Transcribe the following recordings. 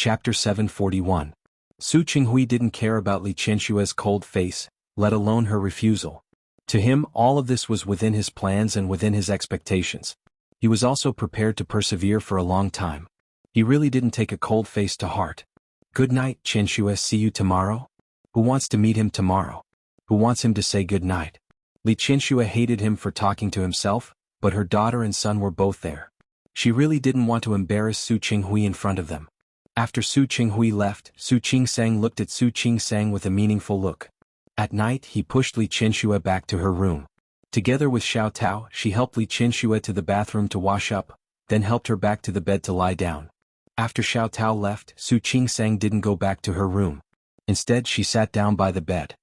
Chapter 741. Su Qinghui didn't care about Li Qianshue's cold face, let alone her refusal. To him, all of this was within his plans and within his expectations. He was also prepared to persevere for a long time. He really didn't take a cold face to heart. Good night, Qianshue, see you tomorrow? Who wants to meet him tomorrow? Who wants him to say good night? Li Qianshue hated him for talking to himself, but her daughter and son were both there. She really didn't want to embarrass Su Qinghui in front of them. After Su Qinghui left, Su Qingsang looked at Su Qingsang with a meaningful look. At night, he pushed Li Qianshue back to her room. Together with Xiao Tao, she helped Li Qianshue to the bathroom to wash up, then helped her back to the bed to lie down. After Xiao Tao left, Su Qingsang didn't go back to her room. Instead, she sat down by the bed.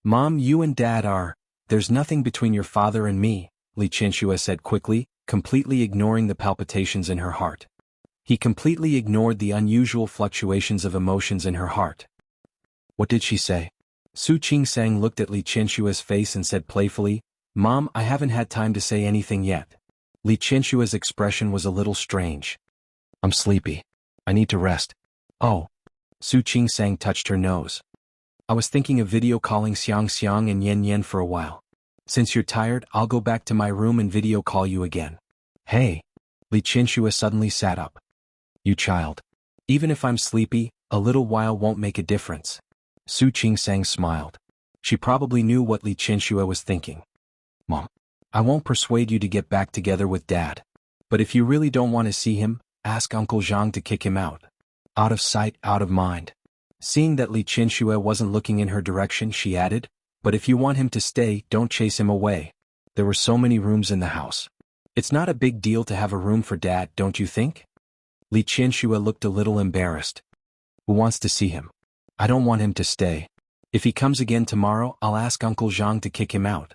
Mom, you and Dad are, there's nothing between your father and me, Li Qianshue said quickly, completely ignoring the palpitations in her heart. He completely ignored the unusual fluctuations of emotions in her heart. What did she say? Su Qingsang looked at Li Qianshue's face and said playfully, Mom, I haven't had time to say anything yet. Li Qianshue's expression was a little strange. I'm sleepy. I need to rest. Oh. Su Qingsang touched her nose. I was thinking of video calling Xiang Xiang and Yen Yen for a while. Since you're tired, I'll go back to my room and video call you again. Hey. Li Qianshue suddenly sat up. You child. Even if I'm sleepy, a little while won't make a difference. Su Qingsang smiled. She probably knew what Li Qianshue was thinking. Mom. I won't persuade you to get back together with Dad. But if you really don't want to see him, ask Uncle Zhang to kick him out. Out of sight, out of mind. Seeing that Li Qianshue wasn't looking in her direction, she added, but if you want him to stay, don't chase him away. There were so many rooms in the house. It's not a big deal to have a room for Dad, don't you think? Li Qianshue looked a little embarrassed. Who wants to see him? I don't want him to stay. If he comes again tomorrow, I'll ask Uncle Zhang to kick him out.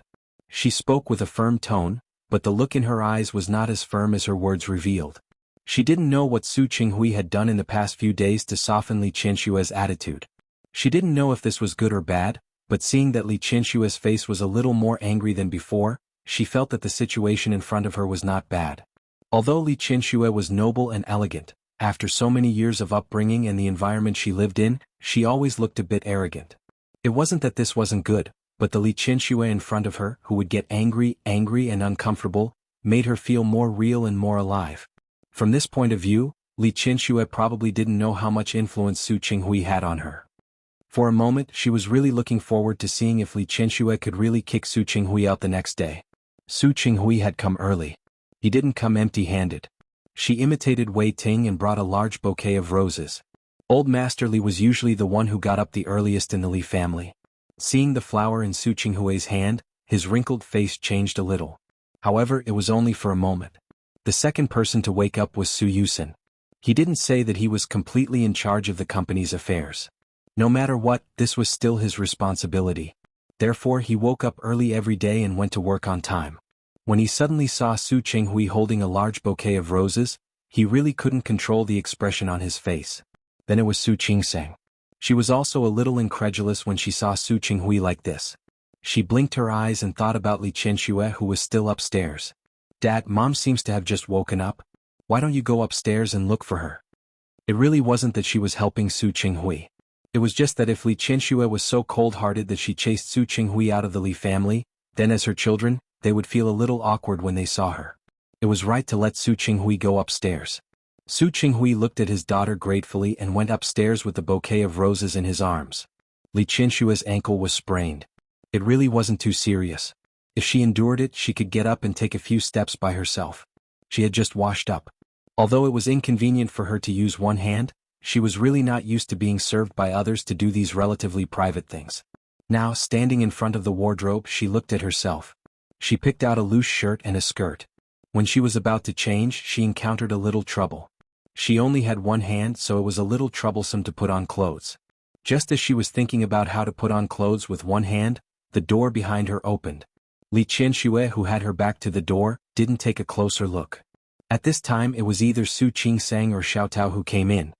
She spoke with a firm tone, but the look in her eyes was not as firm as her words revealed. She didn't know what Su Qinghui had done in the past few days to soften Li Qianshue's attitude. She didn't know if this was good or bad, but seeing that Li Qianshue's face was a little more angry than before, she felt that the situation in front of her was not bad. Although Li Qianshue was noble and elegant, after so many years of upbringing and the environment she lived in, she always looked a bit arrogant. It wasn't that this wasn't good, but the Li Qianshue in front of her, who would get angry and uncomfortable, made her feel more real and more alive. From this point of view, Li Qianshue probably didn't know how much influence Su Qinghui had on her. For a moment, she was really looking forward to seeing if Li Qianshue could really kick Su Qinghui out the next day. Su Qinghui had come early. He didn't come empty-handed. She imitated Wei Ting and brought a large bouquet of roses. Old Master Li was usually the one who got up the earliest in the Li family. Seeing the flower in Su Qinghui's hand, his wrinkled face changed a little. However, it was only for a moment. The second person to wake up was Su Yusen. He didn't say that he was completely in charge of the company's affairs. No matter what, this was still his responsibility. Therefore, he woke up early every day and went to work on time. When he suddenly saw Su Qinghui holding a large bouquet of roses, he really couldn't control the expression on his face. Then it was Su Qingsang. She was also a little incredulous when she saw Su Qinghui like this. She blinked her eyes and thought about Li Qianshue, who was still upstairs. Dad, Mom seems to have just woken up. Why don't you go upstairs and look for her? It really wasn't that she was helping Su Qinghui. It was just that if Li Qianshue was so cold-hearted that she chased Su Qinghui out of the Li family, then as her children, they would feel a little awkward when they saw her. It was right to let Su Qinghui go upstairs. Su Qinghui looked at his daughter gratefully and went upstairs with the bouquet of roses in his arms. Li Qianshue's ankle was sprained. It really wasn't too serious. If she endured it, she could get up and take a few steps by herself. She had just washed up. Although it was inconvenient for her to use one hand, she was really not used to being served by others to do these relatively private things. Now, standing in front of the wardrobe, she looked at herself. She picked out a loose shirt and a skirt. When she was about to change, she encountered a little trouble. She only had one hand, so it was a little troublesome to put on clothes. Just as she was thinking about how to put on clothes with one hand, the door behind her opened. Li Qianshue, who had her back to the door, didn't take a closer look. At this time it was either Su Qingsang or Xiao Tao who came in.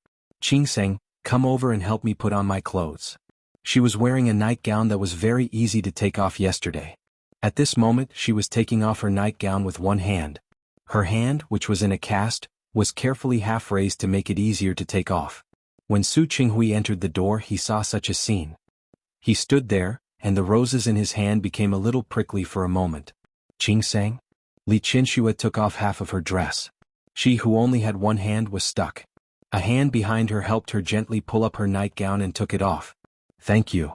Qingsang, come over and help me put on my clothes. She was wearing a nightgown that was very easy to take off yesterday. At this moment she was taking off her nightgown with one hand. Her hand, which was in a cast, was carefully half raised to make it easier to take off. When Su Qinghui entered the door, he saw such a scene. He stood there, and the roses in his hand became a little prickly for a moment. Qingsang? Li Qianxue took off half of her dress. She who only had one hand was stuck. A hand behind her helped her gently pull up her nightgown and took it off. Thank you.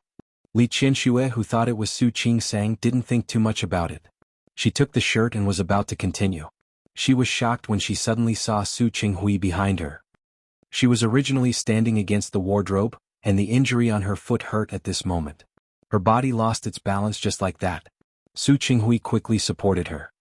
Li Qianxue, who thought it was Su Qingsang, didn't think too much about it. She took the shirt and was about to continue. She was shocked when she suddenly saw Su Qinghui behind her. She was originally standing against the wardrobe, and the injury on her foot hurt at this moment. Her body lost its balance just like that. Su Qinghui quickly supported her.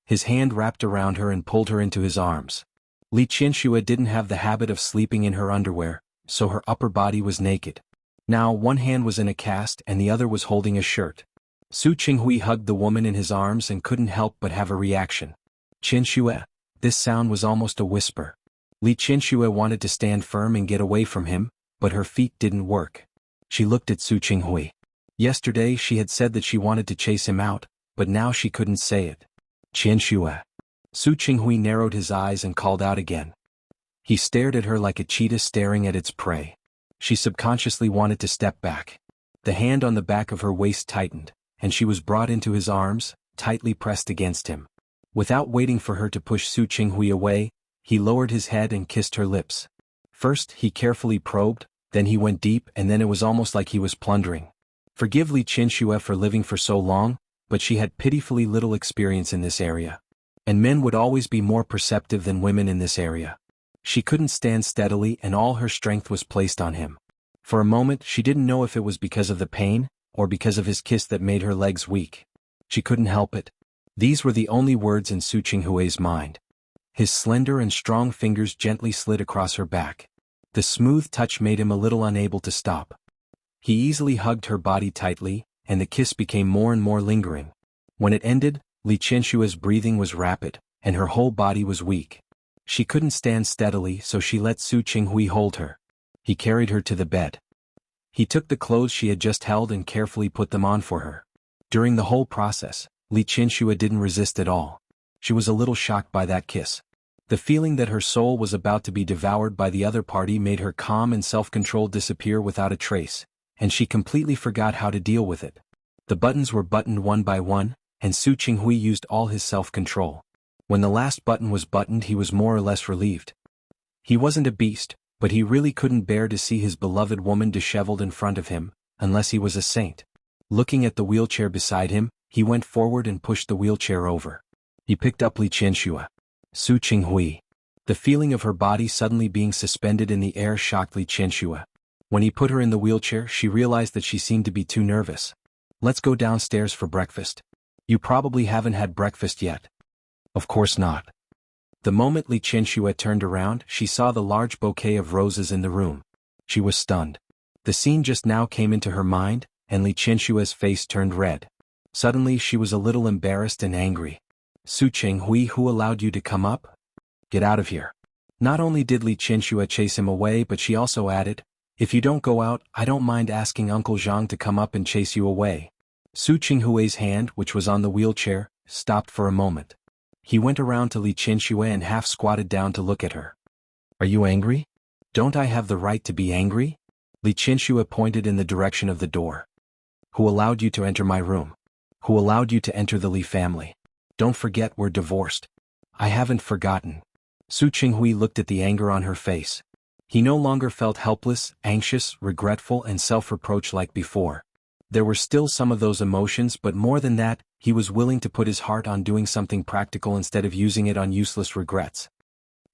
His hand wrapped around her and pulled her into his arms. Li Qianxue didn't have the habit of sleeping in her underwear, so her upper body was naked. Now one hand was in a cast and the other was holding a shirt. Su Qinghui hugged the woman in his arms and couldn't help but have a reaction. Qianxue. This sound was almost a whisper. Li Qianxue wanted to stand firm and get away from him, but her feet didn't work. She looked at Su Qinghui. Yesterday she had said that she wanted to chase him out, but now she couldn't say it. Qianxue. Su Qinghui narrowed his eyes and called out again. He stared at her like a cheetah staring at its prey. She subconsciously wanted to step back. The hand on the back of her waist tightened, and she was brought into his arms, tightly pressed against him. Without waiting for her to push Su Qinghui away, he lowered his head and kissed her lips. First he carefully probed, then he went deep, and then it was almost like he was plundering. Forgive Li Qianxue for living for so long, but she had pitifully little experience in this area. And men would always be more perceptive than women in this area. She couldn't stand steadily and all her strength was placed on him. For a moment she didn't know if it was because of the pain, or because of his kiss that made her legs weak. She couldn't help it. These were the only words in Su Qinghui's mind. His slender and strong fingers gently slid across her back. The smooth touch made him a little unable to stop. He easily hugged her body tightly, and the kiss became more and more lingering. When it ended, Li Qianxue's breathing was rapid, and her whole body was weak. She couldn't stand steadily, so she let Su Qinghui hold her. He carried her to the bed. He took the clothes she had just held and carefully put them on for her. During the whole process, Li Qianxue didn't resist at all. She was a little shocked by that kiss. The feeling that her soul was about to be devoured by the other party made her calm and self-control disappear without a trace, and she completely forgot how to deal with it. The buttons were buttoned one by one, and Su Qinghui used all his self-control. When the last button was buttoned, he was more or less relieved. He wasn't a beast, but he really couldn't bear to see his beloved woman disheveled in front of him, unless he was a saint. Looking at the wheelchair beside him, he went forward and pushed the wheelchair over. He picked up Li Qianxue. Su Qinghui. The feeling of her body suddenly being suspended in the air shocked Li Qianxue. When he put her in the wheelchair, she realized that she seemed to be too nervous. Let's go downstairs for breakfast. You probably haven't had breakfast yet. Of course not. The moment Li Qianxue turned around, she saw the large bouquet of roses in the room. She was stunned. The scene just now came into her mind, and Li Qianxue's face turned red. Suddenly she was a little embarrassed and angry. Su Qinghui, who allowed you to come up? Get out of here. Not only did Li Qianxue chase him away, but she also added, if you don't go out, I don't mind asking Uncle Zhang to come up and chase you away. Su Qinghui's hand, which was on the wheelchair, stopped for a moment. He went around to Li Qianxue and half squatted down to look at her. Are you angry? Don't I have the right to be angry? Li Qianxue pointed in the direction of the door. Who allowed you to enter my room? Who allowed you to enter the Li family? Don't forget we're divorced. I haven't forgotten. Su Qinghui looked at the anger on her face. He no longer felt helpless, anxious, regretful, and self-reproach like before. There were still some of those emotions, but more than that, he was willing to put his heart on doing something practical instead of using it on useless regrets.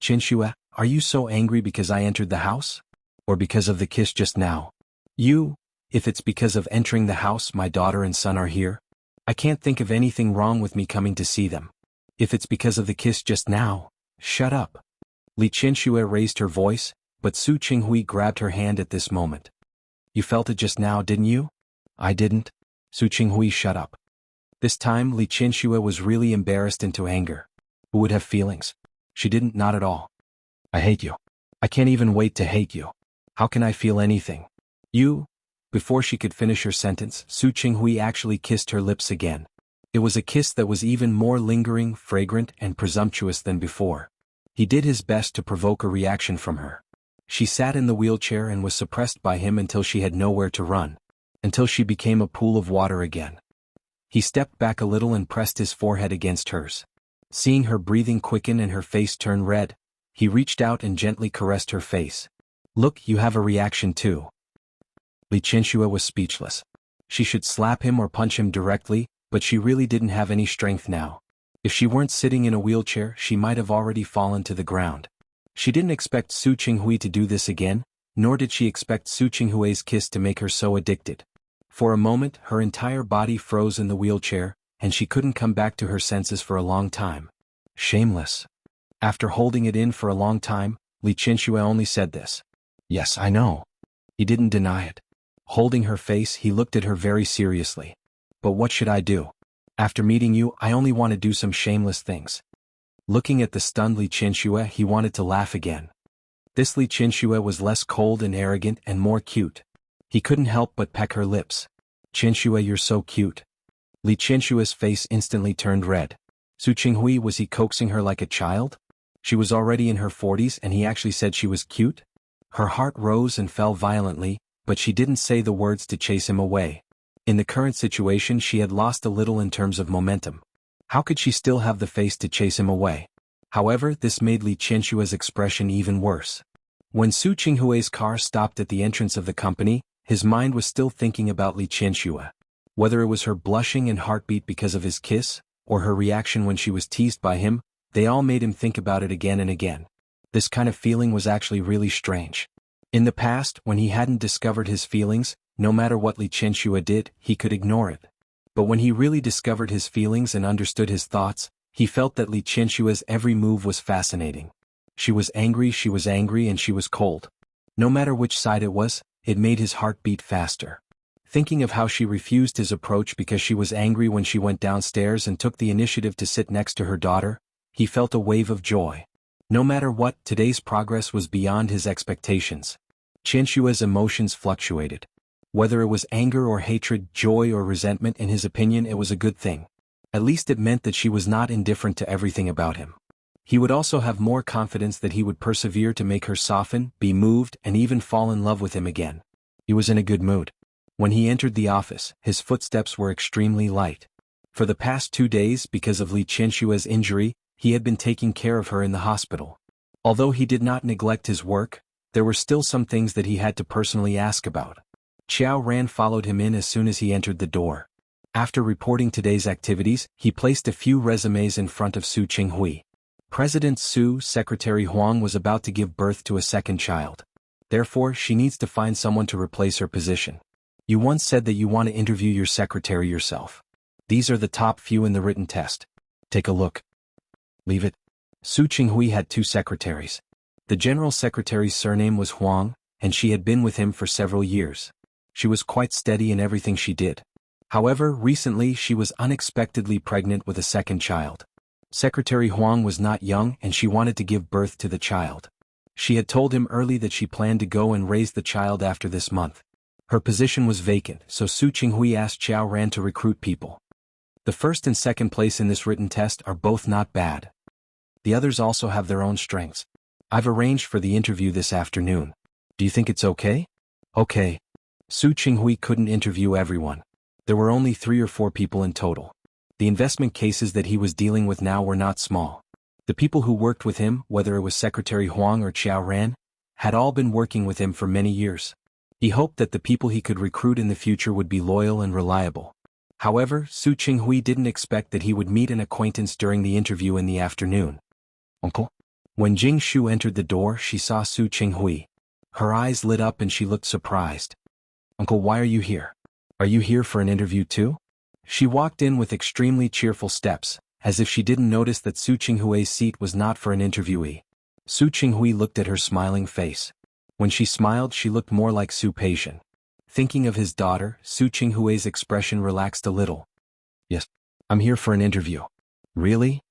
Qianxue, are you so angry because I entered the house? Or because of the kiss just now? If it's because of entering the house, my daughter and son are here. I can't think of anything wrong with me coming to see them. If it's because of the kiss just now, shut up. Li Qianxue raised her voice, but Su Qinghui grabbed her hand at this moment. You felt it just now, didn't you? I didn't. Su Qinghui, shut up. This time Li Qianxue was really embarrassed into anger. Who would have feelings? She didn't, not at all. I hate you. I can't even wait to hate you. How can I feel anything? You? Before she could finish her sentence, Su Qinghui actually kissed her lips again. It was a kiss that was even more lingering, fragrant, and presumptuous than before. He did his best to provoke a reaction from her. She sat in the wheelchair and was suppressed by him until she had nowhere to run. Until she became a pool of water again. He stepped back a little and pressed his forehead against hers. Seeing her breathing quicken and her face turn red, he reached out and gently caressed her face. Look, you have a reaction too. Li Qianxue was speechless. She should slap him or punch him directly, but she really didn't have any strength now. If she weren't sitting in a wheelchair, she might have already fallen to the ground. She didn't expect Su Qinghui to do this again, nor did she expect Su Qinghui's kiss to make her so addicted. For a moment, her entire body froze in the wheelchair, and she couldn't come back to her senses for a long time. Shameless. After holding it in for a long time, Li Qianxue only said this. Yes, I know. He didn't deny it. Holding her face, he looked at her very seriously. But what should I do? After meeting you, I only want to do some shameless things. Looking at the stunned Li Qianxue, he wanted to laugh again. This Li Qianxue was less cold and arrogant and more cute. He couldn't help but peck her lips. Qianxue, you're so cute. Li Qianxue's face instantly turned red. Su Qinghui, was he coaxing her like a child? She was already in her 40s and he actually said she was cute? Her heart rose and fell violently, but she didn't say the words to chase him away. In the current situation, she had lost a little in terms of momentum. How could she still have the face to chase him away? However, this made Li Qianxue's expression even worse. When Su Qinghui's car stopped at the entrance of the company, his mind was still thinking about Li Qianxue. Whether it was her blushing and heartbeat because of his kiss, or her reaction when she was teased by him, they all made him think about it again and again. This kind of feeling was actually really strange. In the past, when he hadn't discovered his feelings, no matter what Li Qianxue did, he could ignore it. But when he really discovered his feelings and understood his thoughts, he felt that Li Qianxue's every move was fascinating. She was angry, and she was cold. No matter which side it was, it made his heart beat faster. Thinking of how she refused his approach because she was angry when she went downstairs and took the initiative to sit next to her daughter, he felt a wave of joy. No matter what, today's progress was beyond his expectations. Qianxue's emotions fluctuated. Whether it was anger or hatred, joy or resentment, in his opinion it was a good thing. At least it meant that she was not indifferent to everything about him. He would also have more confidence that he would persevere to make her soften, be moved, and even fall in love with him again. He was in a good mood. When he entered the office, his footsteps were extremely light. For the past 2 days, because of Li Qianxue's injury, he had been taking care of her in the hospital. Although he did not neglect his work, there were still some things that he had to personally ask about. Xiao Ran followed him in as soon as he entered the door. After reporting today's activities, he placed a few resumes in front of Su Qinghui. President Su, Secretary Huang was about to give birth to a second child. Therefore, she needs to find someone to replace her position. You once said that you want to interview your secretary yourself. These are the top few in the written test. Take a look. Leave it. Su Qinghui had 2 secretaries. The general secretary's surname was Huang, and she had been with him for several years. She was quite steady in everything she did. However, recently she was unexpectedly pregnant with a second child. Secretary Huang was not young and she wanted to give birth to the child. She had told him early that she planned to go and raise the child after this month. Her position was vacant, so Su Qinghui asked Xiao Ran to recruit people. The first and second place in this written test are both not bad. The others also have their own strengths. I've arranged for the interview this afternoon. Do you think it's okay? Okay. Su Qinghui couldn't interview everyone. There were only 3 or 4 people in total. The investment cases that he was dealing with now were not small. The people who worked with him, whether it was Secretary Huang or Xiao Ran, had all been working with him for many years. He hoped that the people he could recruit in the future would be loyal and reliable. However, Su Qinghui didn't expect that he would meet an acquaintance during the interview in the afternoon. Uncle? When Jing Shu entered the door, she saw Su Qinghui. Her eyes lit up and she looked surprised. Uncle, why are you here? Are you here for an interview too? She walked in with extremely cheerful steps, as if she didn't notice that Su Qinghui's seat was not for an interviewee. Su Qinghui looked at her smiling face. When she smiled, she looked more like Su Peixian. Thinking of his daughter, Su Qinghui's expression relaxed a little. Yes, I'm here for an interview. Really?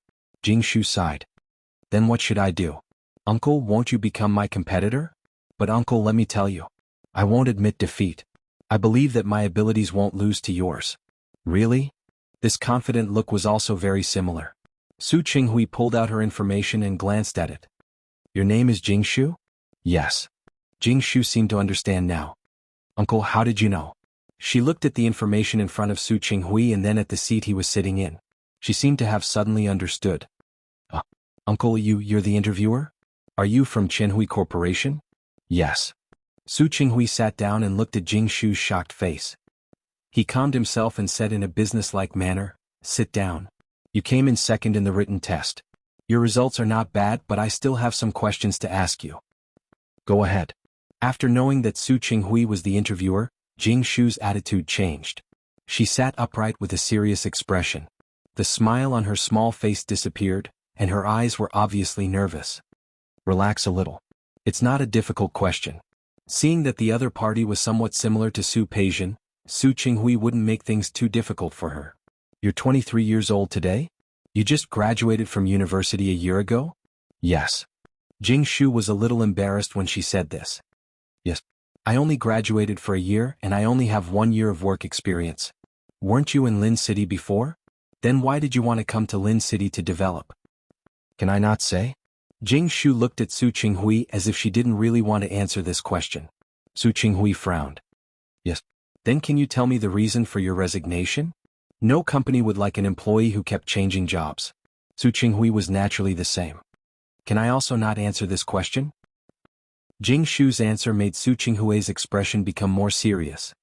Jing Shu sighed. Then what should I do? Uncle, won't you become my competitor? But uncle, let me tell you. I won't admit defeat. I believe that my abilities won't lose to yours. Really? This confident look was also very similar. Su Qinghui pulled out her information and glanced at it. Your name is Jing Shu? Yes. Jing Shu seemed to understand now. Uncle, how did you know? She looked at the information in front of Su Qinghui and then at the seat he was sitting in. She seemed to have suddenly understood. Uncle, you're the interviewer? Are you from Qianhui Corporation? Yes. Su Qinghui sat down and looked at Jing Shu's shocked face. He calmed himself and said in a businesslike manner, sit down. You came in second in the written test. Your results are not bad, but I still have some questions to ask you. Go ahead. After knowing that Su Qinghui was the interviewer, Jing Shu's attitude changed. She sat upright with a serious expression. The smile on her small face disappeared, and her eyes were obviously nervous. Relax a little. It's not a difficult question. Seeing that the other party was somewhat similar to Su Peijian, Su Qinghui wouldn't make things too difficult for her. You're 23 years old today? You just graduated from university a year ago? Yes. Jing Shu was a little embarrassed when she said this. Yes. I only graduated for a year and I only have 1 year of work experience. Weren't you in Lin City before? Then why did you want to come to Lin City to develop? Can I not say? Jing Shu looked at Su Qinghui as if she didn't really want to answer this question. Su Qinghui frowned. Yes. Then can you tell me the reason for your resignation? No company would like an employee who kept changing jobs. Su Qinghui was naturally the same. Can I also not answer this question? Jing Shu's answer made Su Qinghui's expression become more serious.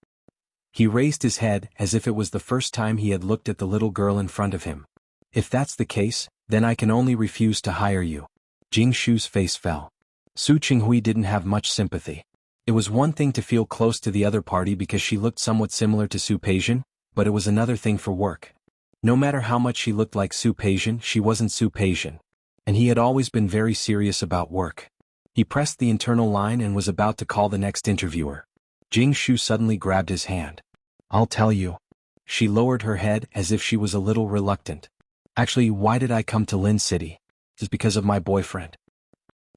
He raised his head as if it was the first time he had looked at the little girl in front of him. If that's the case, then I can only refuse to hire you. Jing Shu's face fell. Su Qinghui didn't have much sympathy. It was one thing to feel close to the other party because she looked somewhat similar to Su Peijian, but it was another thing for work. No matter how much she looked like Su Peijian, she wasn't Su Peijian. And he had always been very serious about work. He pressed the internal line and was about to call the next interviewer. Jing Shu suddenly grabbed his hand. I'll tell you. She lowered her head as if she was a little reluctant. Actually, why did I come to Lin City? It's because of my boyfriend.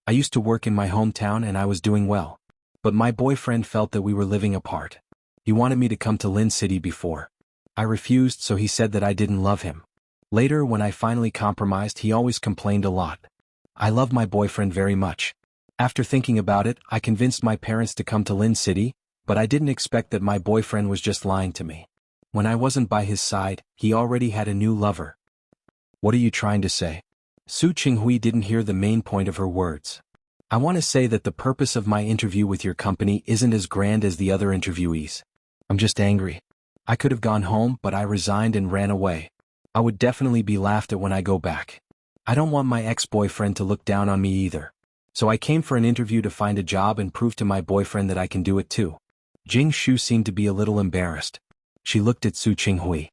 I used to work in my hometown and I was doing well. But my boyfriend felt that we were living apart. He wanted me to come to Lin City before. I refused, so he said that I didn't love him. Later, when I finally compromised, he always complained a lot. I love my boyfriend very much. After thinking about it, I convinced my parents to come to Lin City, but I didn't expect that my boyfriend was just lying to me. When I wasn't by his side, he already had a new lover. What are you trying to say? Su Qinghui didn't hear the main point of her words. I want to say that the purpose of my interview with your company isn't as grand as the other interviewees. I'm just angry. I could have gone home, but I resigned and ran away. I would definitely be laughed at when I go back. I don't want my ex-boyfriend to look down on me either. So I came for an interview to find a job and prove to my boyfriend that I can do it too. Jing Shu seemed to be a little embarrassed. She looked at Su Qinghui.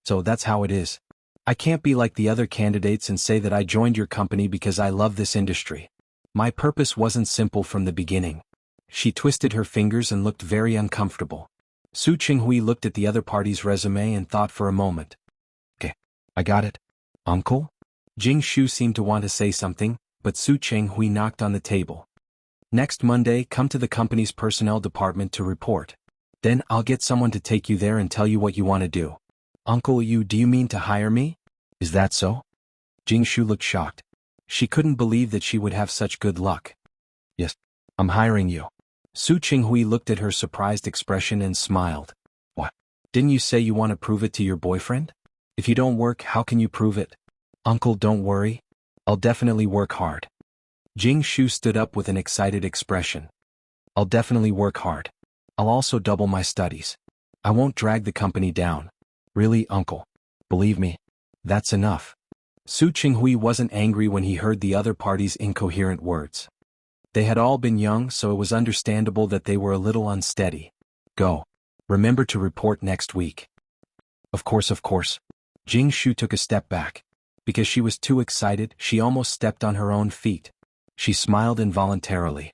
So that's how it is. I can't be like the other candidates and say that I joined your company because I love this industry. My purpose wasn't simple from the beginning. She twisted her fingers and looked very uncomfortable. Su Qinghui looked at the other party's resume and thought for a moment. Okay, I got it. Uncle? Jing Shu seemed to want to say something, but Su Qinghui knocked on the table. Next Monday, come to the company's personnel department to report. Then I'll get someone to take you there and tell you what you want to do. Uncle, do you mean to hire me? Is that so? Jing Shu looked shocked. She couldn't believe that she would have such good luck. Yes, I'm hiring you. Su Qinghui looked at her surprised expression and smiled. What? Didn't you say you want to prove it to your boyfriend? If you don't work, how can you prove it? Uncle, don't worry. I'll definitely work hard. Jing Shu stood up with an excited expression. I'll definitely work hard. I'll also double my studies. I won't drag the company down. Really, Uncle? Believe me, that's enough. Su Qinghui wasn't angry when he heard the other party's incoherent words. They had all been young, so it was understandable that they were a little unsteady. Go. Remember to report next week. Of course, of course. Jing Shu took a step back. Because she was too excited, she almost stepped on her own feet. She smiled involuntarily.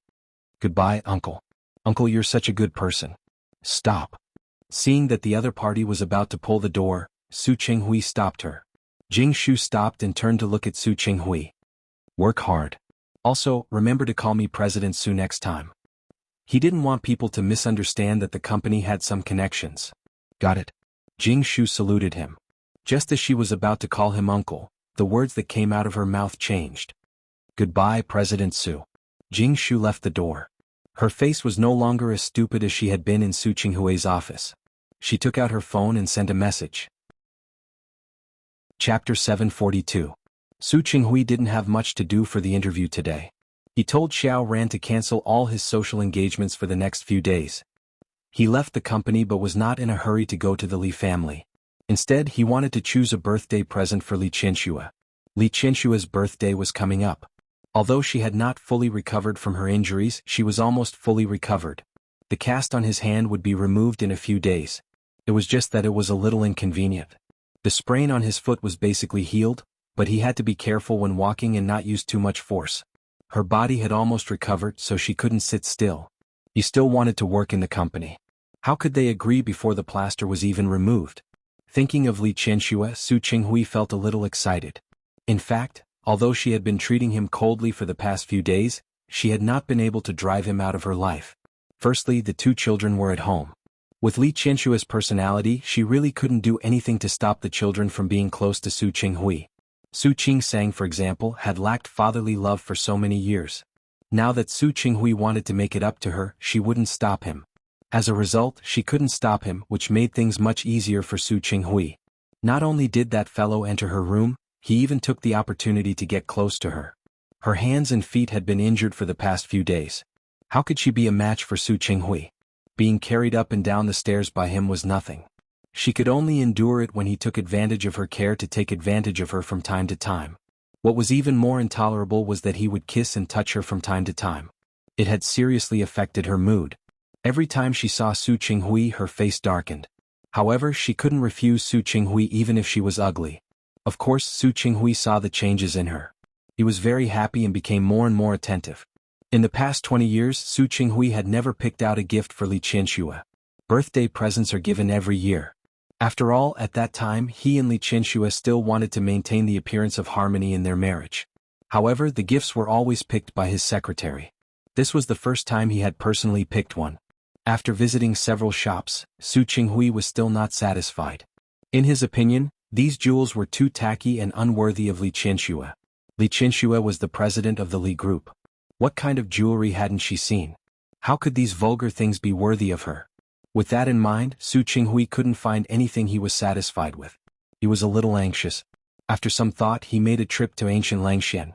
Goodbye, Uncle. Uncle, you're such a good person. Stop. Seeing that the other party was about to pull the door, Su Qinghui stopped her. Jing Shu stopped and turned to look at Su Qinghui. Work hard. Also, remember to call me President Su next time. He didn't want people to misunderstand that the company had some connections. Got it. Jing Shu saluted him. Just as she was about to call him uncle, the words that came out of her mouth changed. Goodbye, President Su. Jing Shu left the door. Her face was no longer as stupid as she had been in Su Qinghui's office. She took out her phone and sent a message. Chapter 742. Su Qinghui didn't have much to do for the interview today. He told Xiao Ran to cancel all his social engagements for the next few days. He left the company but was not in a hurry to go to the Li family. Instead, he wanted to choose a birthday present for Li Qianxue. Li Qianxue's birthday was coming up. Although she had not fully recovered from her injuries, she was almost fully recovered. The cast on his hand would be removed in a few days. It was just that it was a little inconvenient. The sprain on his foot was basically healed, but he had to be careful when walking and not use too much force. Her body had almost recovered, so she couldn't sit still. He still wanted to work in the company. How could they agree before the plaster was even removed? Thinking of Li Qianxue, Su Qinghui felt a little excited. In fact, although she had been treating him coldly for the past few days, she had not been able to drive him out of her life. Firstly, the two children were at home. With Li Qianxue's personality, she really couldn't do anything to stop the children from being close to Su Qinghui. Su Qingsang, for example, had lacked fatherly love for so many years. Now that Su Qinghui wanted to make it up to her, she wouldn't stop him. As a result, she couldn't stop him, which made things much easier for Su Qinghui. Not only did that fellow enter her room, he even took the opportunity to get close to her. Her hands and feet had been injured for the past few days. How could she be a match for Su Qinghui? Being carried up and down the stairs by him was nothing. She could only endure it when he took advantage of her care to take advantage of her from time to time. What was even more intolerable was that he would kiss and touch her from time to time. It had seriously affected her mood. Every time she saw Su Qinghui, her face darkened. However, she couldn't refuse Su Qinghui even if she was ugly. Of course, Su Qinghui saw the changes in her. He was very happy and became more and more attentive. In the past 20 years, Su Qinghui had never picked out a gift for Li Qianxue. Birthday presents are given every year. After all, at that time, he and Li Qianxue still wanted to maintain the appearance of harmony in their marriage. However, the gifts were always picked by his secretary. This was the first time he had personally picked one. After visiting several shops, Su Qinghui was still not satisfied. In his opinion, these jewels were too tacky and unworthy of Li Qianxue. Li Qianxue was the president of the Li Group. What kind of jewelry hadn't she seen? How could these vulgar things be worthy of her? With that in mind, Su Qinghui couldn't find anything he was satisfied with. He was a little anxious. After some thought, he made a trip to ancient Langxian.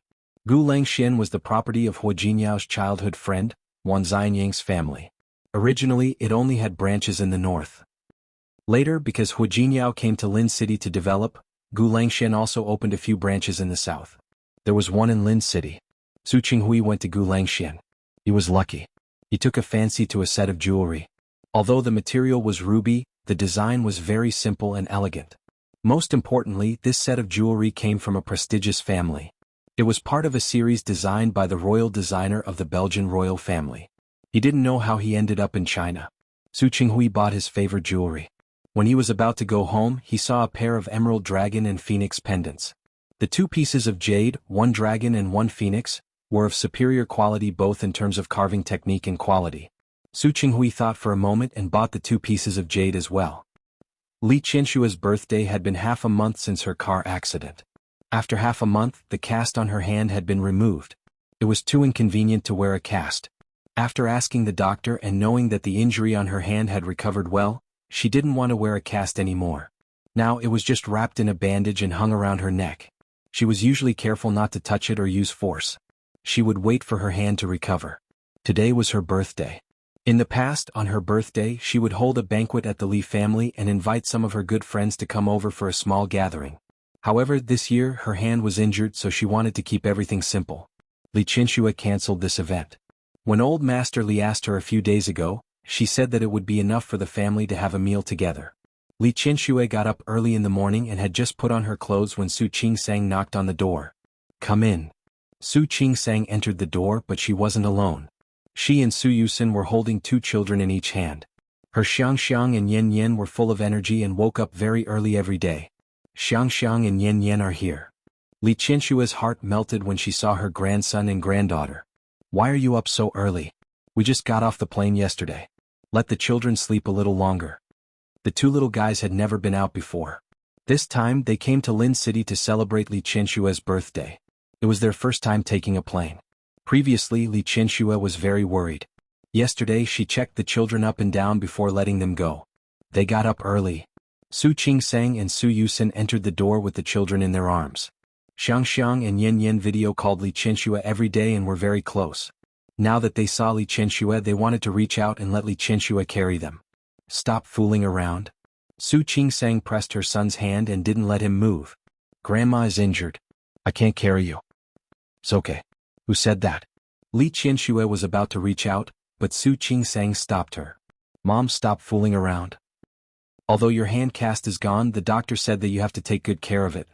Gu Langxian was the property of Hua Jinyao's childhood friend, Wan Xianyang's family. Originally, it only had branches in the north. Later, because Hua Jinyao came to Lin City to develop, Gu Langxian also opened a few branches in the south. There was one in Lin City. Su Qinghui went to Gu Langxian. He was lucky. He took a fancy to a set of jewelry. Although the material was ruby, the design was very simple and elegant. Most importantly, this set of jewelry came from a prestigious family. It was part of a series designed by the royal designer of the Belgian royal family. He didn't know how he ended up in China. Su Qinghui bought his favorite jewelry. When he was about to go home, he saw a pair of emerald dragon and phoenix pendants. The two pieces of jade, one dragon and one phoenix, were of superior quality both in terms of carving technique and quality. Su Qinghui thought for a moment and bought the two pieces of jade as well. Li Qianxue's birthday had been half a month since her car accident. After half a month, the cast on her hand had been removed. It was too inconvenient to wear a cast. After asking the doctor and knowing that the injury on her hand had recovered well, she didn't want to wear a cast anymore. Now it was just wrapped in a bandage and hung around her neck. She was usually careful not to touch it or use force. She would wait for her hand to recover. Today was her birthday. In the past, on her birthday, she would hold a banquet at the Li family and invite some of her good friends to come over for a small gathering. However, this year, her hand was injured, so she wanted to keep everything simple. Li Qianxue canceled this event. When old Master Li asked her a few days ago, she said that it would be enough for the family to have a meal together. Li Qianxue got up early in the morning and had just put on her clothes when Su Qingsang knocked on the door. "Come in." Su Qingsang entered the door, but she wasn't alone. She and Su Yusin were holding two children in each hand. Her Xiangxiang and Yan Yan were full of energy and woke up very early every day. Xiangxiang and Yan Yan are here. Li Qianxue's heart melted when she saw her grandson and granddaughter. "Why are you up so early? We just got off the plane yesterday. Let the children sleep a little longer." The two little guys had never been out before. This time they came to Lin City to celebrate Li Qianxue's birthday. It was their first time taking a plane. Previously, Li Qianxue was very worried. Yesterday she checked the children up and down before letting them go. They got up early. Su Qingsang and Su Yusin entered the door with the children in their arms. Xiangxiang and Yan Yan video called Li Qianxue every day and were very close. Now that they saw Li Qianxue, they wanted to reach out and let Li Qianxue carry them. Stop fooling around. Su Qingsang pressed her son's hand and didn't let him move. Grandma is injured. I can't carry you. It's okay. Who said that? Li Qianxue was about to reach out, but Su Qingsang stopped her. Mom, stop fooling around. Although your hand cast is gone, the doctor said that you have to take good care of it.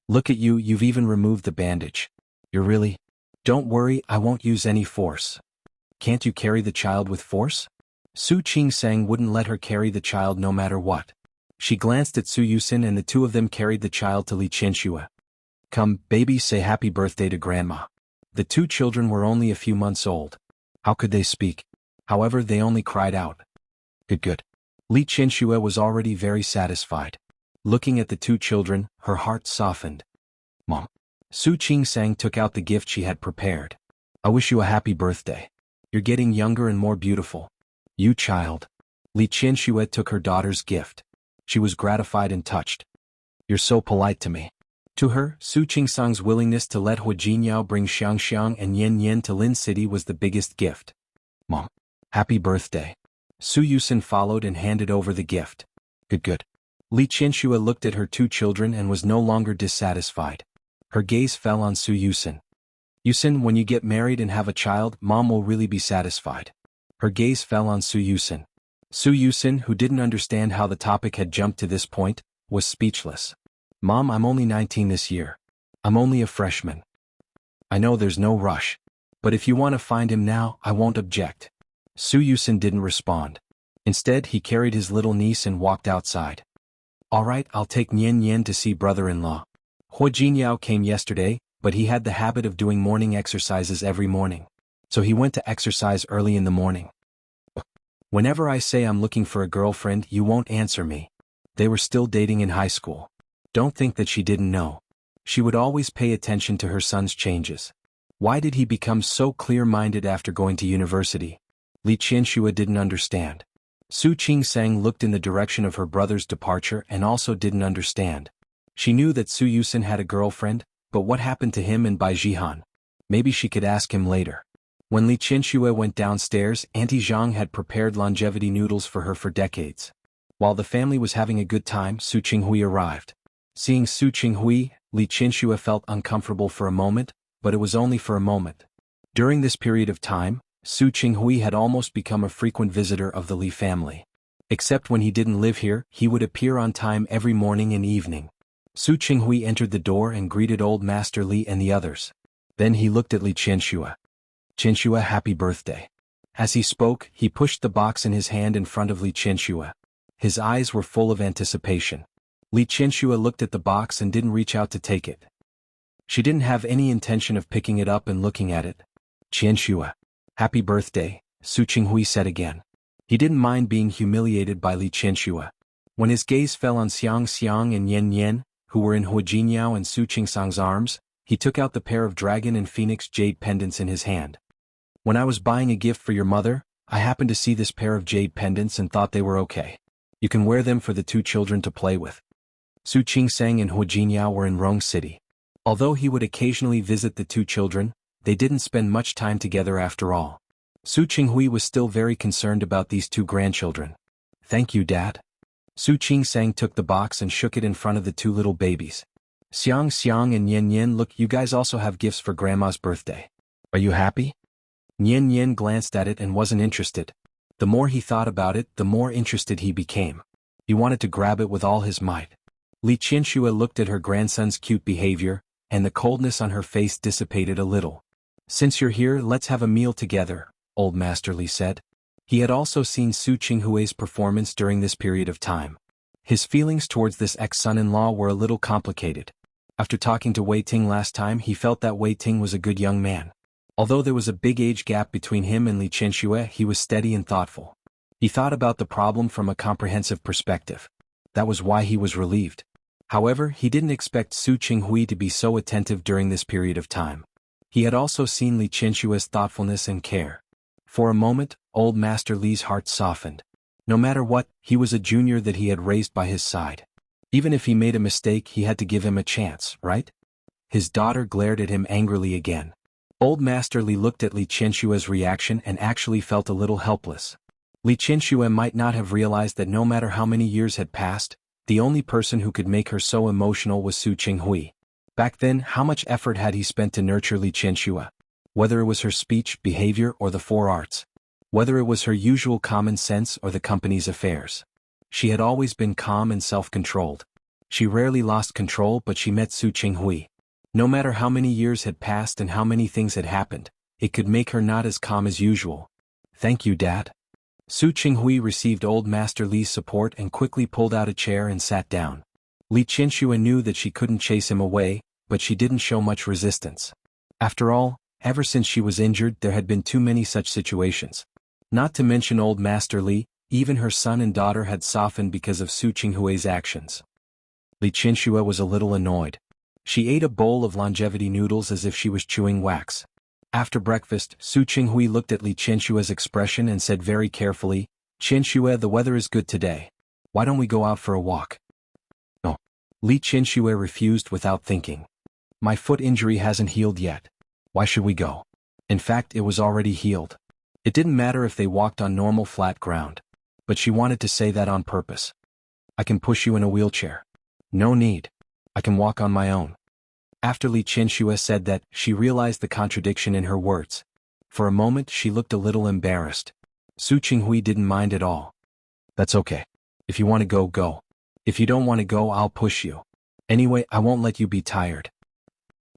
Look at you, you've even removed the bandage. You're really? Don't worry, I won't use any force. Can't you carry the child with force? Su Qingsang wouldn't let her carry the child no matter what. She glanced at Su Yusin and the two of them carried the child to Li Qianxue. Come, baby, say happy birthday to Grandma. The two children were only a few months old. How could they speak? However, they only cried out. Good. Li Qianxue was already very satisfied. Looking at the two children, her heart softened. Mom. Su Qingsang took out the gift she had prepared. I wish you a happy birthday. You're getting younger and more beautiful. You child. Li Qianxue took her daughter's gift. She was gratified and touched. You're so polite to me. To her, Su Qingsang's willingness to let Hu Jingyao bring Xiangxiang and Yan Yan to Lin City was the biggest gift. Mom. Happy birthday. Su Yusin followed and handed over the gift. Good. Li Qianxue looked at her two children and was no longer dissatisfied. Her gaze fell on Su Yusin. Yusin, when you get married and have a child, Mom will really be satisfied. Her gaze fell on Su Yusin. Su Yusin, who didn't understand how the topic had jumped to this point, was speechless. Mom, I'm only 19 this year. I'm only a freshman. I know there's no rush. But if you want to find him now, I won't object. Su Yusin didn't respond. Instead, he carried his little niece and walked outside. All right, I'll take Nian Yan to see brother-in-law. Hu Jinyao came yesterday, but he had the habit of doing morning exercises every morning. So he went to exercise early in the morning. Whenever I say I'm looking for a girlfriend, you won't answer me. They were still dating in high school. Don't think that she didn't know. She would always pay attention to her son's changes. Why did he become so clear-minded after going to university? Li Qianxue didn't understand. Su Qingsang looked in the direction of her brother's departure and also didn't understand. She knew that Su Yusin had a girlfriend, but what happened to him and Bai Jihan? Maybe she could ask him later. When Li Qianxue went downstairs, Auntie Zhang had prepared longevity noodles for her for decades. While the family was having a good time, Su Qinghui arrived. Seeing Su Qinghui, Li Qianxue felt uncomfortable for a moment, but it was only for a moment. During this period of time, Su Qinghui had almost become a frequent visitor of the Li family. Except when he didn't live here, he would appear on time every morning and evening. Su Qinghui entered the door and greeted old Master Li and the others. Then he looked at Li Qianxue. Qianxue, happy birthday. As he spoke, he pushed the box in his hand in front of Li Qianxue. His eyes were full of anticipation. Li Qianxue looked at the box and didn't reach out to take it. She didn't have any intention of picking it up and looking at it. Qianxue. Happy birthday, Su Qinghui said again. He didn't mind being humiliated by Li Qianxue. When his gaze fell on Xiangxiang and Yan Yan, who were in Hu Jingyao and Su Qingsang's arms, he took out the pair of dragon and phoenix jade pendants in his hand. When I was buying a gift for your mother, I happened to see this pair of jade pendants and thought they were okay. You can wear them for the two children to play with. Su Qingsang and Hu Jinyao were in Rong City. Although he would occasionally visit the two children, they didn't spend much time together after all. Su Qinghui was still very concerned about these two grandchildren. Thank you, Dad. Su Qingsang took the box and shook it in front of the two little babies. Xiang and Yan Yan, look, you guys also have gifts for Grandma's birthday. Are you happy? Yan Yan glanced at it and wasn't interested. The more he thought about it, the more interested he became. He wanted to grab it with all his might. Li Qianxue looked at her grandson's cute behavior, and the coldness on her face dissipated a little. Since you're here, let's have a meal together, old Master Li said. He had also seen Su Qinghui's performance during this period of time. His feelings towards this ex-son-in-law were a little complicated. After talking to Wei Ting last time, he felt that Wei Ting was a good young man. Although there was a big age gap between him and Li Qianxue, he was steady and thoughtful. He thought about the problem from a comprehensive perspective. That was why he was relieved. However, he didn't expect Su Qinghui to be so attentive during this period of time. He had also seen Li Qianxue's thoughtfulness and care. For a moment, old Master Li's heart softened. No matter what, he was a junior that he had raised by his side. Even if he made a mistake, he had to give him a chance, right? His daughter glared at him angrily again. Old Master Li looked at Li Qianshue's reaction and actually felt a little helpless. Li Qianxue might not have realized that no matter how many years had passed, the only person who could make her so emotional was Su Qinghui. Back then, how much effort had he spent to nurture Li Qianxue? Whether it was her speech, behavior, or the four arts. Whether it was her usual common sense or the company's affairs. She had always been calm and self-controlled. She rarely lost control, but she met Su Qinghui. No matter how many years had passed and how many things had happened, it could make her not as calm as usual. "Thank you, Dad." Su Qinghui received old Master Li's support and quickly pulled out a chair and sat down. Li Qianxue knew that she couldn't chase him away, but she didn't show much resistance. After all, ever since she was injured, there had been too many such situations. Not to mention old Master Li, even her son and daughter had softened because of Su Qinghui's actions. Li Qianxue was a little annoyed. She ate a bowl of longevity noodles as if she was chewing wax. After breakfast, Su Qinghui looked at Li Qianshue's expression and said very carefully, "Qianxue, the weather is good today. Why don't we go out for a walk?" "No." Li Qianxue refused without thinking. "My foot injury hasn't healed yet. Why should we go?" In fact, it was already healed. It didn't matter if they walked on normal flat ground. But she wanted to say that on purpose. "I can push you in a wheelchair." "No need. I can walk on my own." After Li Qianxue said that, she realized the contradiction in her words. For a moment she looked a little embarrassed. Su Qinghui didn't mind at all. "That's okay. If you want to go, go. If you don't want to go, I'll push you. Anyway, I won't let you be tired."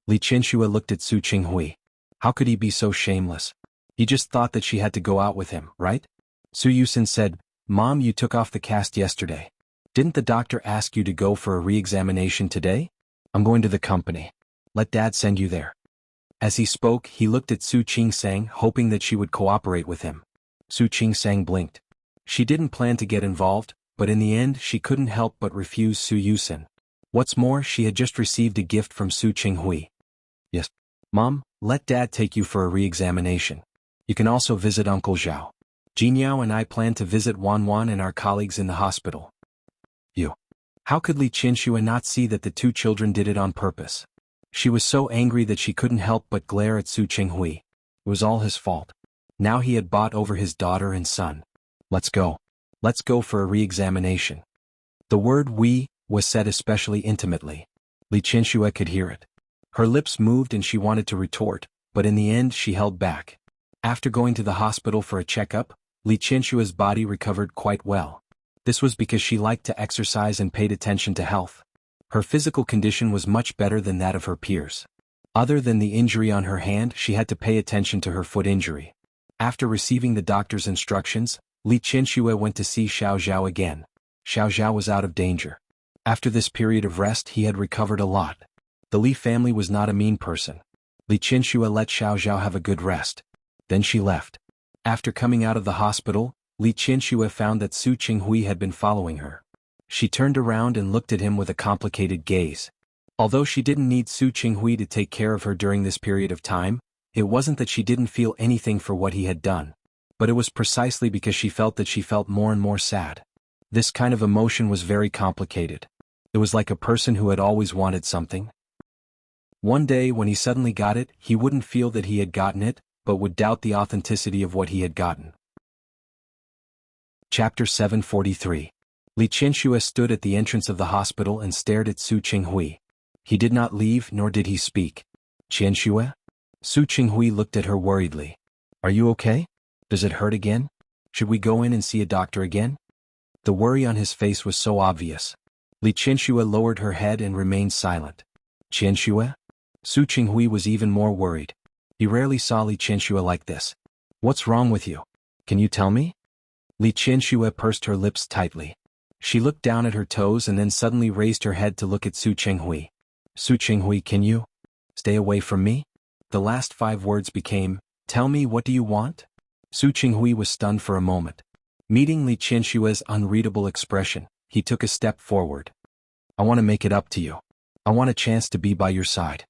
Li Qianxue looked at Su Qinghui. How could he be so shameless? He just thought that she had to go out with him, right? Su Yusin said, "Mom, you took off the cast yesterday. Didn't the doctor ask you to go for a re-examination today?" "I'm going to the company. Let Dad send you there." As he spoke, he looked at Su Qingsang, hoping that she would cooperate with him. Su Qingsang blinked. She didn't plan to get involved, but in the end she couldn't help but refuse Su Yusin. What's more, she had just received a gift from Su Qinghui. "Yes, Mom, let Dad take you for a re-examination. You can also visit Uncle Zhao. Jinyao and I plan to visit Wanwan and our colleagues in the hospital." "You." How could Li Qianxue not see that the two children did it on purpose? She was so angry that she couldn't help but glare at Su Qinghui. It was all his fault. Now he had bought over his daughter and son. "Let's go. Let's go for a re-examination." The word "we" was said especially intimately. Li Qianxue could hear it. Her lips moved and she wanted to retort, but in the end she held back. After going to the hospital for a checkup, Li Qianshue's body recovered quite well. This was because she liked to exercise and paid attention to health. Her physical condition was much better than that of her peers. Other than the injury on her hand, she had to pay attention to her foot injury. After receiving the doctor's instructions, Li Qianxue went to see Xiao Zhao again. Xiao Zhao was out of danger. After this period of rest, he had recovered a lot. The Li family was not a mean person. Li Qianxue let Xiao Zhao have a good rest. Then she left. After coming out of the hospital, Li Qianxue found that Su Qinghui had been following her. She turned around and looked at him with a complicated gaze. Although she didn't need Su Qinghui to take care of her during this period of time, it wasn't that she didn't feel anything for what he had done. But it was precisely because she felt that she felt more and more sad. This kind of emotion was very complicated. It was like a person who had always wanted something. One day when he suddenly got it, he wouldn't feel that he had gotten it, but would doubt the authenticity of what he had gotten. Chapter 743. Li Qianxue stood at the entrance of the hospital and stared at Su Qinghui. He did not leave, nor did he speak. "Qianxue?" Su Qinghui looked at her worriedly. "Are you okay? Does it hurt again? Should we go in and see a doctor again?" The worry on his face was so obvious. Li Qianxue lowered her head and remained silent. "Qianxue?" Su Qinghui was even more worried. He rarely saw Li Qianxue like this. "What's wrong with you? Can you tell me?" Li Qianxue pursed her lips tightly. She looked down at her toes and then suddenly raised her head to look at Su Qinghui. "Su Qinghui, can you stay away from me?" The last 5 words became, "Tell me, what do you want?" Su Qinghui was stunned for a moment. Meeting Li Qianshue's unreadable expression, he took a step forward. "I want to make it up to you. I want a chance to be by your side."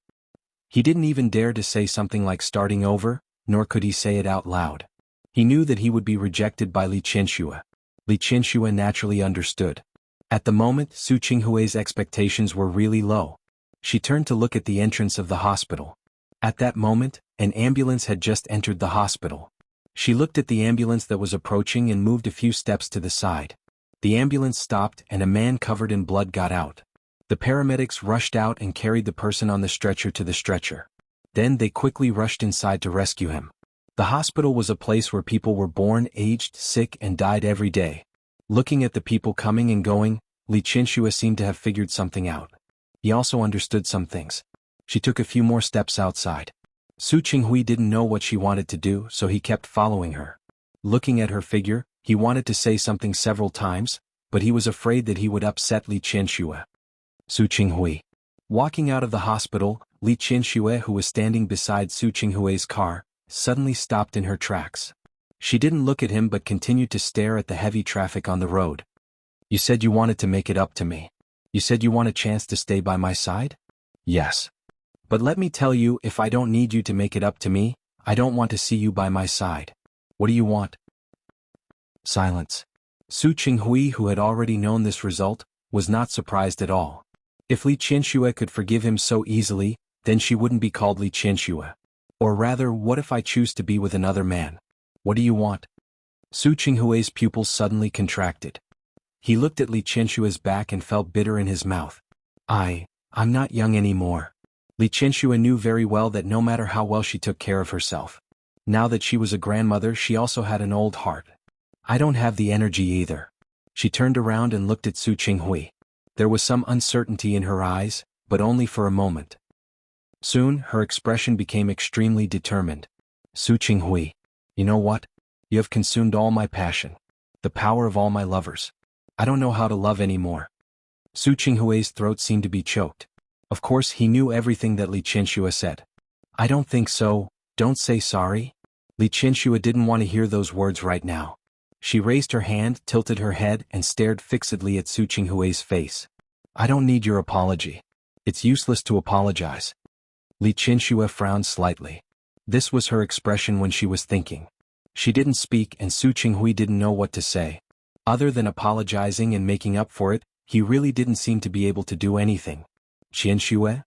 He didn't even dare to say something like starting over, nor could he say it out loud. He knew that he would be rejected by Li Qianxue. Li Qianxue naturally understood. At the moment, Su Qinghui's expectations were really low. She turned to look at the entrance of the hospital. At that moment, an ambulance had just entered the hospital. She looked at the ambulance that was approaching and moved a few steps to the side. The ambulance stopped and a man covered in blood got out. The paramedics rushed out and carried the person on the stretcher to the stretcher. Then they quickly rushed inside to rescue him. The hospital was a place where people were born, aged, sick, and died every day. Looking at the people coming and going, Li Qianxue seemed to have figured something out. He also understood some things. She took a few more steps outside. Su Qinghui didn't know what she wanted to do, so he kept following her. Looking at her figure, he wanted to say something several times, but he was afraid that he would upset Li Qianxue. Su Qinghui. Walking out of the hospital, Li Qianxue, who was standing beside Su Qinghui's car, suddenly stopped in her tracks. She didn't look at him but continued to stare at the heavy traffic on the road. You said you wanted to make it up to me. You said you want a chance to stay by my side? Yes. But let me tell you, if I don't need you to make it up to me, I don't want to see you by my side. What do you want? Silence. Su Qinghui, who had already known this result, was not surprised at all. If Li Qianxue could forgive him so easily, then she wouldn't be called Li Qianxue. Or rather, what if I choose to be with another man? What do you want? Su Qinghui's pupils suddenly contracted. He looked at Li Qianxue's back and felt bitter in his mouth. I'm not young anymore. Li Qianxue knew very well that no matter how well she took care of herself, now that she was a grandmother, she also had an old heart. I don't have the energy either. She turned around and looked at Su Qinghui. There was some uncertainty in her eyes, but only for a moment. Soon, her expression became extremely determined. Su Qinghui, you know what? You have consumed all my passion. The power of all my lovers. I don't know how to love anymore. Su Qinghui's throat seemed to be choked. Of course, he knew everything that Li Qianxue said. I don't think so, don't say sorry. Li Qianxue didn't want to hear those words right now. She raised her hand, tilted her head, and stared fixedly at Su Qinghui's face. I don't need your apology. It's useless to apologize. Li Qianxue frowned slightly. This was her expression when she was thinking. She didn't speak and Su Qinghui didn't know what to say. Other than apologizing and making up for it, he really didn't seem to be able to do anything. Qianxue?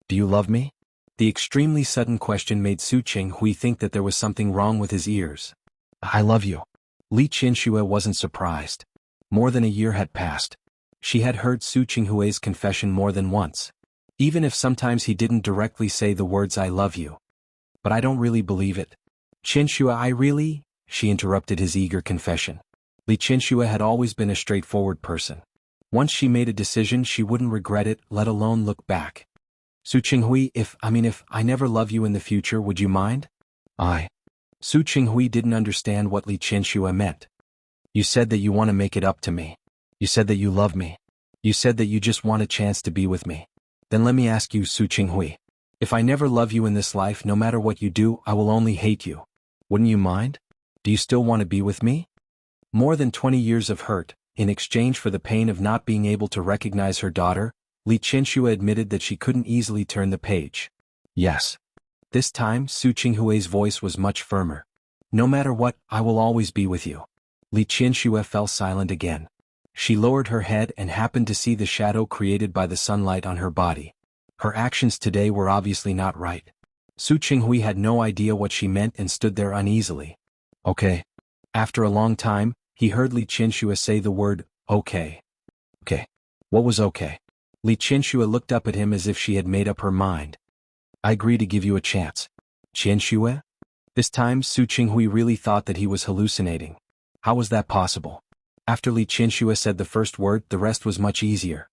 Do you love me? The extremely sudden question made Su Qinghui think that there was something wrong with his ears. I love you. Li Qianxue wasn't surprised. More than a year had passed. She had heard Su Qinghui's confession more than once. Even if sometimes he didn't directly say the words I love you. But I don't really believe it. Qianxue, I really? She interrupted his eager confession. Li Qianxue had always been a straightforward person. Once she made a decision, she wouldn't regret it, let alone look back. Su Qinghui, if I never love you in the future, would you mind? Su Qinghui didn't understand what Li Qianxue meant. You said that you want to make it up to me. You said that you love me. You said that you just want a chance to be with me. Then let me ask you, Su Qinghui. If I never love you in this life, no matter what you do, I will only hate you. Wouldn't you mind? Do you still want to be with me? More than 20 years of hurt, in exchange for the pain of not being able to recognize her daughter, Li Qianxue admitted that she couldn't easily turn the page. Yes. This time, Su Qinghui's voice was much firmer. No matter what, I will always be with you. Li Qianxue fell silent again. She lowered her head and happened to see the shadow created by the sunlight on her body. Her actions today were obviously not right. Su Qinghui had no idea what she meant and stood there uneasily. Okay. After a long time, he heard Li Qianxue say the word, okay. Okay. What was okay? Li Qianxue looked up at him as if she had made up her mind. I agree to give you a chance. Qianxue? This time, Su Qinghui really thought that he was hallucinating. How was that possible? After Li Qianxue said the first word, the rest was much easier.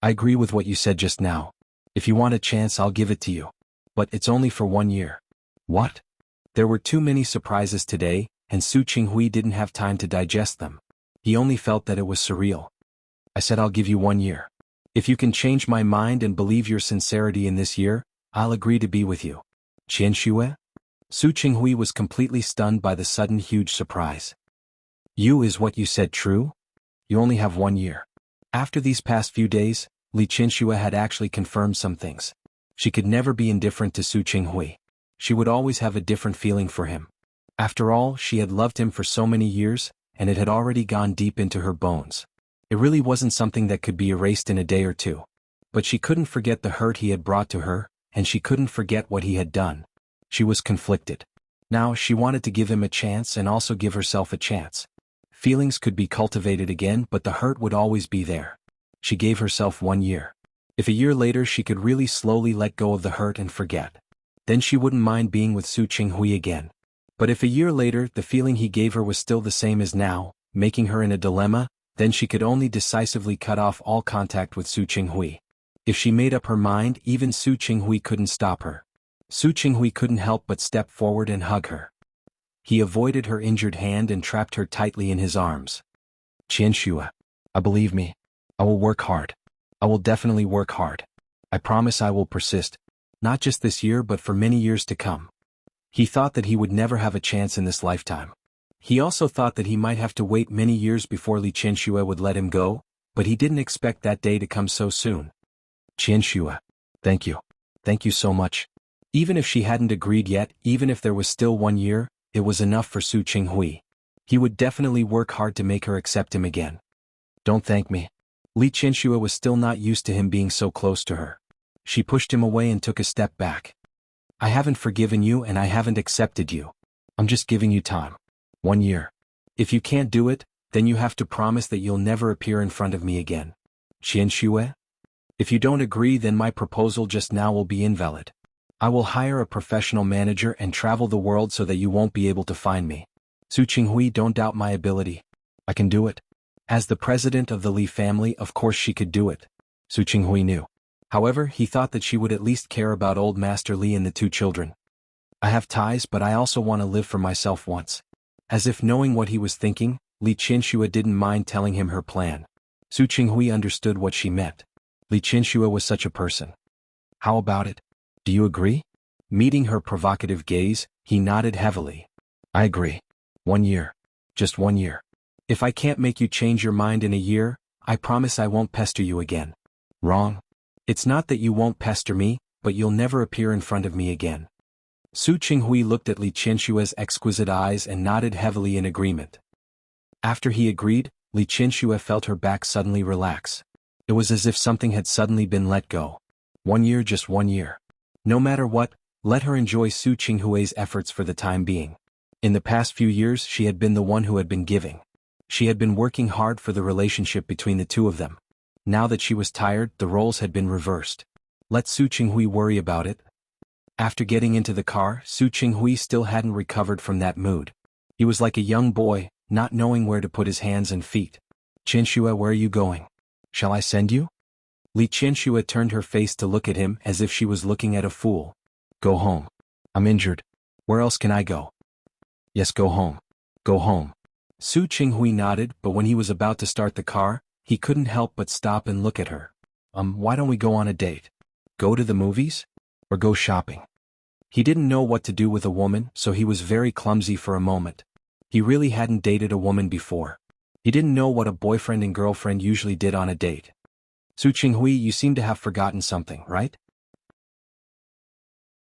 I agree with what you said just now. If you want a chance, I'll give it to you. But it's only for 1 year. What? There were too many surprises today, and Su Qinghui didn't have time to digest them. He only felt that it was surreal. I said I'll give you 1 year. If you can change my mind and believe your sincerity in this year, I'll agree to be with you. Qianxue? Su Qinghui was completely stunned by the sudden huge surprise. Is what you said true? You only have 1 year. After these past few days, Li Qianxue had actually confirmed some things. She could never be indifferent to Su Qinghui. She would always have a different feeling for him. After all, she had loved him for so many years, and it had already gone deep into her bones. It really wasn't something that could be erased in a day or two. But she couldn't forget the hurt he had brought to her, and she couldn't forget what he had done. She was conflicted. Now she wanted to give him a chance and also give herself a chance. Feelings could be cultivated again, but the hurt would always be there. She gave herself 1 year. If a year later she could really slowly let go of the hurt and forget, then she wouldn't mind being with Su Qinghui again. But if a year later the feeling he gave her was still the same as now, making her in a dilemma, then she could only decisively cut off all contact with Su Qinghui. If she made up her mind, even Su Qinghui couldn't stop her. Su Qinghui couldn't help but step forward and hug her. He avoided her injured hand and trapped her tightly in his arms. Qianxue, believe me. I will work hard. I will definitely work hard. I promise I will persist. Not just this year but for many years to come. He thought that he would never have a chance in this lifetime. He also thought that he might have to wait many years before Li Qianxue would let him go, but he didn't expect that day to come so soon. Qianxue, thank you. Thank you so much. Even if she hadn't agreed yet, even if there was still 1 year, it was enough for Su Qinghui. He would definitely work hard to make her accept him again. Don't thank me. Li Qianxue was still not used to him being so close to her. She pushed him away and took a step back. I haven't forgiven you and I haven't accepted you. I'm just giving you time. 1 year. If you can't do it, then you have to promise that you'll never appear in front of me again. Qianxue? If you don't agree, then my proposal just now will be invalid. I will hire a professional manager and travel the world so that you won't be able to find me. Su Qinghui, don't doubt my ability. I can do it. As the president of the Li family, of course she could do it. Su Qinghui knew. However, he thought that she would at least care about old Master Li and the 2 children. I have ties, but I also want to live for myself once. As if knowing what he was thinking, Li Qianxue didn't mind telling him her plan. Su Qinghui understood what she meant. Li Qianxue was such a person. How about it? Do you agree? Meeting her provocative gaze, he nodded heavily. I agree. 1 year. Just 1 year. If I can't make you change your mind in a year, I promise I won't pester you again. Wrong. It's not that you won't pester me, but you'll never appear in front of me again. Su Qinghui looked at Li Qianxue's exquisite eyes and nodded heavily in agreement. After he agreed, Li Qianxue felt her back suddenly relax. It was as if something had suddenly been let go. 1 year, just 1 year. No matter what, let her enjoy Su Qinghui's efforts for the time being. In the past few years she had been the one who had been giving. She had been working hard for the relationship between the 2 of them. Now that she was tired, the roles had been reversed. Let Su Qinghui worry about it. After getting into the car, Su Qinghui still hadn't recovered from that mood. He was like a young boy, not knowing where to put his hands and feet. Qianxue, where are you going? Shall I send you? Li Qianxue turned her face to look at him as if she was looking at a fool. Go home. I'm injured. Where else can I go? Yes, go home. Go home. Su Qinghui nodded, but when he was about to start the car, he couldn't help but stop and look at her. Why don't we go on a date? Go to the movies? Or go shopping? He didn't know what to do with a woman, so he was very clumsy for a moment. He really hadn't dated a woman before. He didn't know what a boyfriend and girlfriend usually did on a date. Su Qinghui, you seem to have forgotten something, right?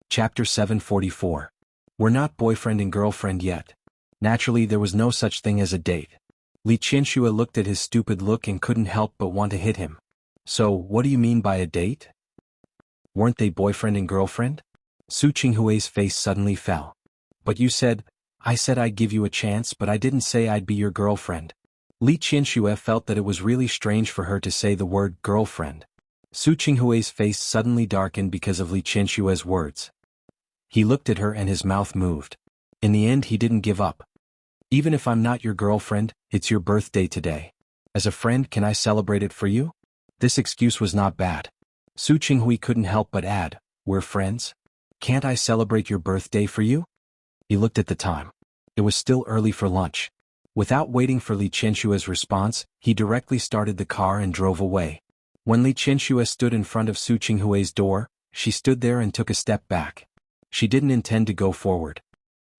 Chapter 744. We're not boyfriend and girlfriend yet. Naturally, there was no such thing as a date. Li Qianxue looked at his stupid look and couldn't help but want to hit him. So, what do you mean by a date? Weren't they boyfriend and girlfriend? Su Qinghui's face suddenly fell. But you said, I said I'd give you a chance, but I didn't say I'd be your girlfriend. Li Qianxue felt that it was really strange for her to say the word girlfriend. Su Qinghui's face suddenly darkened because of Li Qianxue's words. He looked at her and his mouth moved. In the end, he didn't give up. Even if I'm not your girlfriend, it's your birthday today. As a friend, can I celebrate it for you? This excuse was not bad. Su Qinghui couldn't help but add, we're friends? Can't I celebrate your birthday for you? He looked at the time. It was still early for lunch. Without waiting for Li Qianxue's response, he directly started the car and drove away. When Li Qianxue stood in front of Su Qinghui's door, she stood there and took a step back. She didn't intend to go forward.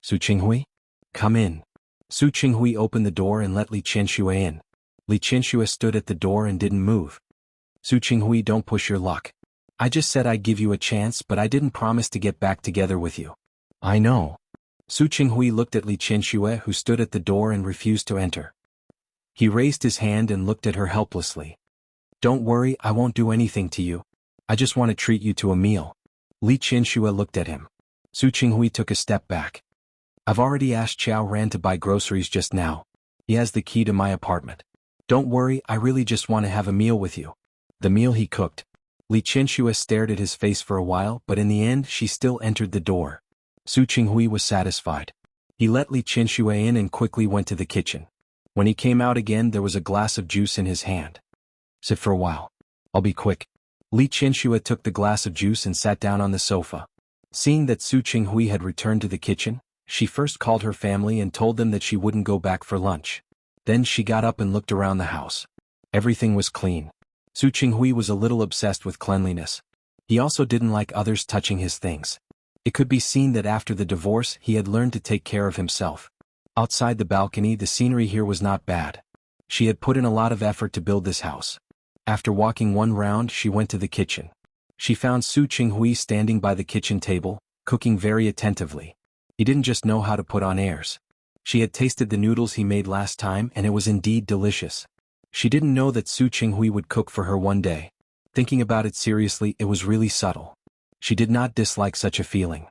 Su Qinghui? Come in. Su Qinghui opened the door and let Li Qianxue in. Li Qianxue stood at the door and didn't move. Su Qinghui, don't push your luck. I just said I'd give you a chance, but I didn't promise to get back together with you. I know. Su Qinghui looked at Li Qianxue, who stood at the door and refused to enter. He raised his hand and looked at her helplessly. Don't worry, I won't do anything to you. I just want to treat you to a meal. Li Qianxue looked at him. Su Qinghui took a step back. I've already asked Qiao Ran to buy groceries just now. He has the key to my apartment. Don't worry, I really just want to have a meal with you. The meal he cooked. Li Qianxue stared at his face for a while, but in the end she still entered the door. Su Qinghui was satisfied. He let Li Qianxue in and quickly went to the kitchen. When he came out again, there was a glass of juice in his hand. Sit for a while. I'll be quick. Li Qianxue took the glass of juice and sat down on the sofa. Seeing that Su Qinghui had returned to the kitchen, she first called her family and told them that she wouldn't go back for lunch. Then she got up and looked around the house. Everything was clean. Su Qinghui was a little obsessed with cleanliness. He also didn't like others touching his things. It could be seen that after the divorce he had learned to take care of himself. Outside the balcony, the scenery here was not bad. She had put in a lot of effort to build this house. After walking one round, she went to the kitchen. She found Su Qinghui standing by the kitchen table, cooking very attentively. He didn't just know how to put on airs. She had tasted the noodles he made last time and it was indeed delicious. She didn't know that Su Qinghui would cook for her one day. Thinking about it seriously, it was really subtle. She did not dislike such a feeling.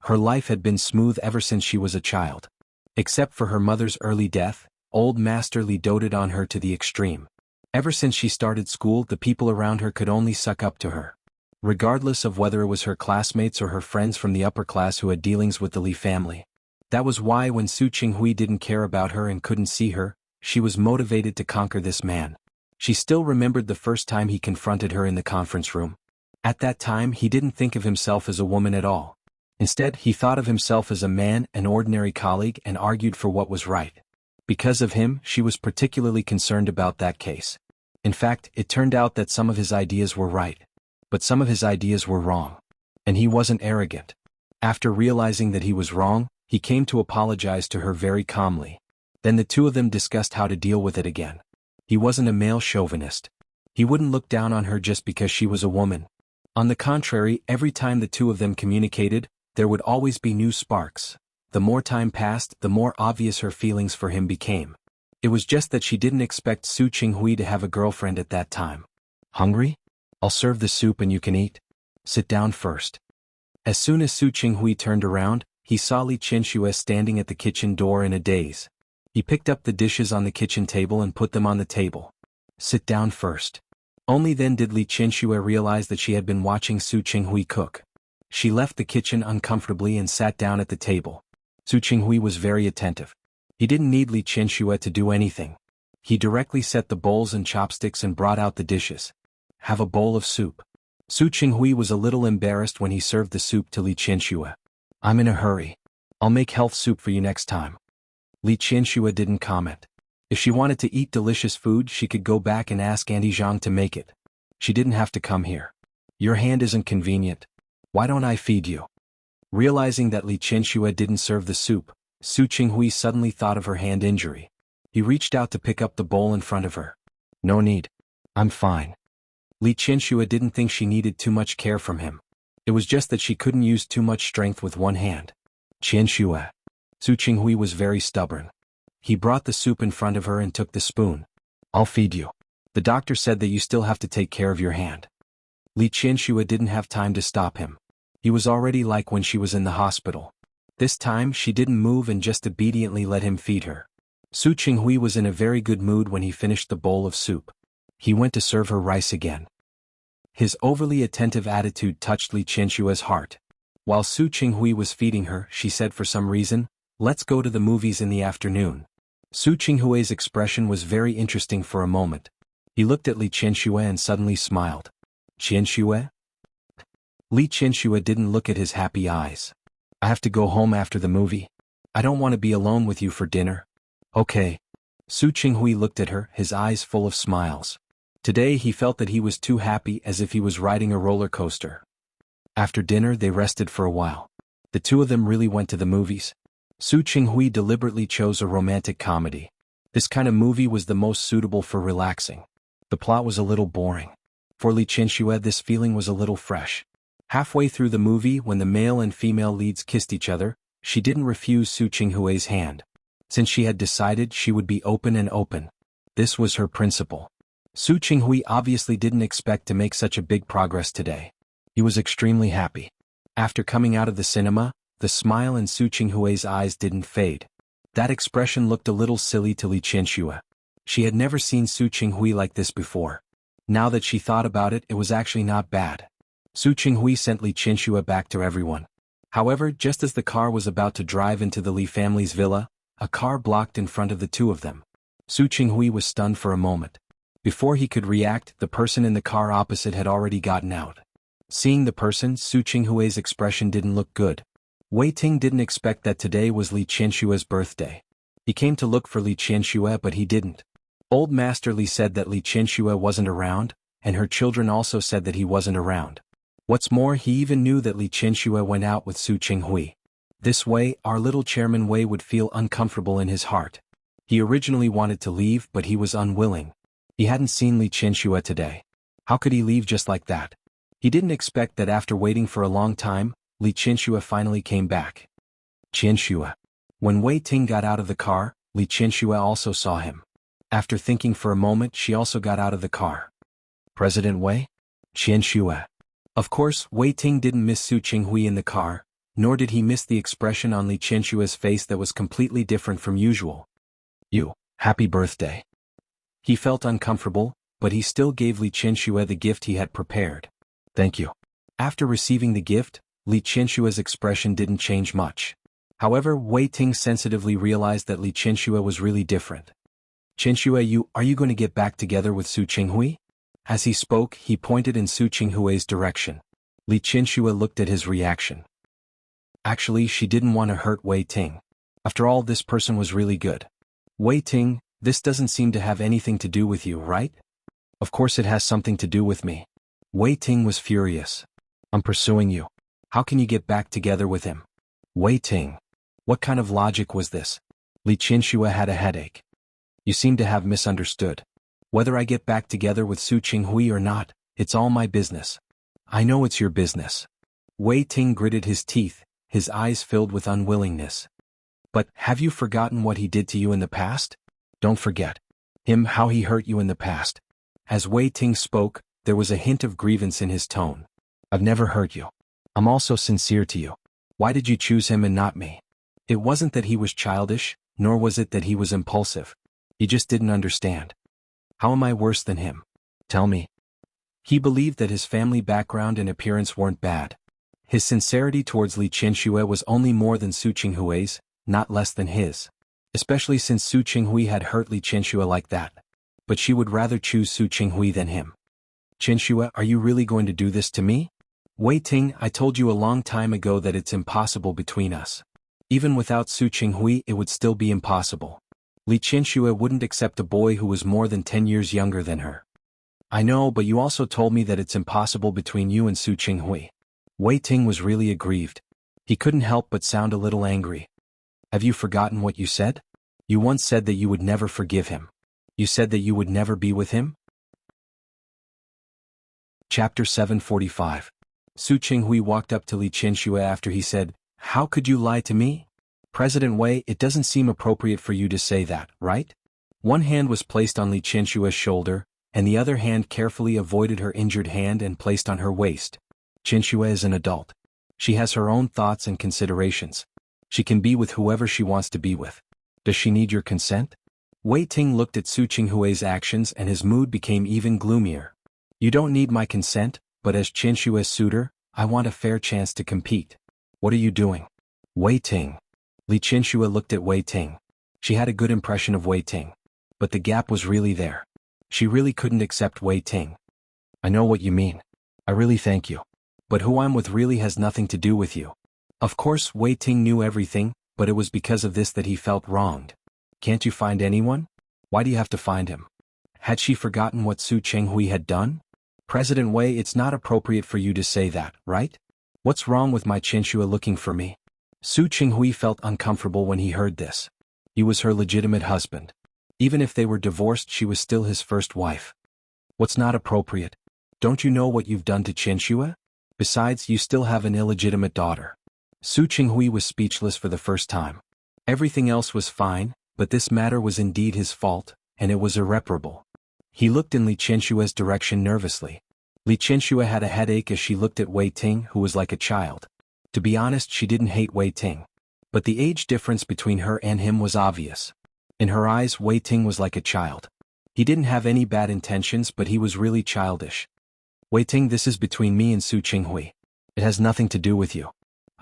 Her life had been smooth ever since she was a child. Except for her mother's early death, old Master Li doted on her to the extreme. Ever since she started school, the people around her could only suck up to her. Regardless of whether it was her classmates or her friends from the upper class who had dealings with the Li family. That was why when Su Qinghui didn't care about her and couldn't see her, she was motivated to conquer this man. She still remembered the first time he confronted her in the conference room. At that time he didn't think of himself as a woman at all. Instead, he thought of himself as a man, an ordinary colleague, and argued for what was right. Because of him, she was particularly concerned about that case. In fact, it turned out that some of his ideas were right. But some of his ideas were wrong. And he wasn't arrogant. After realizing that he was wrong, he came to apologize to her very calmly. Then the two of them discussed how to deal with it again. He wasn't a male chauvinist. He wouldn't look down on her just because she was a woman. On the contrary, every time the two of them communicated, there would always be new sparks. The more time passed, the more obvious her feelings for him became. It was just that she didn't expect Su Qinghui to have a girlfriend at that time. Hungry? I'll serve the soup and you can eat. Sit down first. As soon as Su Qinghui turned around, he saw Li Qianxue standing at the kitchen door in a daze. He picked up the dishes on the kitchen table and put them on the table. Sit down first. Only then did Li Qianxue realize that she had been watching Su Qinghui cook. She left the kitchen uncomfortably and sat down at the table. Su Qinghui was very attentive. He didn't need Li Qianxue to do anything. He directly set the bowls and chopsticks and brought out the dishes. Have a bowl of soup. Su Qinghui was a little embarrassed when he served the soup to Li Qianxue. I'm in a hurry. I'll make health soup for you next time. Li Qianxue didn't comment. If she wanted to eat delicious food, she could go back and ask Auntie Zhang to make it. She didn't have to come here. Your hand isn't convenient. Why don't I feed you? Realizing that Li Qianxue didn't serve the soup, Su Qinghui suddenly thought of her hand injury. He reached out to pick up the bowl in front of her. No need. I'm fine. Li Qianxue didn't think she needed too much care from him. It was just that she couldn't use too much strength with one hand. Qianxue. Su Qinghui was very stubborn. He brought the soup in front of her and took the spoon. I'll feed you. The doctor said that you still have to take care of your hand. Li Qianxue didn't have time to stop him. He was already like when she was in the hospital. This time she didn't move and just obediently let him feed her. Su Qinghui was in a very good mood when he finished the bowl of soup. He went to serve her rice again. His overly attentive attitude touched Li Qianxue's heart. While Su Qinghui was feeding her, she said for some reason, "Let's go to the movies in the afternoon." Su Qinghui's expression was very interesting for a moment. He looked at Li Qianxue and suddenly smiled. Qianxue? Li Qianxue didn't look at his happy eyes. I have to go home after the movie. I don't want to be alone with you for dinner. Okay. Su Qinghui looked at her, his eyes full of smiles. Today he felt that he was too happy, as if he was riding a roller coaster. After dinner they rested for a while. The two of them really went to the movies. Su Qinghui deliberately chose a romantic comedy. This kind of movie was the most suitable for relaxing. The plot was a little boring. For Li Qianxue this feeling was a little fresh. Halfway through the movie, when the male and female leads kissed each other, She didn't refuse Su Qinghui's hand. Since she had decided she would be open and open. This was her principle. Su Qinghui obviously didn't expect to make such a big progress today. He was extremely happy. After coming out of the cinema, the smile in Su Qinghui's eyes didn't fade. That expression looked a little silly to Li Qianxue. She had never seen Su Qinghui like this before. Now that she thought about it, it was actually not bad. Su Qinghui sent Li Qianxue back to everyone. However, just as the car was about to drive into the Li family's villa, a car blocked in front of the two of them. Su Qinghui was stunned for a moment. Before he could react, the person in the car opposite had already gotten out. Seeing the person, Su Qinghui's expression didn't look good. Wei Ting didn't expect that today was Li Qianshue's birthday. He came to look for Li Qianxue but he didn't. Old Master Li said that Li Qianxue wasn't around, and her children also said that he wasn't around. What's more, he even knew that Li Qianxue went out with Su Qinghui. This way, our little Chairman Wei would feel uncomfortable in his heart. He originally wanted to leave but he was unwilling. He hadn't seen Li Qianxue today. How could he leave just like that? He didn't expect that after waiting for a long time, Li Qianxue finally came back. Qianxue. When Wei Ting got out of the car, Li Qianxue also saw him. After thinking for a moment, she also got out of the car. President Wei? Qianxue. Of course, Wei Ting didn't miss Su Qinghui in the car, nor did he miss the expression on Li Qianshue's face that was completely different from usual. You, happy birthday. He felt uncomfortable, but he still gave Li Qianxue the gift he had prepared. Thank you. After receiving the gift, Li Qianshue's expression didn't change much. However, Wei Ting sensitively realized that Li Qianxue was really different. Qianxue, are you going to get back together with Su Qinghui? As he spoke, he pointed in Su Qinghui's direction. Li Qianxue looked at his reaction. Actually, she didn't want to hurt Wei Ting. After all, this person was really good. Wei Ting, this doesn't seem to have anything to do with you, right? Of course it has something to do with me. Wei Ting was furious. I'm pursuing you. How can you get back together with him? Wei Ting. What kind of logic was this? Li Qianxue had a headache. You seem to have misunderstood. Whether I get back together with Su Qinghui or not, it's all my business. I know it's your business. Wei Ting gritted his teeth, his eyes filled with unwillingness. But, have you forgotten what he did to you in the past? Don't forget. Him, how he hurt you in the past. As Wei Ting spoke, there was a hint of grievance in his tone. I've never hurt you. I'm also sincere to you. Why did you choose him and not me? It wasn't that he was childish, nor was it that he was impulsive. He just didn't understand. How am I worse than him? Tell me. He believed that his family background and appearance weren't bad. His sincerity towards Li Qianxue was only more than Su Qinghui's, not less than his. Especially since Su Qinghui had hurt Li Qianxue like that. But she would rather choose Su Qinghui than him. Qianxue, are you really going to do this to me? Wei Ting, I told you a long time ago that it's impossible between us. Even without Su Qinghui, it would still be impossible. Li Qianxue wouldn't accept a boy who was more than 10 years younger than her. I know, but you also told me that it's impossible between you and Su Qinghui. Wei Ting was really aggrieved. He couldn't help but sound a little angry. Have you forgotten what you said? You once said that you would never forgive him. You said that you would never be with him? Chapter 745. Su Qinghui walked up to Li Qianxue after he said, How could you lie to me? President Wei, it doesn't seem appropriate for you to say that, right? One hand was placed on Li Qianshue's shoulder, and the other hand carefully avoided her injured hand and placed on her waist. Qianxue is an adult. She has her own thoughts and considerations. She can be with whoever she wants to be with. Does she need your consent? Wei Ting looked at Su Qinghui's actions and his mood became even gloomier. You don't need my consent, but as Qianshue's suitor, I want a fair chance to compete. What are you doing? Wei Ting. Li Qianxue looked at Wei Ting. She had a good impression of Wei Ting. But the gap was really there. She really couldn't accept Wei Ting. I know what you mean. I really thank you. But who I'm with really has nothing to do with you. Of course, Wei Ting knew everything, but it was because of this that he felt wronged. Can't you find anyone? Why do you have to find him? Had she forgotten what Su Qinghui had done? President Wei, it's not appropriate for you to say that, right? What's wrong with my Qianxue looking for me? Su Qinghui felt uncomfortable when he heard this. He was her legitimate husband. Even if they were divorced, she was still his first wife. What's not appropriate? Don't you know what you've done to Qianxue? Besides, you still have an illegitimate daughter. Su Qinghui was speechless for the first time. Everything else was fine, but this matter was indeed his fault, and it was irreparable. He looked in Li Qianshue's direction nervously. Li Qianxue had a headache as she looked at Wei Ting, who was like a child. To be honest, she didn't hate Wei Ting. But the age difference between her and him was obvious. In her eyes, Wei Ting was like a child. He didn't have any bad intentions, but he was really childish. Wei Ting, this is between me and Su Qinghui. It has nothing to do with you.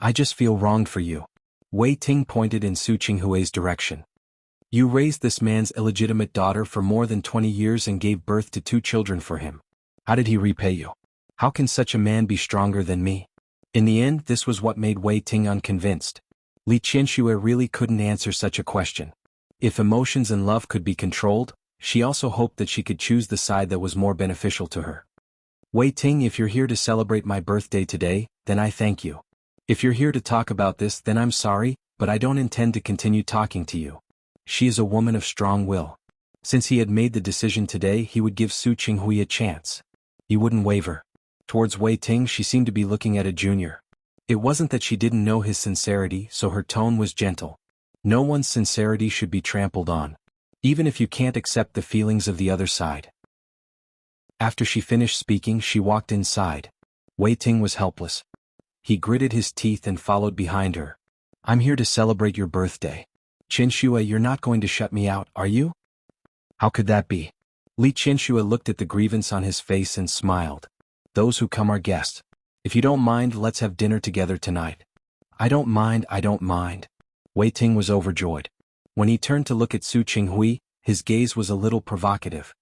I just feel wronged for you. Wei Ting pointed in Su Qinghui's direction. You raised this man's illegitimate daughter for more than 20 years and gave birth to 2 children for him. How did he repay you? How can such a man be stronger than me? In the end, this was what made Wei Ting unconvinced. Li Qianxue really couldn't answer such a question. If emotions and love could be controlled, she also hoped that she could choose the side that was more beneficial to her. Wei Ting, if you're here to celebrate my birthday today, then I thank you. If you're here to talk about this, then I'm sorry, but I don't intend to continue talking to you. She is a woman of strong will. Since he had made the decision today, he would give Su Qinghui a chance. He wouldn't waver. Towards Wei Ting, she seemed to be looking at a junior. It wasn't that she didn't know his sincerity, so her tone was gentle. No one's sincerity should be trampled on, even if you can't accept the feelings of the other side. After she finished speaking, she walked inside. Wei Ting was helpless. He gritted his teeth and followed behind her. I'm here to celebrate your birthday. Qianxue, you're not going to shut me out, are you? How could that be? Li Qianxue looked at the grievance on his face and smiled. Those who come are guests. If you don't mind, let's have dinner together tonight. I don't mind. Wei Ting was overjoyed. When he turned to look at Su Qinghui, his gaze was a little provocative.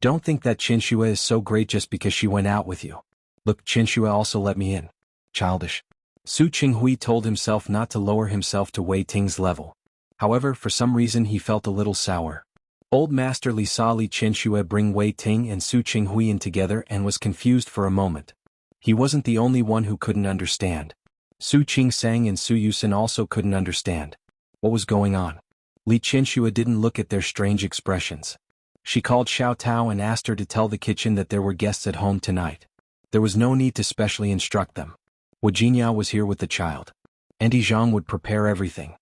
Don't think that Qianxue is so great just because she went out with you. Look, Qianxue also let me in. Childish. Su Qinghui told himself not to lower himself to Wei Ting's level. However, for some reason he felt a little sour. Old Master Li saw Li Qianxue bring Wei Ting and Su Qinghui in together and was confused for a moment. He wasn't the only one who couldn't understand. Su Qingsang and Su Yusin also couldn't understand. What was going on? Li Qianxue didn't look at their strange expressions. She called Xiao Tao and asked her to tell the kitchen that there were guests at home tonight. There was no need to specially instruct them. Wu Jinyao was here with the child. Auntie Zhang would prepare everything.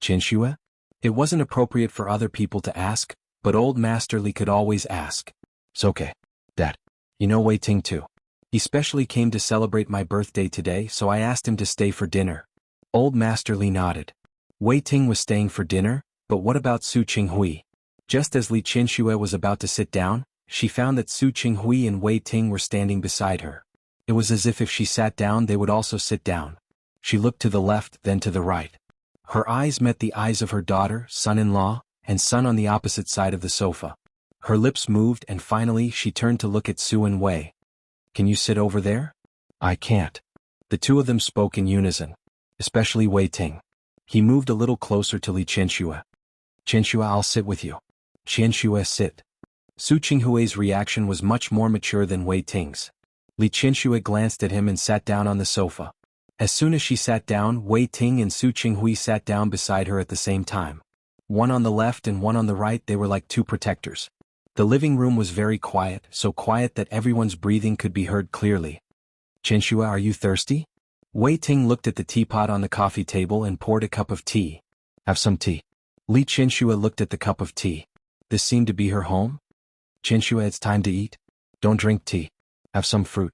Qianxue? It wasn't appropriate for other people to ask, but old Master Li could always ask. It's okay, Dad. You know Wei Ting too. He specially came to celebrate my birthday today, so I asked him to stay for dinner. Old Master Li nodded. Wei Ting was staying for dinner, but what about Su Qinghui? Just as Li Qianxue was about to sit down, she found that Su Qinghui and Wei Ting were standing beside her. It was as if she sat down they would also sit down. She looked to the left, then to the right. Her eyes met the eyes of her daughter, son-in-law, and son on the opposite side of the sofa. Her lips moved and finally she turned to look at Su and Wei. Can you sit over there? I can't. The two of them spoke in unison. Especially Wei Ting. He moved a little closer to Li Qianxue. Qianxue, I'll sit with you. Qianxue, sit. Su Qinghui's reaction was much more mature than Wei Ting's. Li Qianxue glanced at him and sat down on the sofa. As soon as she sat down, Wei Ting and Su Qinghui sat down beside her at the same time. One on the left and one on the right, they were like two protectors. The living room was very quiet, so quiet that everyone's breathing could be heard clearly. Qianxue, are you thirsty? Wei Ting looked at the teapot on the coffee table and poured a cup of tea. Have some tea. Li Qianxue looked at the cup of tea. This seemed to be her home? Qianxue, it's time to eat. Don't drink tea. Have some fruit.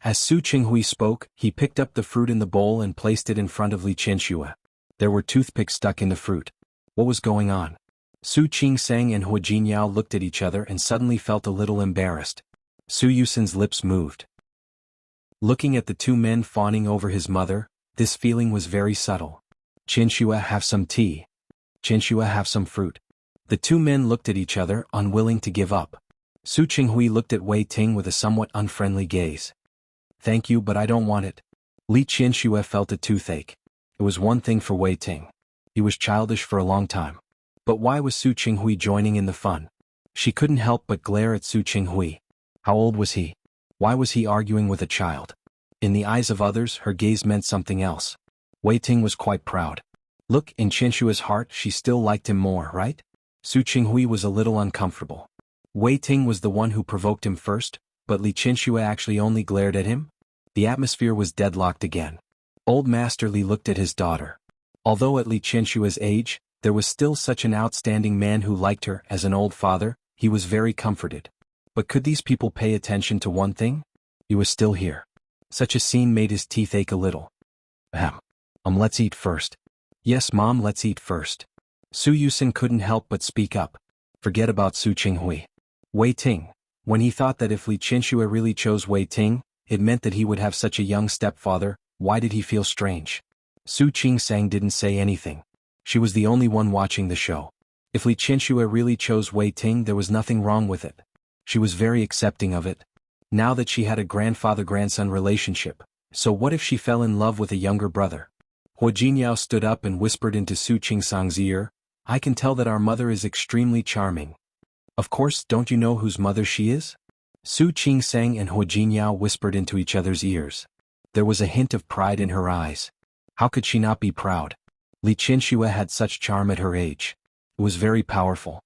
As Su Qinghui spoke, he picked up the fruit in the bowl and placed it in front of Li Qianxue. There were toothpicks stuck in the fruit. What was going on? Su Qingsang and Hu Jinyao looked at each other and suddenly felt a little embarrassed. Su Yusin's lips moved. Looking at the two men fawning over his mother, this feeling was very subtle. Qianxue, have some tea. Qianxue, have some fruit. The two men looked at each other, unwilling to give up. Su Qinghui looked at Wei Ting with a somewhat unfriendly gaze. Thank you, but I don't want it. Li Qianxue felt a toothache. It was one thing for Wei Ting. He was childish for a long time. But why was Su Qinghui joining in the fun? She couldn't help but glare at Su Qinghui. How old was he? Why was he arguing with a child? In the eyes of others, her gaze meant something else. Wei Ting was quite proud. Look, in Qianshue's heart, she still liked him more, right? Su Qinghui was a little uncomfortable. Wei Ting was the one who provoked him first, but Li Qianxue actually only glared at him? The atmosphere was deadlocked again. Old Master Li looked at his daughter. Although at Li Qianshua's age, there was still such an outstanding man who liked her as an old father, he was very comforted. But could these people pay attention to one thing? He was still here. Such a scene made his teeth ache a little. Let's eat first. Yes, Mom, let's eat first. Su Yusin couldn't help but speak up. Forget about Su Qinghui. Wei Ting. When he thought that if Li Qianxue really chose Wei Ting, it meant that he would have such a young stepfather, why did he feel strange? Su Qingsang didn't say anything. She was the only one watching the show. If Li Qianxue really chose Wei Ting, there was nothing wrong with it. She was very accepting of it. Now that she had a grandfather-grandson relationship, so what if she fell in love with a younger brother? Hua Jinyao stood up and whispered into Su Qingsang's ear, I can tell that our mother is extremely charming. Of course, don't you know whose mother she is? Su Qingsang and Hua Jinyao whispered into each other's ears. There was a hint of pride in her eyes. How could she not be proud? Li Qianxue had such charm at her age. It was very powerful.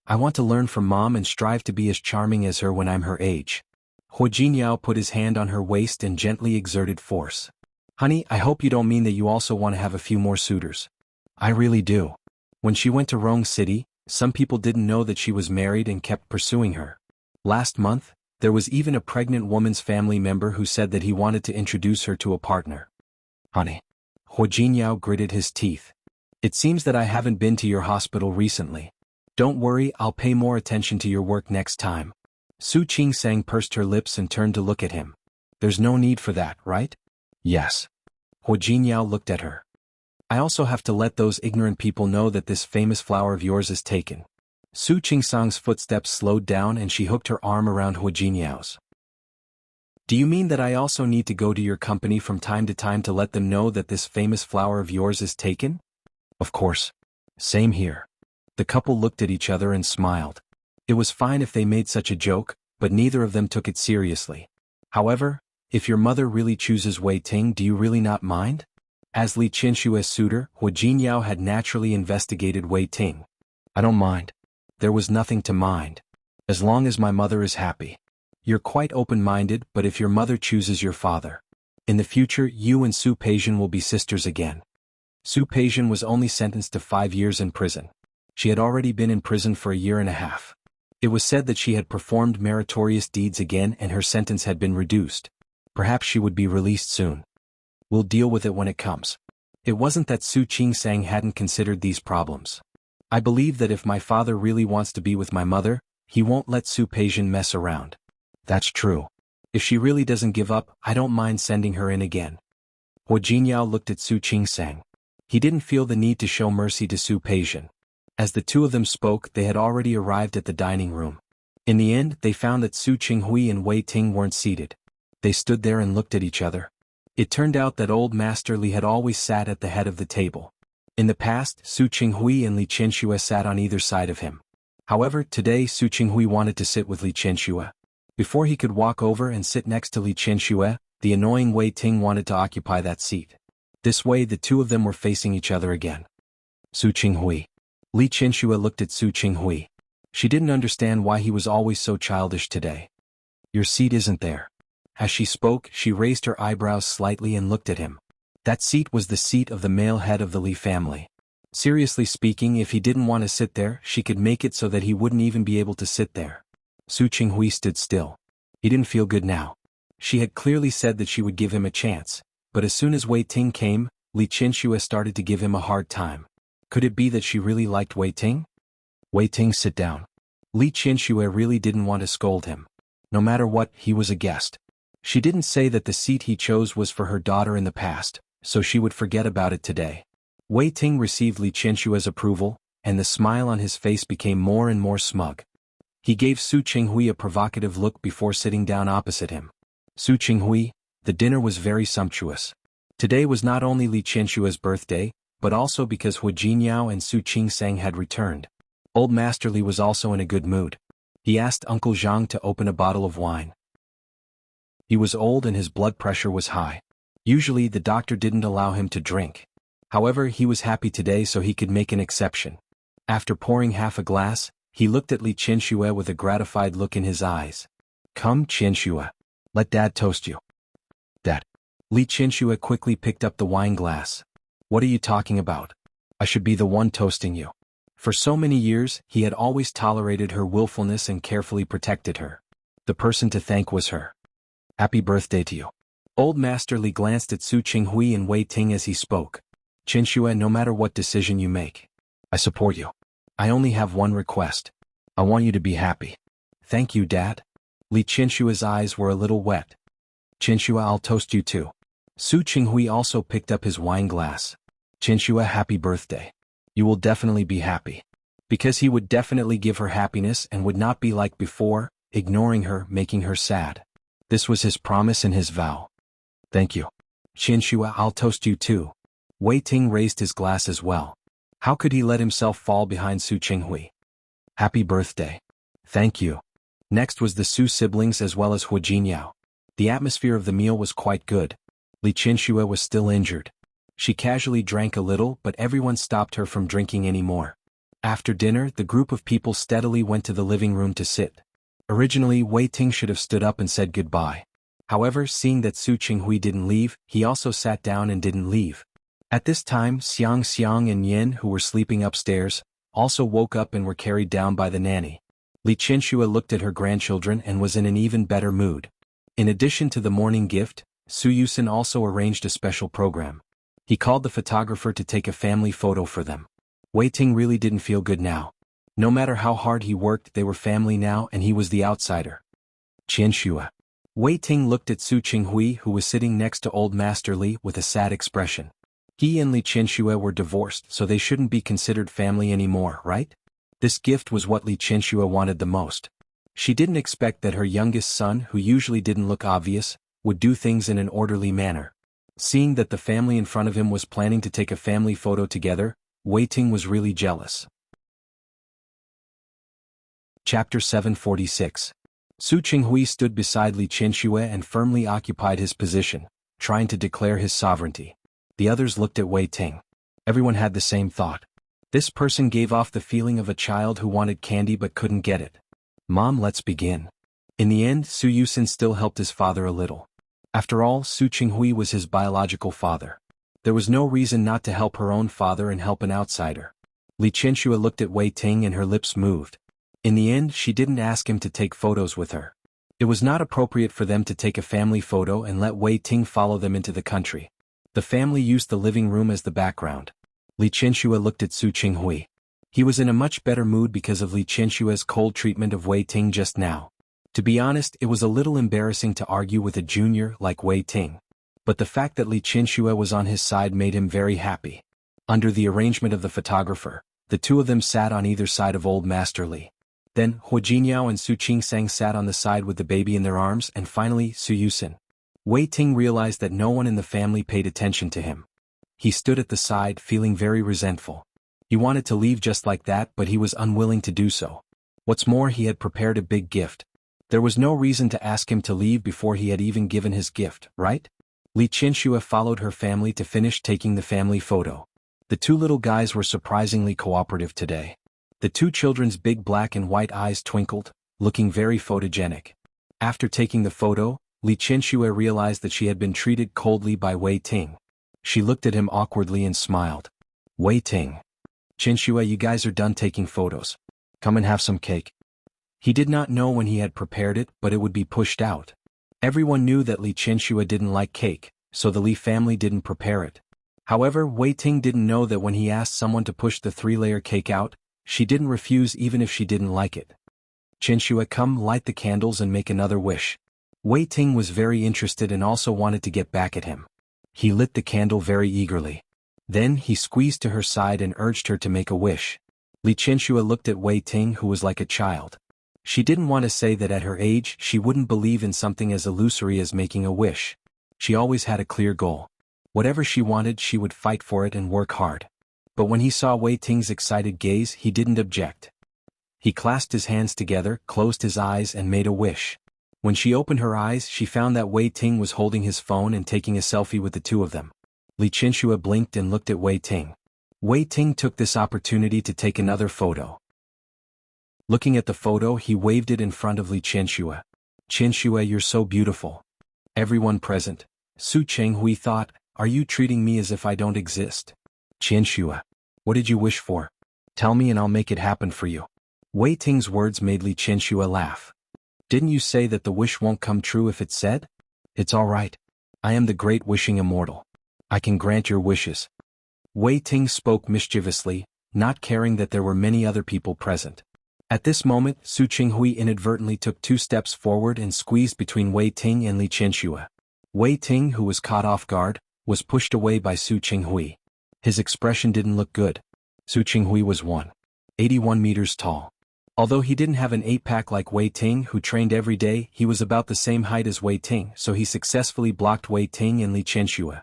I want to learn from Mom and strive to be as charming as her when I'm her age. Hua Jinyao put his hand on her waist and gently exerted force. Honey, I hope you don't mean that you also want to have a few more suitors. I really do. When she went to Rong City, some people didn't know that she was married and kept pursuing her. Last month, there was even a pregnant woman's family member who said that he wanted to introduce her to a partner. Honey. Hua Jinyao gritted his teeth. It seems that I haven't been to your hospital recently. Don't worry, I'll pay more attention to your work next time. Su Qingsang pursed her lips and turned to look at him. There's no need for that, right? Yes. Hua Jinyao looked at her. I also have to let those ignorant people know that this famous flower of yours is taken. Su Qingsang's footsteps slowed down and she hooked her arm around Hua Jinyao's. Do you mean that I also need to go to your company from time to time to let them know that this famous flower of yours is taken? Of course. Same here. The couple looked at each other and smiled. It was fine if they made such a joke, but neither of them took it seriously. However, if your mother really chooses Wei Ting, do you really not mind? As Li Qianshue's suitor, Hua Jinyao had naturally investigated Wei Ting. I don't mind. There was nothing to mind. As long as my mother is happy. You're quite open-minded, but if your mother chooses your father, in the future you and Su Peijian will be sisters again. Su Peijian was only sentenced to 5 years in prison. She had already been in prison for a year and a half. It was said that she had performed meritorious deeds again and her sentence had been reduced. Perhaps she would be released soon. We'll deal with it when it comes. It wasn't that Su Qingsang hadn't considered these problems. I believe that if my father really wants to be with my mother, he won't let Su Peijian mess around. That's true. If she really doesn't give up, I don't mind sending her in again. Hua Jinyao looked at Su Qingsang. He didn't feel the need to show mercy to Su Peijian. As the two of them spoke, they had already arrived at the dining room. In the end, they found that Su Qinghui and Wei Ting weren't seated. They stood there and looked at each other. It turned out that old Master Li had always sat at the head of the table. In the past, Su Qinghui and Li Qianxue sat on either side of him. However, today Su Qinghui wanted to sit with Li Qianxue. Before he could walk over and sit next to Li Qianxue, the annoying Wei Ting wanted to occupy that seat. This way the two of them were facing each other again. Su Qinghui. Li Qianxue looked at Su Qinghui. She didn't understand why he was always so childish today. Your seat isn't there. As she spoke, she raised her eyebrows slightly and looked at him. That seat was the seat of the male head of the Li family. Seriously speaking, if he didn't want to sit there, she could make it so that he wouldn't even be able to sit there. Su Qinghui stood still. He didn't feel good now. She had clearly said that she would give him a chance, but as soon as Wei Ting came, Li Qianxue started to give him a hard time. Could it be that she really liked Wei Ting? Wei Ting, sit down. Li Qianxue really didn't want to scold him. No matter what, he was a guest. She didn't say that the seat he chose was for her daughter in the past, so she would forget about it today. Wei Ting received Li Qianshue's approval, and the smile on his face became more and more smug. He gave Su Qinghui a provocative look before sitting down opposite him. Su Qinghui, the dinner was very sumptuous. Today was not only Li Qianshue's birthday, but also because Hua Jinyao and Su Qingsang had returned. Old Master Li was also in a good mood. He asked Uncle Zhang to open a bottle of wine. He was old and his blood pressure was high. Usually the doctor didn't allow him to drink. However, he was happy today so he could make an exception. After pouring half a glass, he looked at Li Qianxue with a gratified look in his eyes. Come, Qianxue. Let Dad toast you. Dad. Li Qianxue quickly picked up the wine glass. What are you talking about? I should be the one toasting you. For so many years, he had always tolerated her willfulness and carefully protected her. The person to thank was her. Happy birthday to you. Old Master Li glanced at Su Qinghui and Wei Ting as he spoke. Qianxue, no matter what decision you make, I support you. I only have one request. I want you to be happy. Thank you, Dad. Li Qianshue's eyes were a little wet. Qianxue, I'll toast you too. Su Qinghui also picked up his wine glass. Qianxue, happy birthday. You will definitely be happy. Because he would definitely give her happiness and would not be like before, ignoring her, making her sad. This was his promise and his vow. Thank you. Qianxue, I'll toast you too. Wei Ting raised his glass as well. How could he let himself fall behind Su Qinghui? Happy birthday. Thank you. Next was the Su siblings as well as Hu Jinyao. The atmosphere of the meal was quite good. Li Qianxue was still injured. She casually drank a little, but everyone stopped her from drinking any more. After dinner, the group of people steadily went to the living room to sit. Originally, Wei Ting should have stood up and said goodbye. However, seeing that Su Qinghui didn't leave, he also sat down and didn't leave. At this time, Xiang and Yin, who were sleeping upstairs, also woke up and were carried down by the nanny. Li Qianxue looked at her grandchildren and was in an even better mood. In addition to the morning gift, Su Yusin also arranged a special program. He called the photographer to take a family photo for them. Wei Ting really didn't feel good now. No matter how hard he worked, they were family now and he was the outsider. Qianxue. Wei Ting looked at Su Qinghui, who was sitting next to Old Master Li, with a sad expression. He and Li Qianxue were divorced, so they shouldn't be considered family anymore, right? This gift was what Li Qianxue wanted the most. She didn't expect that her youngest son, who usually didn't look obvious, would do things in an orderly manner. Seeing that the family in front of him was planning to take a family photo together, Wei Ting was really jealous. Chapter 746. Su Qinghui stood beside Li Qianxue and firmly occupied his position, trying to declare his sovereignty. The others looked at Wei Ting. Everyone had the same thought. This person gave off the feeling of a child who wanted candy but couldn't get it. Mom, let's begin. In the end, Su Yusin still helped his father a little. After all, Su Qinghui was his biological father. There was no reason not to help her own father and help an outsider. Li Qianxue looked at Wei Ting and her lips moved. In the end, she didn't ask him to take photos with her. It was not appropriate for them to take a family photo and let Wei Ting follow them into the country. The family used the living room as the background. Li Qianxue looked at Su Qinghui. He was in a much better mood because of Li Qianshue's cold treatment of Wei Ting just now. To be honest, it was a little embarrassing to argue with a junior like Wei Ting. But the fact that Li Qianxue was on his side made him very happy. Under the arrangement of the photographer, the two of them sat on either side of Old Master Li. Then, Hu Jinyao and Su Qingsang sat on the side with the baby in their arms, and finally, Su Yusin. Wei Ting realized that no one in the family paid attention to him. He stood at the side, feeling very resentful. He wanted to leave just like that, but he was unwilling to do so. What's more, he had prepared a big gift. There was no reason to ask him to leave before he had even given his gift, right? Li Qianxue followed her family to finish taking the family photo. The two little guys were surprisingly cooperative today. The two children's big black and white eyes twinkled, looking very photogenic. After taking the photo, Li Qianxue realized that she had been treated coldly by Wei Ting. She looked at him awkwardly and smiled. Wei Ting. Qianxue, you guys are done taking photos. Come and have some cake. He did not know when he had prepared it, but it would be pushed out. Everyone knew that Li Qianxue didn't like cake, so the Li family didn't prepare it. However, Wei Ting didn't know that when he asked someone to push the 3-layer cake out, she didn't refuse even if she didn't like it. Qianxue, come light the candles and make another wish. Wei Ting was very interested and also wanted to get back at him. He lit the candle very eagerly. Then he squeezed to her side and urged her to make a wish. Li Qianxue looked at Wei Ting, who was like a child. She didn't want to say that at her age she wouldn't believe in something as illusory as making a wish. She always had a clear goal. Whatever she wanted, she would fight for it and work hard. But when he saw Wei Ting's excited gaze, he didn't object. He clasped his hands together, closed his eyes and made a wish. When she opened her eyes, she found that Wei Ting was holding his phone and taking a selfie with the two of them. Li Qianxue blinked and looked at Wei Ting. Wei Ting took this opportunity to take another photo. Looking at the photo, he waved it in front of Li Qianxue. Qianxue, you're so beautiful. Everyone present, Su Chenghui thought, are you treating me as if I don't exist? Qianxue, what did you wish for? Tell me and I'll make it happen for you. Wei Ting's words made Li Qianxue laugh. Didn't you say that the wish won't come true if it's said? It's all right. I am the great wishing immortal. I can grant your wishes. Wei Ting spoke mischievously, not caring that there were many other people present. At this moment, Su Qinghui inadvertently took 2 steps forward and squeezed between Wei Ting and Li Qianxue. Wei Ting, who was caught off guard, was pushed away by Su Qinghui. His expression didn't look good. Su Qinghui was 181 meters tall. Although he didn't have an 8-pack like Wei Ting, who trained every day, he was about the same height as Wei Ting, so he successfully blocked Wei Ting and Li Qianxue.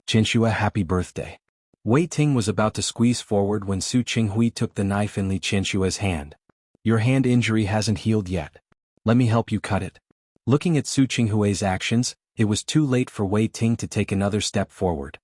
Qianxue, happy birthday. Wei Ting was about to squeeze forward when Su Qinghui took the knife in Li Qianxue's hand. Your hand injury hasn't healed yet. Let me help you cut it. Looking at Su Qinghui's actions, it was too late for Wei Ting to take another step forward.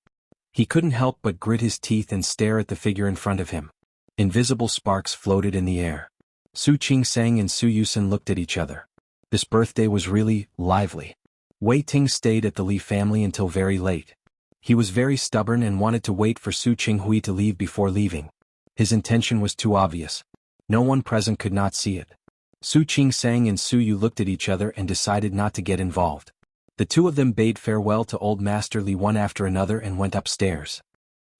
He couldn't help but grit his teeth and stare at the figure in front of him. Invisible sparks floated in the air. Su Qingsang and Su Yusen looked at each other. This birthday was really lively. Wei Ting stayed at the Li family until very late. He was very stubborn and wanted to wait for Su Qinghui to leave before leaving. His intention was too obvious. No one present could not see it. Su Qingsang and Su Yu looked at each other and decided not to get involved. The 2 of them bade farewell to old Master Li one after another and went upstairs.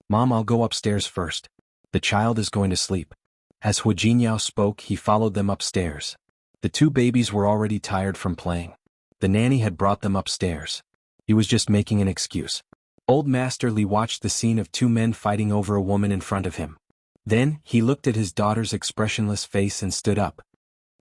Mom, I'll go upstairs first. The child is going to sleep. As Hu Jinyao spoke, he followed them upstairs. The 2 babies were already tired from playing. The nanny had brought them upstairs. He was just making an excuse. Old Master Li watched the scene of 2 men fighting over a woman in front of him. Then, he looked at his daughter's expressionless face and stood up.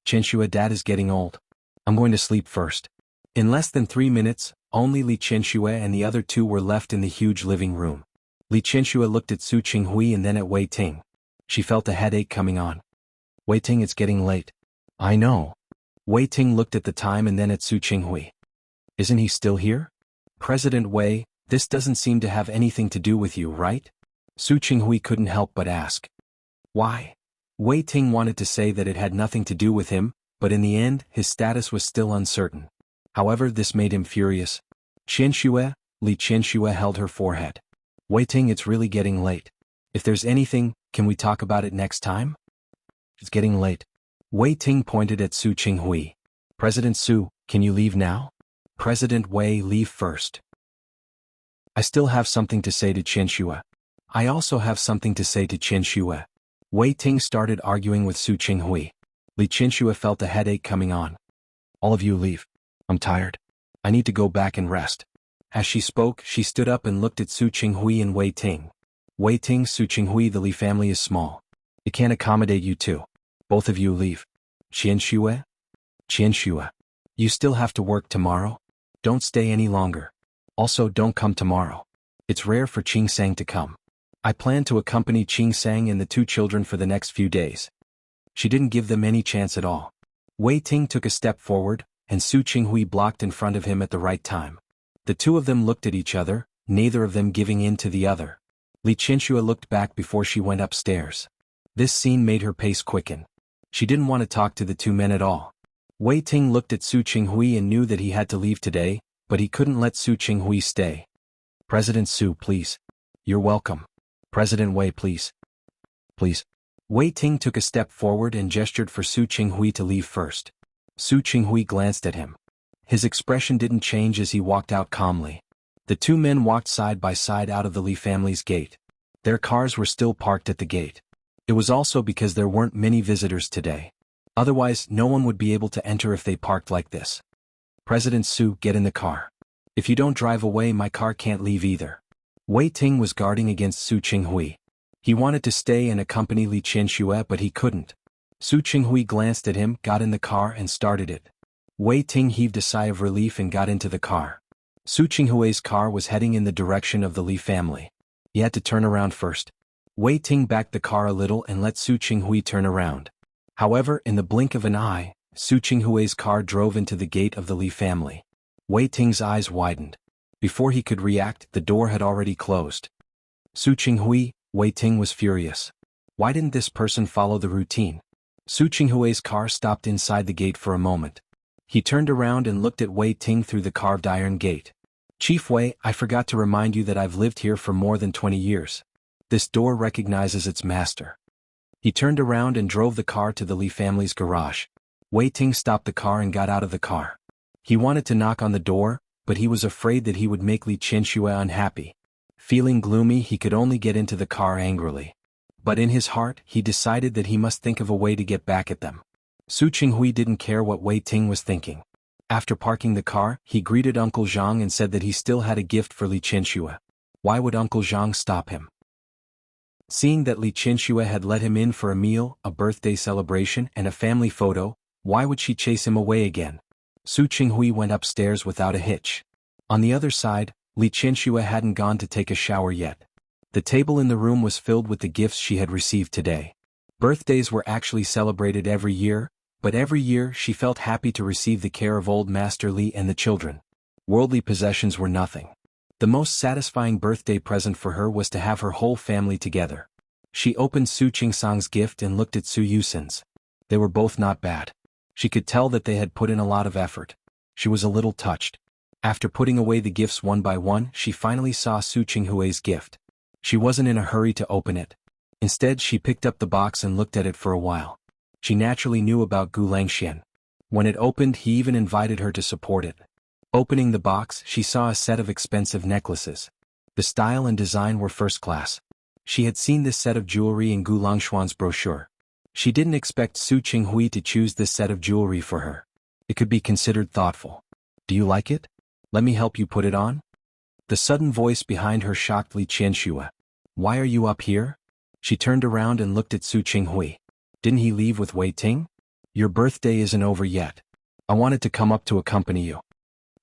Qianxue, Dad is getting old. I'm going to sleep first. In less than 3 minutes, only Li Qianxue and the other 2 were left in the huge living room. Li Qianxue looked at Su Qinghui and then at Wei Ting. She felt a headache coming on. Wei Ting, it's getting late. I know. Wei Ting looked at the time and then at Su Qinghui. Isn't he still here? President Wei, this doesn't seem to have anything to do with you, right? Su Qinghui couldn't help but ask. Why? Wei Ting wanted to say that it had nothing to do with him, but in the end, his status was still uncertain. However, this made him furious. Qianxue, Li Qianxue held her forehead. Wei Ting, it's really getting late. If there's anything, can we talk about it next time? It's getting late. Wei Ting pointed at Su Qinghui. President Su, can you leave now? President Wei, leave first. I still have something to say to Qianxue. I also have something to say to Qianxue. Wei Ting started arguing with Su Qinghui. Li Qianxue felt a headache coming on. All of you leave. I'm tired. I need to go back and rest. As she spoke, she stood up and looked at Su Qinghui and Wei Ting. Wei Ting, Su Qinghui, the Li family is small. It can't accommodate you 2. Both of you leave. Qianxue? Qianxue. You still have to work tomorrow? Don't stay any longer. Also, don't come tomorrow. It's rare for Qingsang to come. I plan to accompany Qingsang and the 2 children for the next few days. She didn't give them any chance at all. Wei Ting took a step forward, and Su Qinghui blocked in front of him at the right time. The 2 of them looked at each other, neither of them giving in to the other. Li Qianxue looked back before she went upstairs. This scene made her pace quicken. She didn't want to talk to the 2 men at all. Wei Ting looked at Su Qinghui and knew that he had to leave today, but he couldn't let Su Qinghui stay. President Su, please. You're welcome. President Wei, please. Please. Wei Ting took a step forward and gestured for Su Qinghui to leave first. Su Qinghui glanced at him. His expression didn't change as he walked out calmly. The 2 men walked side by side out of the Li family's gate. Their cars were still parked at the gate. It was also because there weren't many visitors today. Otherwise, no one would be able to enter if they parked like this. President Su, get in the car. If you don't drive away, my car can't leave either. Wei Ting was guarding against Su Qinghui. He wanted to stay and accompany Li Qianxue, but he couldn't. Su Qinghui glanced at him, got in the car and started it. Wei Ting heaved a sigh of relief and got into the car. Su Qinghui's car was heading in the direction of the Li family. He had to turn around first. Wei Ting backed the car a little and let Su Qinghui turn around. However, in the blink of an eye, Su Qinghui's car drove into the gate of the Li family. Wei Ting's eyes widened. Before he could react, the door had already closed. Su Qinghui, Wei Ting was furious. Why didn't this person follow the routine? Su Qinghui's car stopped inside the gate for a moment. He turned around and looked at Wei Ting through the carved iron gate. Chief Wei, I forgot to remind you that I've lived here for more than 20 years. This door recognizes its master. He turned around and drove the car to the Li family's garage. Wei Ting stopped the car and got out of the car. He wanted to knock on the door, but he was afraid that he would make Li Qianxue unhappy. Feeling gloomy, he could only get into the car angrily. But in his heart, he decided that he must think of a way to get back at them. Su Qinghui didn't care what Wei Ting was thinking. After parking the car, he greeted Uncle Zhang and said that he still had a gift for Li Qianxue. Why would Uncle Zhang stop him? Seeing that Li Qianxue had let him in for a meal, a birthday celebration, and a family photo, why would she chase him away again? Su Qinghui went upstairs without a hitch. On the other side, Li Qianxue hadn't gone to take a shower yet. The table in the room was filled with the gifts she had received today. Birthdays were actually celebrated every year, but every year she felt happy to receive the care of old Master Li and the children. Worldly possessions were nothing. The most satisfying birthday present for her was to have her whole family together. She opened Su Qingsang's gift and looked at Su Yusin's. They were both not bad. She could tell that they had put in a lot of effort. She was a little touched. After putting away the gifts one by one, she finally saw Su Qinghui's gift. She wasn't in a hurry to open it. Instead, she picked up the box and looked at it for a while. She naturally knew about Gu Langxian. When it opened, he even invited her to support it. Opening the box, she saw a set of expensive necklaces. The style and design were first class. She had seen this set of jewelry in Gu Langshuan's brochure. She didn't expect Su Qinghui to choose this set of jewelry for her. It could be considered thoughtful. Do you like it? Let me help you put it on? The sudden voice behind her shocked Li Qianxue. Why are you up here? She turned around and looked at Su Qinghui. Didn't he leave with Wei Ting? Your birthday isn't over yet. I wanted to come up to accompany you.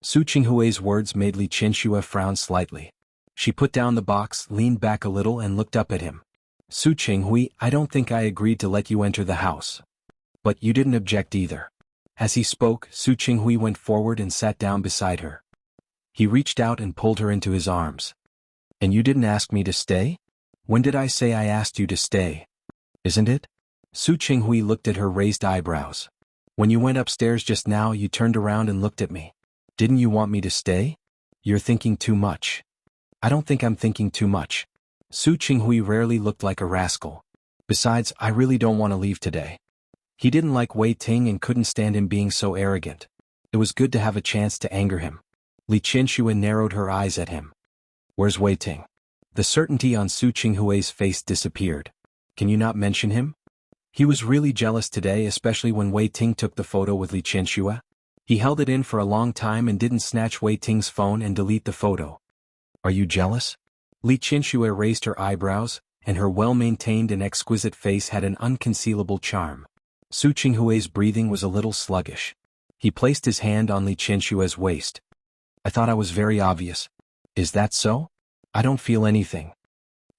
Su Qinghui's words made Li Qianxue frown slightly. She put down the box, leaned back a little and looked up at him. Su Qinghui, I don't think I agreed to let you enter the house. But you didn't object either. As he spoke, Su Qinghui went forward and sat down beside her. He reached out and pulled her into his arms. And you didn't ask me to stay? When did I say I asked you to stay? Isn't it? Su Qinghui looked at her raised eyebrows. When you went upstairs just now, you turned around and looked at me. Didn't you want me to stay? You're thinking too much. I don't think I'm thinking too much. Su Qinghui rarely looked like a rascal. Besides, I really don't want to leave today. He didn't like Wei Ting and couldn't stand him being so arrogant. It was good to have a chance to anger him. Li Qianxue narrowed her eyes at him. Where's Wei Ting? The certainty on Su Qinghui's face disappeared. Can you not mention him? He was really jealous today, especially when Wei Ting took the photo with Li Qianxue. He held it in for a long time and didn't snatch Wei Ting's phone and delete the photo. Are you jealous? Li Qianxue raised her eyebrows, and her well-maintained and exquisite face had an unconcealable charm. Su Qinghui's breathing was a little sluggish. He placed his hand on Li Qianxue's waist. I thought I was very obvious. Is that so? I don't feel anything.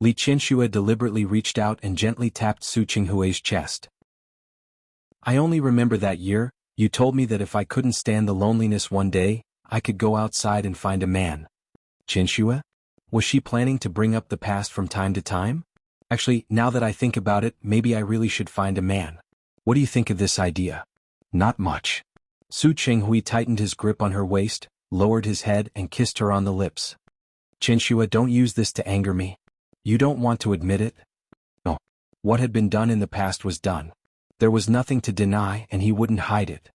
Li Qianxue deliberately reached out and gently tapped Su Qinghui's chest. I only remember that year, you told me that if I couldn't stand the loneliness one day, I could go outside and find a man. Qianxue? Was she planning to bring up the past from time to time? Actually, now that I think about it, maybe I really should find a man. What do you think of this idea? Not much. Su Qinghui tightened his grip on her waist, lowered his head and kissed her on the lips. Qianxue, don't use this to anger me. You don't want to admit it? No. What had been done in the past was done. There was nothing to deny and he wouldn't hide it.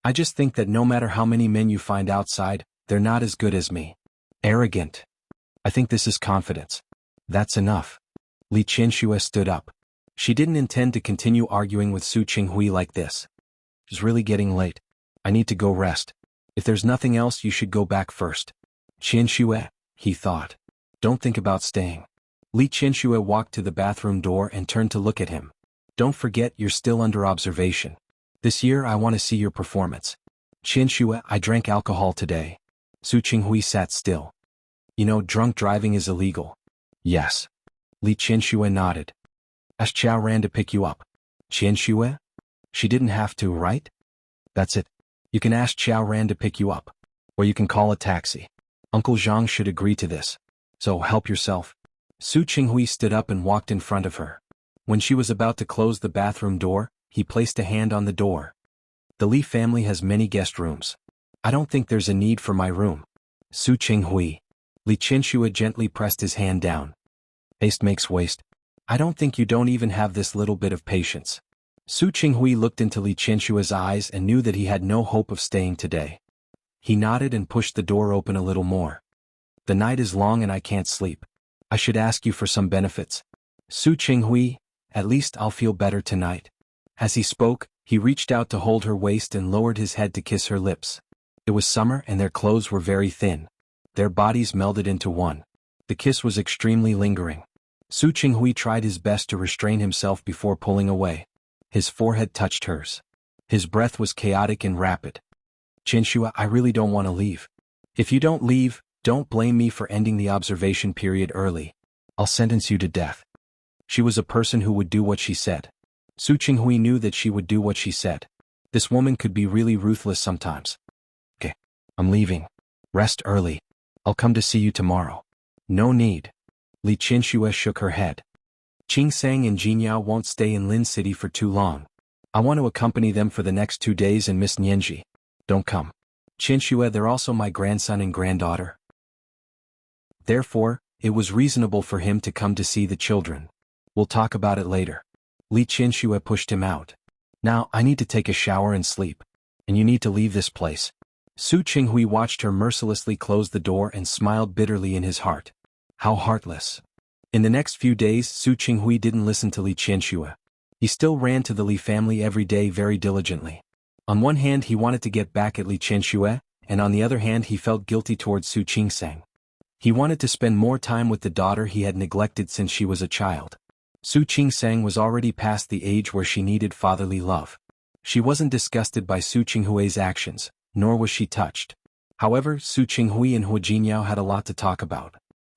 I just think that no matter how many men you find outside, they're not as good as me. Arrogant. I think this is confidence. That's enough. Li Qianxue stood up. She didn't intend to continue arguing with Su Qinghui like this. It's really getting late. I need to go rest. If there's nothing else, you should go back first. Qianxue, he thought. Don't think about staying. Li Qianxue walked to the bathroom door and turned to look at him. Don't forget, you're still under observation. This year I want to see your performance. Qianxue, I drank alcohol today. Su Qinghui sat still. You know, drunk driving is illegal. Yes. Li Qianxue nodded. Ask Qiao Ran to pick you up. Qianxue? She didn't have to, right? That's it. You can ask Qiao Ran to pick you up. Or you can call a taxi. Uncle Zhang should agree to this. So help yourself. Su Qinghui stood up and walked in front of her. When she was about to close the bathroom door, he placed a hand on the door. The Li family has many guest rooms. I don't think there's a need for my room. Su Qinghui. Li Qianxue gently pressed his hand down. Haste makes waste. I don't think you don't even have this little bit of patience. Su Qinghui looked into Li Qianxue's eyes and knew that he had no hope of staying today. He nodded and pushed the door open a little more. The night is long and I can't sleep. I should ask you for some benefits. Su Qinghui, at least I'll feel better tonight. As he spoke, he reached out to hold her waist and lowered his head to kiss her lips. It was summer and their clothes were very thin. Their bodies melded into one. The kiss was extremely lingering. Su Qinghui tried his best to restrain himself before pulling away. His forehead touched hers. His breath was chaotic and rapid. Qianxue, I really don't want to leave. If you don't leave, don't blame me for ending the observation period early. I'll sentence you to death. She was a person who would do what she said. Su Qinghui knew that she would do what she said. This woman could be really ruthless sometimes. Okay, I'm leaving. Rest early. I'll come to see you tomorrow. No need. Li Qianxue shook her head. Qing Sang and Jinyao won't stay in Lin City for too long. I want to accompany them for the next 2 days and Miss Nianji. Don't come. Qianxue, they're also my grandson and granddaughter. Therefore, it was reasonable for him to come to see the children. We'll talk about it later. Li Qianxue pushed him out. Now, I need to take a shower and sleep. And you need to leave this place. Su Qinghui watched her mercilessly close the door and smiled bitterly in his heart. How heartless. In the next few days, Su Qinghui didn't listen to Li Qianxue. He still ran to the Li family every day very diligently. On one hand he wanted to get back at Li Qianxue, and on the other hand he felt guilty towards Su Qingsang. He wanted to spend more time with the daughter he had neglected since she was a child. Su Qingsang was already past the age where she needed fatherly love. She wasn't disgusted by Su Qinghui's actions, nor was she touched. However, Su Qinghui and Hu Jinyao had a lot to talk about.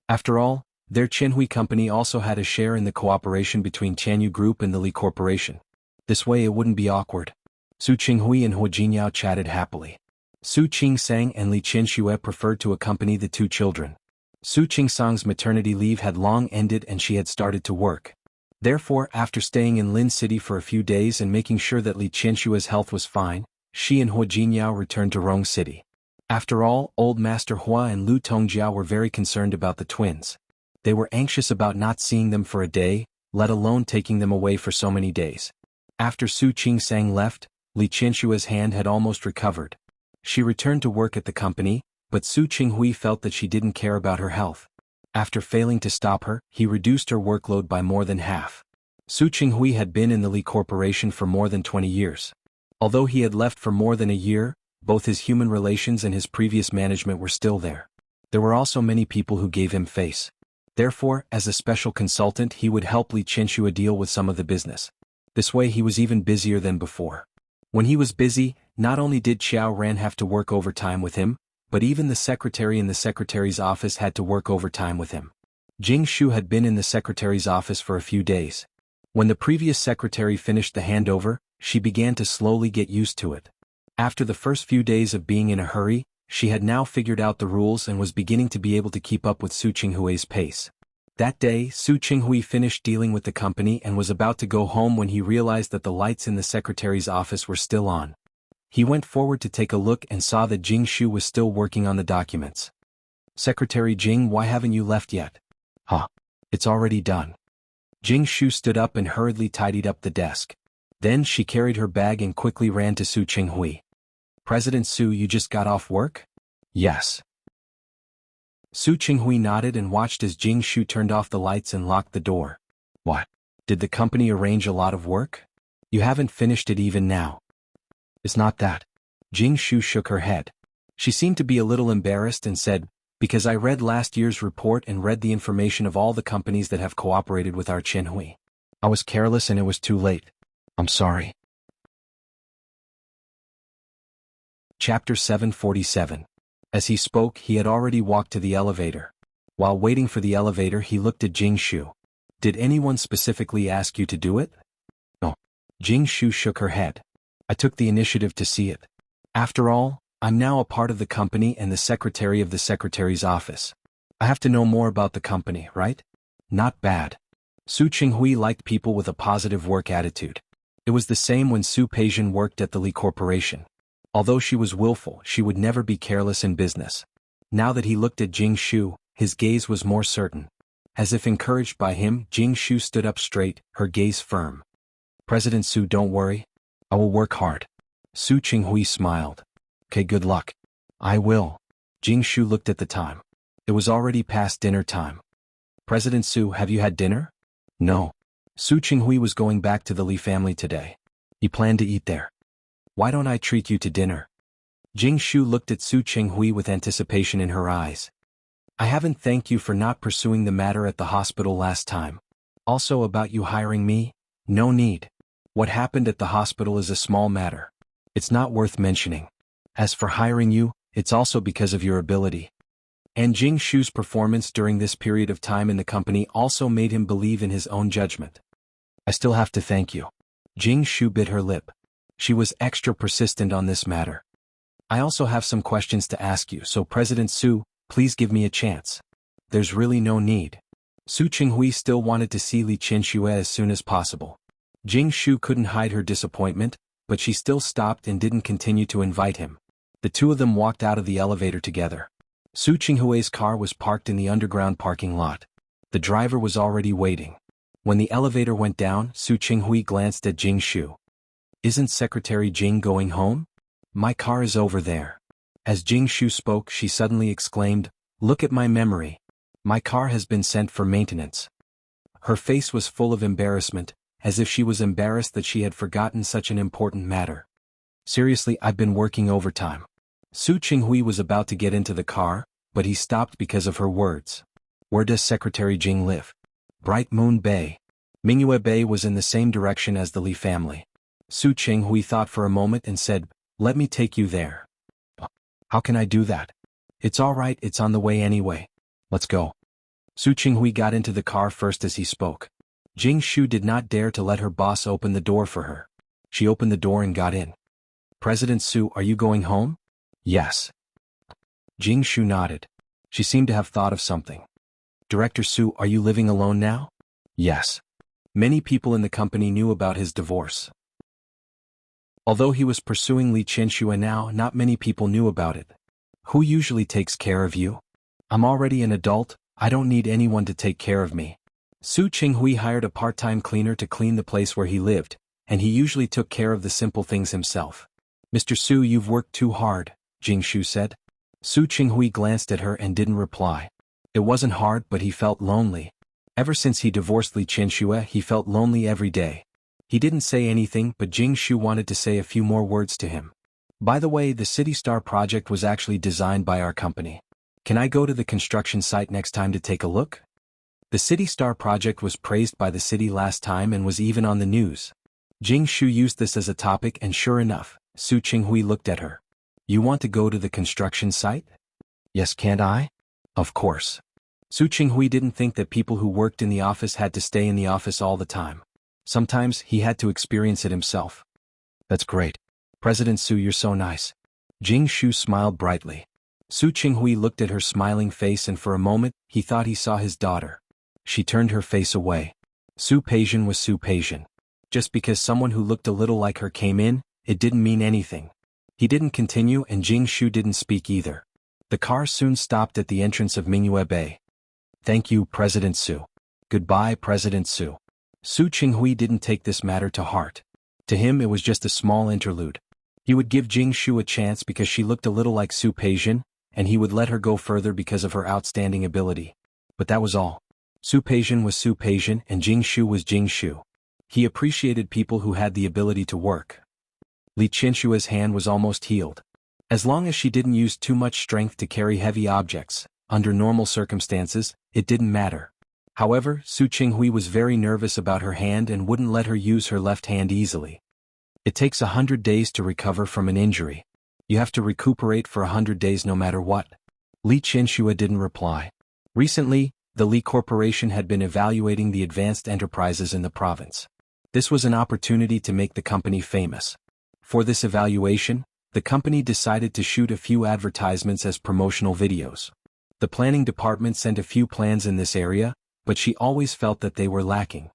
After all, their Qianhui company also had a share in the cooperation between Tianyu Group and the Li Corporation. This way it wouldn't be awkward. Su Qinghui and Hu Jinyao chatted happily. Su Qingsang and Li Qianxue preferred to accompany the 2 children. Su Qingsang's maternity leave had long ended and she had started to work. Therefore, after staying in Lin City for a few days and making sure that Li Qianxue's health was fine, she and Hu Jinyao returned to Rong City. After all, Old Master Hua and Lu Tongjiao were very concerned about the twins. They were anxious about not seeing them for a day, let alone taking them away for so many days. After Su Qingsang left, Li Qianxue's hand had almost recovered. She returned to work at the company, but Su Qinghui felt that she didn't care about her health. After failing to stop her, he reduced her workload by more than half. Su Qinghui had been in the Li Corporation for more than 20 years. Although he had left for more than a year, both his human relations and his previous management were still there. There were also many people who gave him face. Therefore, as a special consultant he would help Li Qianxue deal with some of the business. This way he was even busier than before. When he was busy, not only did Xiao Ran have to work overtime with him, but even the secretary in the secretary's office had to work overtime with him. Jing Shu had been in the secretary's office for a few days. When the previous secretary finished the handover, she began to slowly get used to it. After the first few days of being in a hurry, she had now figured out the rules and was beginning to be able to keep up with Su Qinghui's pace. That day, Su Qinghui finished dealing with the company and was about to go home when he realized that the lights in the secretary's office were still on. He went forward to take a look and saw that Jing Shu was still working on the documents. Secretary Jing, why haven't you left yet? Huh. It's already done. Jing Shu stood up and hurriedly tidied up the desk. Then she carried her bag and quickly ran to Su Qinghui. President Su, you just got off work? Yes. Su Qinghui nodded and watched as Jing Shu turned off the lights and locked the door. What? Did the company arrange a lot of work? You haven't finished it even now. It's not that. Jing Shu shook her head. She seemed to be a little embarrassed and said, because I read last year's report and read the information of all the companies that have cooperated with our Qianhui. I was careless and it was too late. I'm sorry. Chapter 747. As he spoke, he had already walked to the elevator. While waiting for the elevator, he looked at Jing Shu. Did anyone specifically ask you to do it? No. Jing Shu shook her head. I took the initiative to see it. After all, I'm now a part of the company and the secretary of the secretary's office. I have to know more about the company, right? Not bad. Su Qinghui liked people with a positive work attitude. It was the same when Su Peijian worked at the Li Corporation. Although she was willful, she would never be careless in business. Now that he looked at Jing Shu, his gaze was more certain. As if encouraged by him, Jing Shu stood up straight, her gaze firm. President Su, don't worry. I will work hard. Su Qinghui smiled. Okay, good luck. I will. Jing Shu looked at the time. It was already past dinner time. President Su, have you had dinner? No. Su Qinghui was going back to the Li family today. He planned to eat there. Why don't I treat you to dinner? Jing Shu looked at Su Qinghui with anticipation in her eyes. I haven't thanked you for not pursuing the matter at the hospital last time. Also about you hiring me? No need. What happened at the hospital is a small matter. It's not worth mentioning. As for hiring you, it's also because of your ability. And Jing Shu's performance during this period of time in the company also made him believe in his own judgment. I still have to thank you. Jing Shu bit her lip. She was extra persistent on this matter. I also have some questions to ask you, so President Su, please give me a chance. There's really no need. Su Qinghui still wanted to see Li Qianxue as soon as possible. Jing Shu couldn't hide her disappointment, but she still stopped and didn't continue to invite him. The two of them walked out of the elevator together. Su Qinghui's car was parked in the underground parking lot. The driver was already waiting. When the elevator went down, Su Qinghui glanced at Jing Shu. Isn't Secretary Jing going home? My car is over there. As Jing Shu spoke, she suddenly exclaimed, Look at my memory. My car has been sent for maintenance. Her face was full of embarrassment, as if she was embarrassed that she had forgotten such an important matter. Seriously, I've been working overtime. Su Qinghui was about to get into the car, but he stopped because of her words. Where does Secretary Jing live? Bright Moon Bay. Mingyue Bay was in the same direction as the Li family. Su Qinghui thought for a moment and said, Let me take you there. How can I do that? It's all right, it's on the way anyway. Let's go. Su Qinghui got into the car first as he spoke. Jing Shu did not dare to let her boss open the door for her. She opened the door and got in. President Su, are you going home? Yes. Jing Shu nodded. She seemed to have thought of something. Director Su, are you living alone now? Yes. Many people in the company knew about his divorce. Although he was pursuing Li Qianxue now, not many people knew about it. Who usually takes care of you? I'm already an adult, I don't need anyone to take care of me. Su Qinghui hired a part-time cleaner to clean the place where he lived, and he usually took care of the simple things himself. Mr. Su, you've worked too hard, Jing Shu said. Su Qinghui glanced at her and didn't reply. It wasn't hard, but he felt lonely. Ever since he divorced Li Qianxue, he felt lonely every day. He didn't say anything, but Jing Shu wanted to say a few more words to him. By the way, the City Star project was actually designed by our company. Can I go to the construction site next time to take a look? The City Star project was praised by the city last time and was even on the news. Jing Shu used this as a topic, and sure enough, Su Qinghui looked at her. You want to go to the construction site? Yes, can't I? Of course. Su Qinghui didn't think that people who worked in the office had to stay in the office all the time. Sometimes he had to experience it himself. That's great. President Su, you're so nice. Jing Shu smiled brightly. Su Qinghui looked at her smiling face, and for a moment, he thought he saw his daughter. She turned her face away. Su Peijian was Su Peijian. Just because someone who looked a little like her came in, it didn't mean anything. He didn't continue, and Jing Shu didn't speak either. The car soon stopped at the entrance of Mingyue Bay. Thank you, President Su. Goodbye, President Su. Su Qinghui didn't take this matter to heart. To him it was just a small interlude. He would give Jing Shu a chance because she looked a little like Su Peijian, and he would let her go further because of her outstanding ability. But that was all. Su Peijian was Su Peijian and Jing Shu was Jing Shu. He appreciated people who had the ability to work. Li Qianxue's hand was almost healed. As long as she didn't use too much strength to carry heavy objects, under normal circumstances, it didn't matter. However, Su Qinghui was very nervous about her hand and wouldn't let her use her left hand easily. It takes 100 days to recover from an injury. You have to recuperate for 100 days no matter what. Li Qianxue didn't reply. Recently, the Li Corporation had been evaluating the advanced enterprises in the province. This was an opportunity to make the company famous. For this evaluation, the company decided to shoot a few advertisements as promotional videos. The planning department sent a few plans in this area, but she always felt that they were lacking.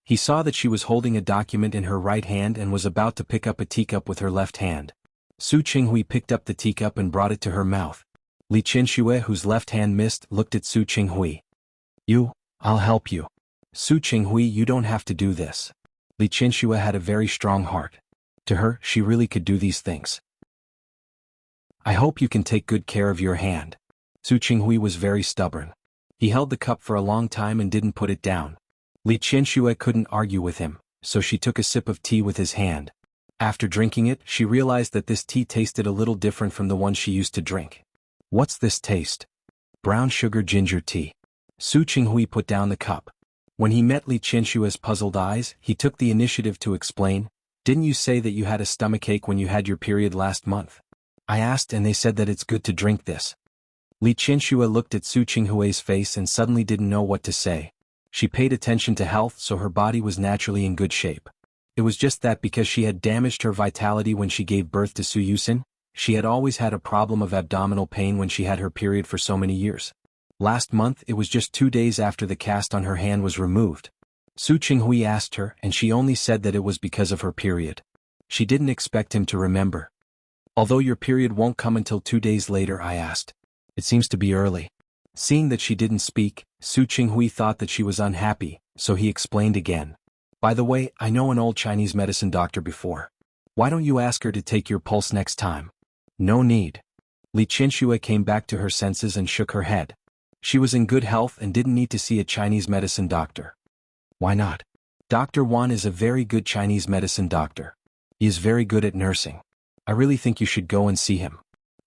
He saw that she was holding a document in her right hand and was about to pick up a teacup with her left hand. Su Qinghui picked up the teacup and brought it to her mouth. Li Qianxue, whose left hand missed, looked at Su Qinghui. I'll help you. Su Qinghui, you don't have to do this. Li Qianxue had a very strong heart. To her, she really could do these things. I hope you can take good care of your hand. Su Qinghui was very stubborn. He held the cup for a long time and didn't put it down. Li Qianxue couldn't argue with him, so she took a sip of tea with his hand. After drinking it, she realized that this tea tasted a little different from the one she used to drink. What's this taste? Brown sugar ginger tea. Su Qinghui put down the cup. When he met Li Qianxue's puzzled eyes, he took the initiative to explain, "Didn't you say that you had a stomachache when you had your period last month? I asked and they said that it's good to drink this." Li Qianxue looked at Su Qinghui's face and suddenly didn't know what to say. She paid attention to health, so her body was naturally in good shape. It was just that because she had damaged her vitality when she gave birth to Su Yusin, she had always had a problem of abdominal pain when she had her period for so many years. Last month it was just 2 days after the cast on her hand was removed. Su Qinghui asked her and she only said that it was because of her period. She didn't expect him to remember. "Although your period won't come until 2 days later," I asked. "It seems to be early." Seeing that she didn't speak, Su Qinghui thought that she was unhappy, so he explained again. "By the way, I know an old Chinese medicine doctor before. Why don't you ask her to take your pulse next time?" "No need." Li Qianxue came back to her senses and shook her head. She was in good health and didn't need to see a Chinese medicine doctor. "Why not? Dr. Wan is a very good Chinese medicine doctor. He is very good at nursing. I really think you should go and see him."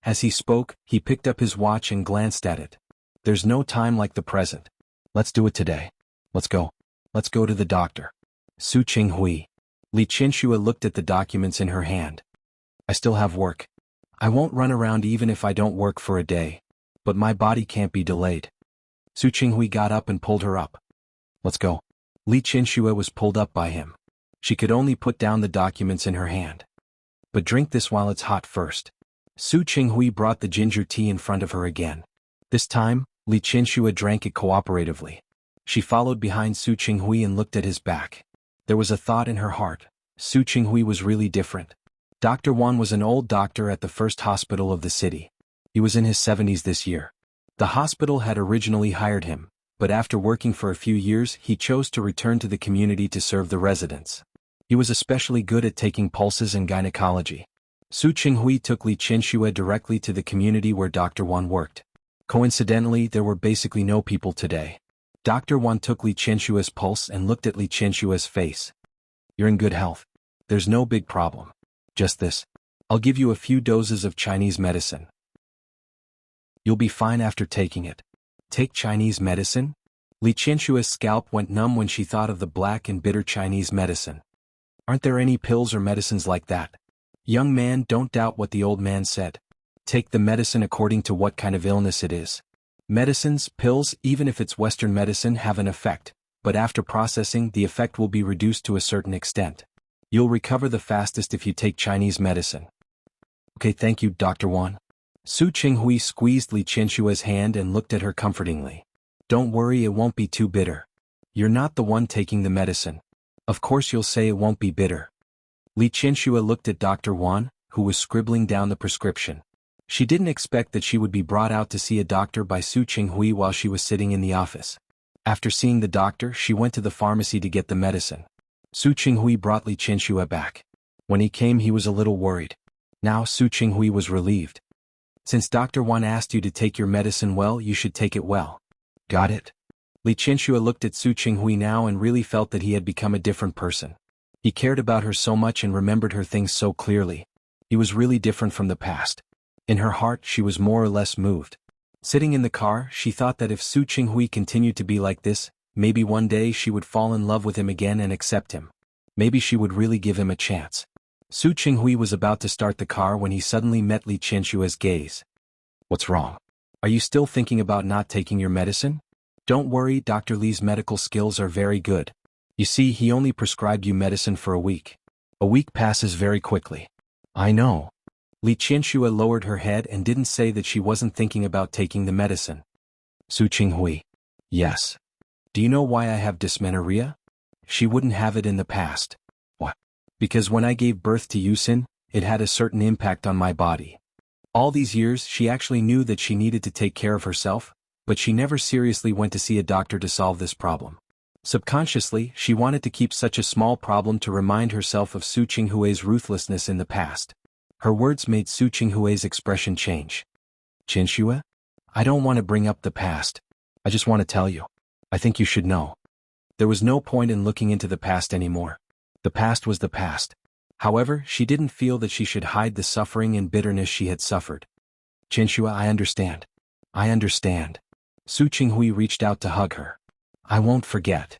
As he spoke, he picked up his watch and glanced at it. "There's no time like the present. Let's do it today. Let's go. Let's go to the doctor." Su Qinghui. Li Qianxue looked at the documents in her hand. "I still have work. I won't run around even if I don't work for a day. But my body can't be delayed." Su Qinghui got up and pulled her up. "Let's go." Li Qianxue was pulled up by him. She could only put down the documents in her hand. "But drink this while it's hot first." Su Qinghui brought the ginger tea in front of her again. This time, Li Qianxue drank it cooperatively. She followed behind Su Qinghui and looked at his back. There was a thought in her heart. Su Qinghui was really different. Dr. Wan was an old doctor at the first hospital of the city. He was in his 70s this year. The hospital had originally hired him, but after working for a few years he chose to return to the community to serve the residents. He was especially good at taking pulses and gynecology. Su Qinghui took Li Qianxue directly to the community where Dr. Wan worked. Coincidentally, there were basically no people today. Dr. Wan took Li Qianxue's pulse and looked at Li Qianxue's face. "You're in good health. There's no big problem. Just this. I'll give you a few doses of Chinese medicine. You'll be fine after taking it." "Take Chinese medicine?" Li Qianxue's scalp went numb when she thought of the black and bitter Chinese medicine. "Aren't there any pills or medicines like that?" "Young man, don't doubt what the old man said. Take the medicine according to what kind of illness it is. Medicines, pills, even if it's Western medicine, have an effect, but after processing, the effect will be reduced to a certain extent. You'll recover the fastest if you take Chinese medicine." "Okay, thank you, Dr. Wan." Su Qinghui squeezed Li Qianxue's hand and looked at her comfortingly. "Don't worry, it won't be too bitter. You're not the one taking the medicine. Of course you'll say it won't be bitter." Li Qianxue looked at Dr. Wan, who was scribbling down the prescription. She didn't expect that she would be brought out to see a doctor by Su Qinghui while she was sitting in the office. After seeing the doctor, she went to the pharmacy to get the medicine. Su Qinghui brought Li Qianxue back. When he came, he was a little worried. Now Su Qinghui was relieved. "Since Dr. Wan asked you to take your medicine well, you should take it well." "Got it." Li Qianxue looked at Su Qinghui now and really felt that he had become a different person. He cared about her so much and remembered her things so clearly. He was really different from the past. In her heart, she was more or less moved. Sitting in the car, she thought that if Su Qinghui continued to be like this, maybe one day she would fall in love with him again and accept him. Maybe she would really give him a chance. Su Qinghui was about to start the car when he suddenly met Li Qianxue's gaze. "What's wrong? Are you still thinking about not taking your medicine?" "Don't worry, Dr. Li's medical skills are very good. You see, he only prescribed you medicine for a week. A week passes very quickly." "I know." Li Qianxue lowered her head and didn't say that she wasn't thinking about taking the medicine. Su Qinghui. "Yes. Do you know why I have dysmenorrhea?" She wouldn't have it in the past. "What?" "Because when I gave birth to Yusin, it had a certain impact on my body. All these years she actually knew that she needed to take care of herself, but she never seriously went to see a doctor to solve this problem. Subconsciously, she wanted to keep such a small problem to remind herself of Su Qinghui's ruthlessness in the past. Her words made Su Qinghui's expression change. Qianxue? I don't want to bring up the past. I just want to tell you. I think you should know. There was no point in looking into the past anymore. The past was the past. However, she didn't feel that she should hide the suffering and bitterness she had suffered. Qianxue, I understand. I understand. Su Qinghui reached out to hug her. I won't forget.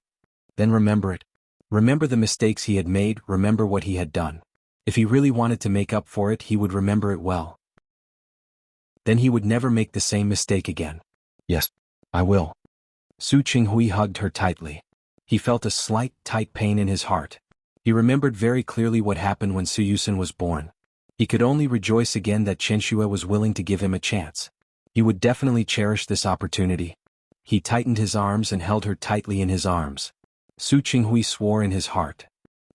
Then remember it. Remember the mistakes he had made, remember what he had done. If he really wanted to make up for it, he would remember it well. Then he would never make the same mistake again. Yes, I will. Su Qinghui hugged her tightly. He felt a slight, tight pain in his heart. He remembered very clearly what happened when Su Yusen was born. He could only rejoice again that Qianxue was willing to give him a chance. He would definitely cherish this opportunity. He tightened his arms and held her tightly in his arms. Su Qinghui swore in his heart.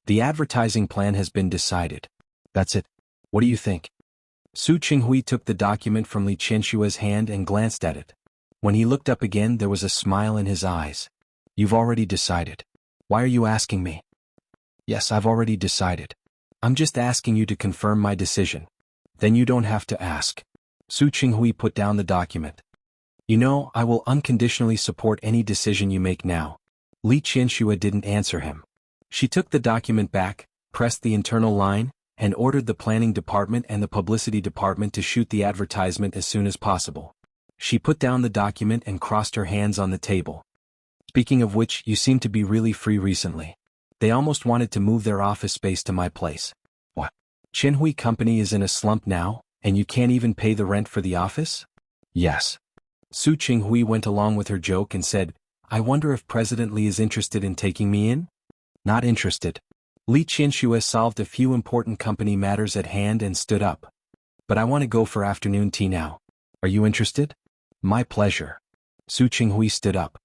The advertising plan has been decided. That's it. What do you think? Su Qinghui took the document from Li Qianshue's hand and glanced at it. When he looked up again, there was a smile in his eyes. You've already decided. Why are you asking me? Yes, I've already decided. I'm just asking you to confirm my decision. Then you don't have to ask. Su Qinghui put down the document. You know, I will unconditionally support any decision you make now. Li Qianxue didn't answer him. She took the document back, pressed the internal line, and ordered the planning department and the publicity department to shoot the advertisement as soon as possible. She put down the document and crossed her hands on the table. Speaking of which, you seem to be really free recently. They almost wanted to move their office space to my place. What? Qinhui Company is in a slump now, and you can't even pay the rent for the office? Yes. Su Qinghui went along with her joke and said, I wonder if President Li is interested in taking me in? Not interested. Li Qianxue solved a few important company matters at hand and stood up. But I want to go for afternoon tea now. Are you interested? My pleasure. Su Qinghui stood up.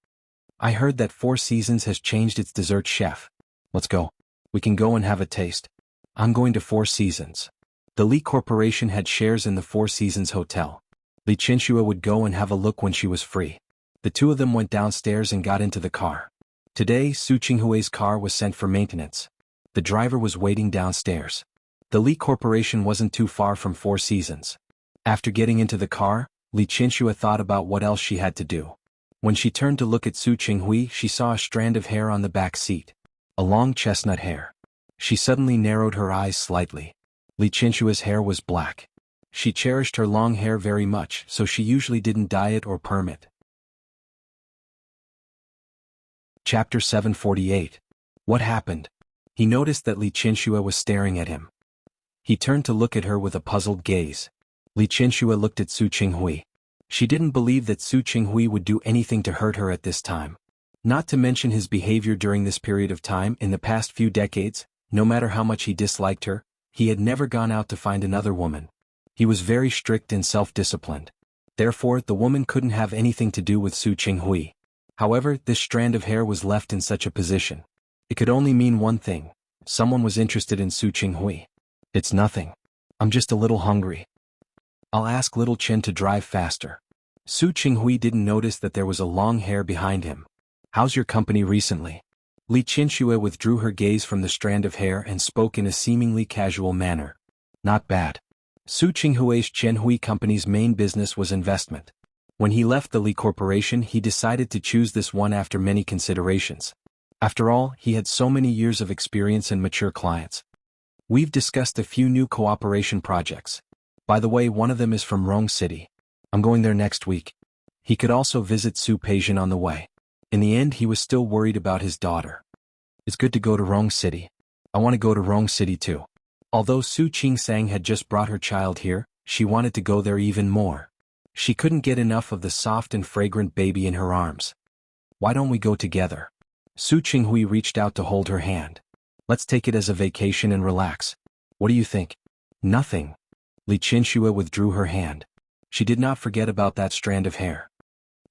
I heard that Four Seasons has changed its dessert chef. Let's go. We can go and have a taste. I'm going to Four Seasons. The Li Corporation had shares in the Four Seasons Hotel. Li Qianxue would go and have a look when she was free. The two of them went downstairs and got into the car. Today, Su Qinghui's car was sent for maintenance. The driver was waiting downstairs. The Li Corporation wasn't too far from Four Seasons. After getting into the car, Li Qianxue thought about what else she had to do. When she turned to look at Su Qinghui, she saw a strand of hair on the back seat. A long chestnut hair. She suddenly narrowed her eyes slightly. Li Qianshue's hair was black. She cherished her long hair very much, so she usually didn't dye it or perm it. Chapter 748. What happened? He noticed that Li Qianxue was staring at him. He turned to look at her with a puzzled gaze. Li Qianxue looked at Su Qinghui. She didn't believe that Su Qinghui would do anything to hurt her at this time. Not to mention his behavior during this period of time in the past few decades, no matter how much he disliked her, he had never gone out to find another woman. He was very strict and self-disciplined. Therefore, the woman couldn't have anything to do with Su Qinghui. However, this strand of hair was left in such a position. It could only mean one thing. Someone was interested in Su Qinghui. It's nothing. I'm just a little hungry. I'll ask little Chen to drive faster. Su Qinghui didn't notice that there was a long hair behind him. How's your company recently? Li Qianxue withdrew her gaze from the strand of hair and spoke in a seemingly casual manner. Not bad. Su Qinghui's Qianhui Company's main business was investment. When he left the Li Corporation, he decided to choose this one after many considerations. After all, he had so many years of experience and mature clients. We've discussed a few new cooperation projects. By the way, one of them is from Rong City. I'm going there next week. He could also visit Su Peijian on the way. In the end, he was still worried about his daughter. It's good to go to Rong City. I want to go to Rong City too. Although Su Qingsang had just brought her child here, she wanted to go there even more. She couldn't get enough of the soft and fragrant baby in her arms. Why don't we go together? Su Qinghui reached out to hold her hand. Let's take it as a vacation and relax. What do you think? Nothing. Li Qianxue withdrew her hand. She did not forget about that strand of hair.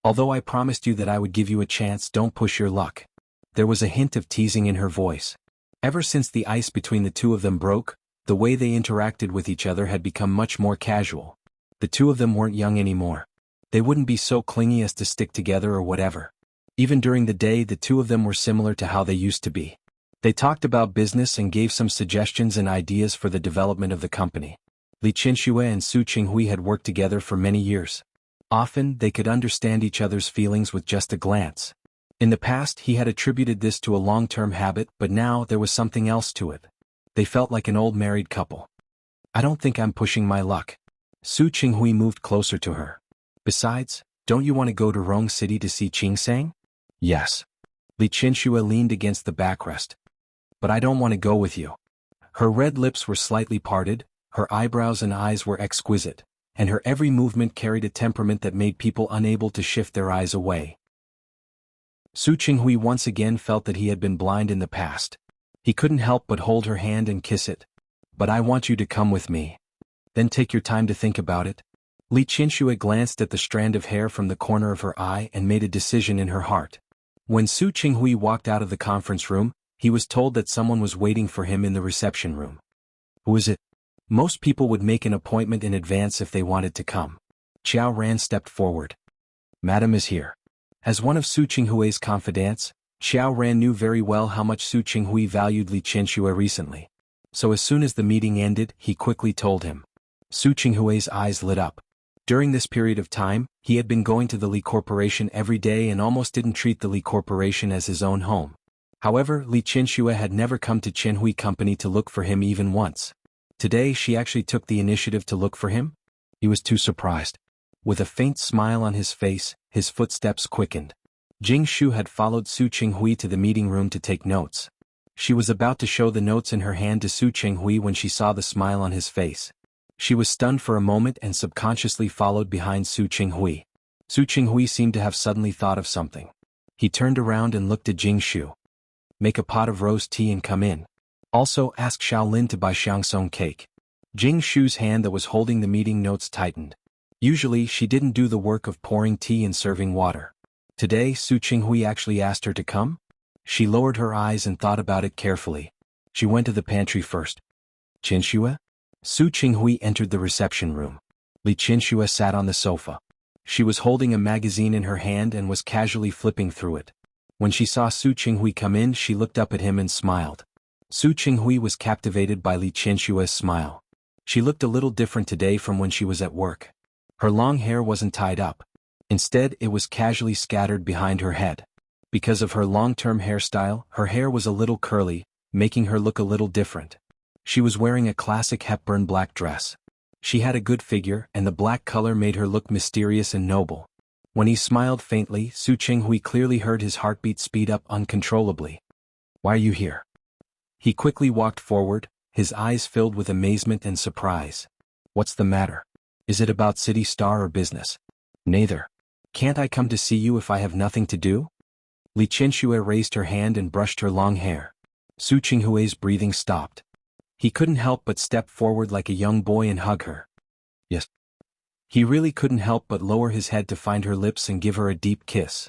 Although I promised you that I would give you a chance, don't push your luck. There was a hint of teasing in her voice. Ever since the ice between the two of them broke, the way they interacted with each other had become much more casual. The two of them weren't young anymore. They wouldn't be so clingy as to stick together or whatever. Even during the day, the two of them were similar to how they used to be. They talked about business and gave some suggestions and ideas for the development of the company. Li Qianxue and Su Qinghui had worked together for many years. Often, they could understand each other's feelings with just a glance. In the past, he had attributed this to a long-term habit, but now there was something else to it. They felt like an old married couple. I don't think I'm pushing my luck. Su Qinghui moved closer to her. Besides, don't you want to go to Rong City to see Qingsang? Yes. Li Qianxue leaned against the backrest. But I don't want to go with you. Her red lips were slightly parted, her eyebrows and eyes were exquisite, and her every movement carried a temperament that made people unable to shift their eyes away. Su Qinghui once again felt that he had been blind in the past. He couldn't help but hold her hand and kiss it. But I want you to come with me. Then take your time to think about it. Li Qianxue glanced at the strand of hair from the corner of her eye and made a decision in her heart. When Su Qinghui walked out of the conference room, he was told that someone was waiting for him in the reception room. Who is it? Most people would make an appointment in advance if they wanted to come. Qiao Ran stepped forward. Madam is here. As one of Su Qinghui's confidants, Qiao Ran knew very well how much Su Qinghui valued Li Qianxue recently. So as soon as the meeting ended, he quickly told him. Su Qinghui's eyes lit up. During this period of time, he had been going to the Li Corporation every day and almost didn't treat the Li Corporation as his own home. However, Li Qianxue had never come to Qianhui Company to look for him even once. Today she actually took the initiative to look for him? He was too surprised. With a faint smile on his face, his footsteps quickened. Jing Shu had followed Su Qinghui to the meeting room to take notes. She was about to show the notes in her hand to Su Qinghui when she saw the smile on his face. She was stunned for a moment and subconsciously followed behind Su Qinghui. Su Qinghui seemed to have suddenly thought of something. He turned around and looked at Jing Shu. Make a pot of rose tea and come in. Also ask Xiaolin to buy Xiangsong cake. Jing Shu's hand that was holding the meeting notes tightened. Usually she didn't do the work of pouring tea and serving water. Today Su Qinghui actually asked her to come? She lowered her eyes and thought about it carefully. She went to the pantry first. Qianxue? Su Qinghui entered the reception room. Li Qianxue sat on the sofa. She was holding a magazine in her hand and was casually flipping through it. When she saw Su Qinghui come in, she looked up at him and smiled. Su Qinghui was captivated by Li Qianxue's smile. She looked a little different today from when she was at work. Her long hair wasn't tied up. Instead, it was casually scattered behind her head. Because of her long-term hairstyle, her hair was a little curly, making her look a little different. She was wearing a classic Hepburn black dress. She had a good figure, and the black color made her look mysterious and noble. When he smiled faintly, Su Qinghui clearly heard his heartbeat speed up uncontrollably. Why are you here? He quickly walked forward, his eyes filled with amazement and surprise. What's the matter? Is it about City Star or business? Neither. Can't I come to see you if I have nothing to do? Li Qianxue raised her hand and brushed her long hair. Su Qinghui's breathing stopped. He couldn't help but step forward like a young boy and hug her. Yes. He really couldn't help but lower his head to find her lips and give her a deep kiss.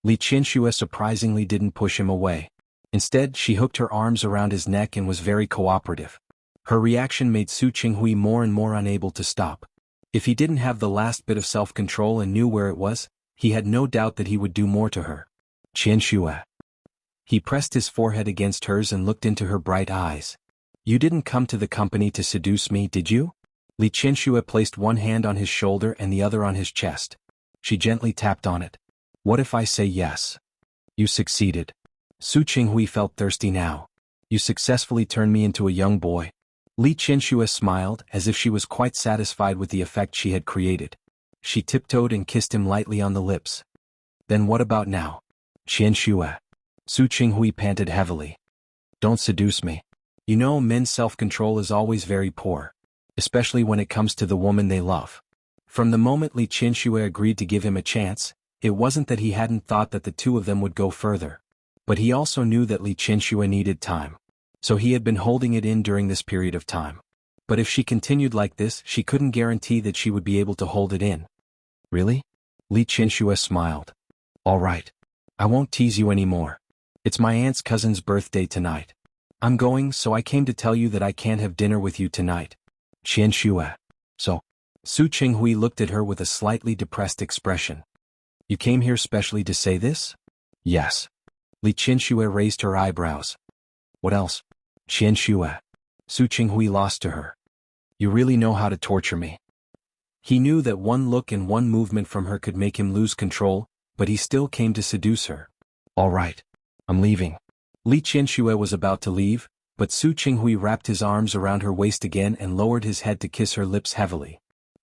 Li Qianxue surprisingly didn't push him away. Instead, she hooked her arms around his neck and was very cooperative. Her reaction made Su Qinghui more and more unable to stop. If he didn't have the last bit of self-control and knew where it was, he had no doubt that he would do more to her. Qianxue. He pressed his forehead against hers and looked into her bright eyes. You didn't come to the company to seduce me, did you? Li Qianxue placed one hand on his shoulder and the other on his chest. She gently tapped on it. What if I say yes? You succeeded. Su Qinghui felt thirsty now. You successfully turned me into a young boy. Li Qianxue smiled as if she was quite satisfied with the effect she had created. She tiptoed and kissed him lightly on the lips. Then what about now? Qianxue. Su Qinghui panted heavily. Don't seduce me. You know, men's self-control is always very poor. Especially when it comes to the woman they love. From the moment Li Qianxue agreed to give him a chance, it wasn't that he hadn't thought that the two of them would go further. But he also knew that Li Qianxue needed time. So he had been holding it in during this period of time. But if she continued like this, she couldn't guarantee that she would be able to hold it in. Really? Li Qianxue smiled. All right. I won't tease you anymore. It's my aunt's cousin's birthday tonight. I'm going, so I came to tell you that I can't have dinner with you tonight. Qianxue. So, Su Qinghui looked at her with a slightly depressed expression. You came here specially to say this? Yes. Li Qianxue raised her eyebrows. What else? Qianxue. Su Qinghui lost to her. You really know how to torture me. He knew that one look and one movement from her could make him lose control, but he still came to seduce her. All right. I'm leaving. Li Qianxue was about to leave, but Su Qinghui wrapped his arms around her waist again and lowered his head to kiss her lips heavily.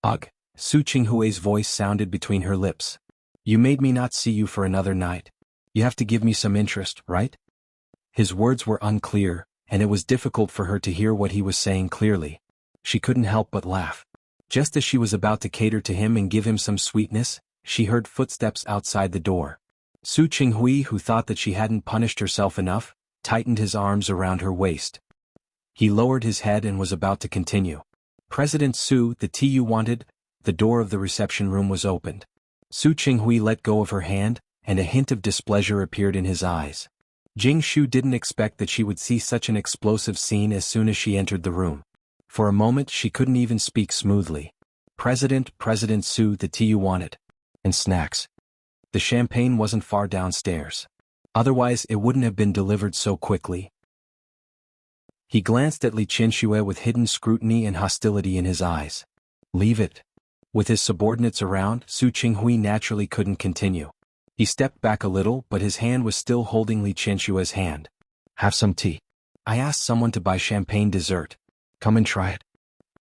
Ugh. Su Qinghui's voice sounded between her lips. You made me not see you for another night. You have to give me some interest, right? His words were unclear, and it was difficult for her to hear what he was saying clearly. She couldn't help but laugh. Just as she was about to cater to him and give him some sweetness, she heard footsteps outside the door. Su Qinghui, who thought that she hadn't punished herself enough, tightened his arms around her waist. He lowered his head and was about to continue. President Su, the tea you wanted? The door of the reception room was opened. Su Qinghui let go of her hand, and a hint of displeasure appeared in his eyes. Jing Shu didn't expect that she would see such an explosive scene as soon as she entered the room. For a moment she couldn't even speak smoothly. President Su, the tea you wanted. And snacks. The champagne wasn't far downstairs. Otherwise it wouldn't have been delivered so quickly. He glanced at Li Qianxue with hidden scrutiny and hostility in his eyes. Leave it. With his subordinates around, Su Qinghui naturally couldn't continue. He stepped back a little, but his hand was still holding Li Qianxue's hand. Have some tea. I asked someone to buy champagne dessert. Come and try it.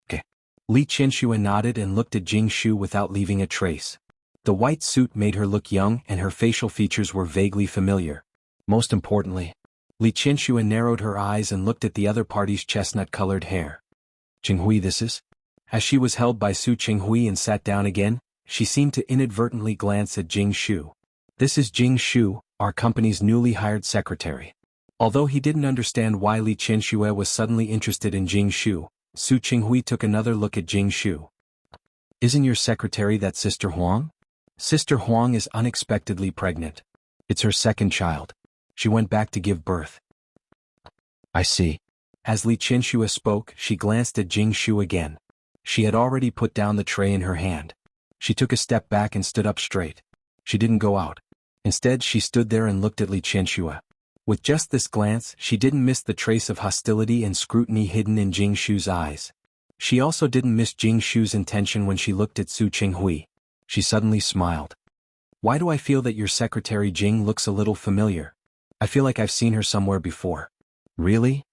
Okay. Li Qianxue nodded and looked at Jing Shu without leaving a trace. The white suit made her look young and her facial features were vaguely familiar. Most importantly, Li Qianxue narrowed her eyes and looked at the other party's chestnut-colored hair. Qinghui, this is? As she was held by Su Qinghui and sat down again, she seemed to inadvertently glance at Jing Shu. This is Jing Shu, our company's newly hired secretary. Although he didn't understand why Li Qianxue was suddenly interested in Jing Shu, Su Qinghui took another look at Jing Shu. Isn't your secretary that Sister Huang? Sister Huang is unexpectedly pregnant. It's her second child. She went back to give birth. I see. As Li Qianxue spoke, she glanced at Jing Shu again. She had already put down the tray in her hand. She took a step back and stood up straight. She didn't go out. Instead, she stood there and looked at Li Qianxue. With just this glance, she didn't miss the trace of hostility and scrutiny hidden in Jing Shu's eyes. She also didn't miss Jing Shu's intention when she looked at Su Qinghui. She suddenly smiled. Why do I feel that your secretary Jing looks a little familiar? I feel like I've seen her somewhere before. Really?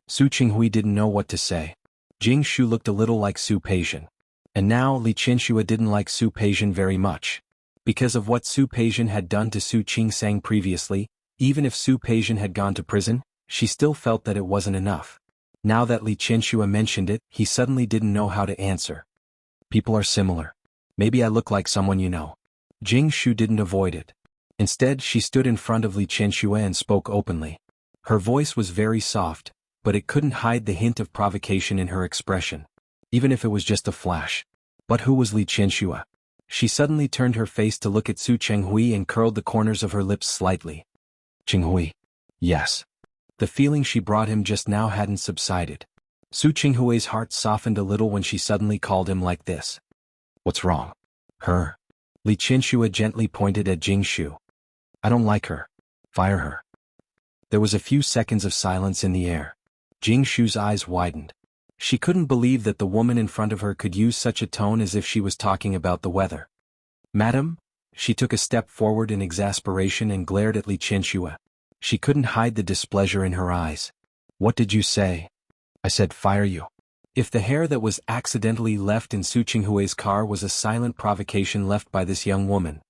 Su Qinghui didn't know what to say. Jing Shu looked a little like Su Peixian. And now Li Qianxue didn't like Su Peixian very much. Because of what Su Peixian had done to Su Qingsang previously, even if Su Peixian had gone to prison, she still felt that it wasn't enough. Now that Li Qianxue mentioned it, he suddenly didn't know how to answer. People are similar. Maybe I look like someone you know. Jing Shu didn't avoid it. Instead, she stood in front of Li Qianxue and spoke openly. Her voice was very soft, but it couldn't hide the hint of provocation in her expression. Even if it was just a flash. But who was Li Qianxue? She suddenly turned her face to look at Su Qinghui and curled the corners of her lips slightly. Qinghui. Yes. The feeling she brought him just now hadn't subsided. Su Qinghui's heart softened a little when she suddenly called him like this. What's wrong? Her. Li Qianxue gently pointed at Jing Shu. I don't like her. Fire her. There was a few seconds of silence in the air. Jing Shu's eyes widened. She couldn't believe that the woman in front of her could use such a tone as if she was talking about the weather. Madam? She took a step forward in exasperation and glared at Li Qianxue. She couldn't hide the displeasure in her eyes. What did you say? I said fire you. If the hair that was accidentally left in Su Qinghui's car was a silent provocation left by this young woman.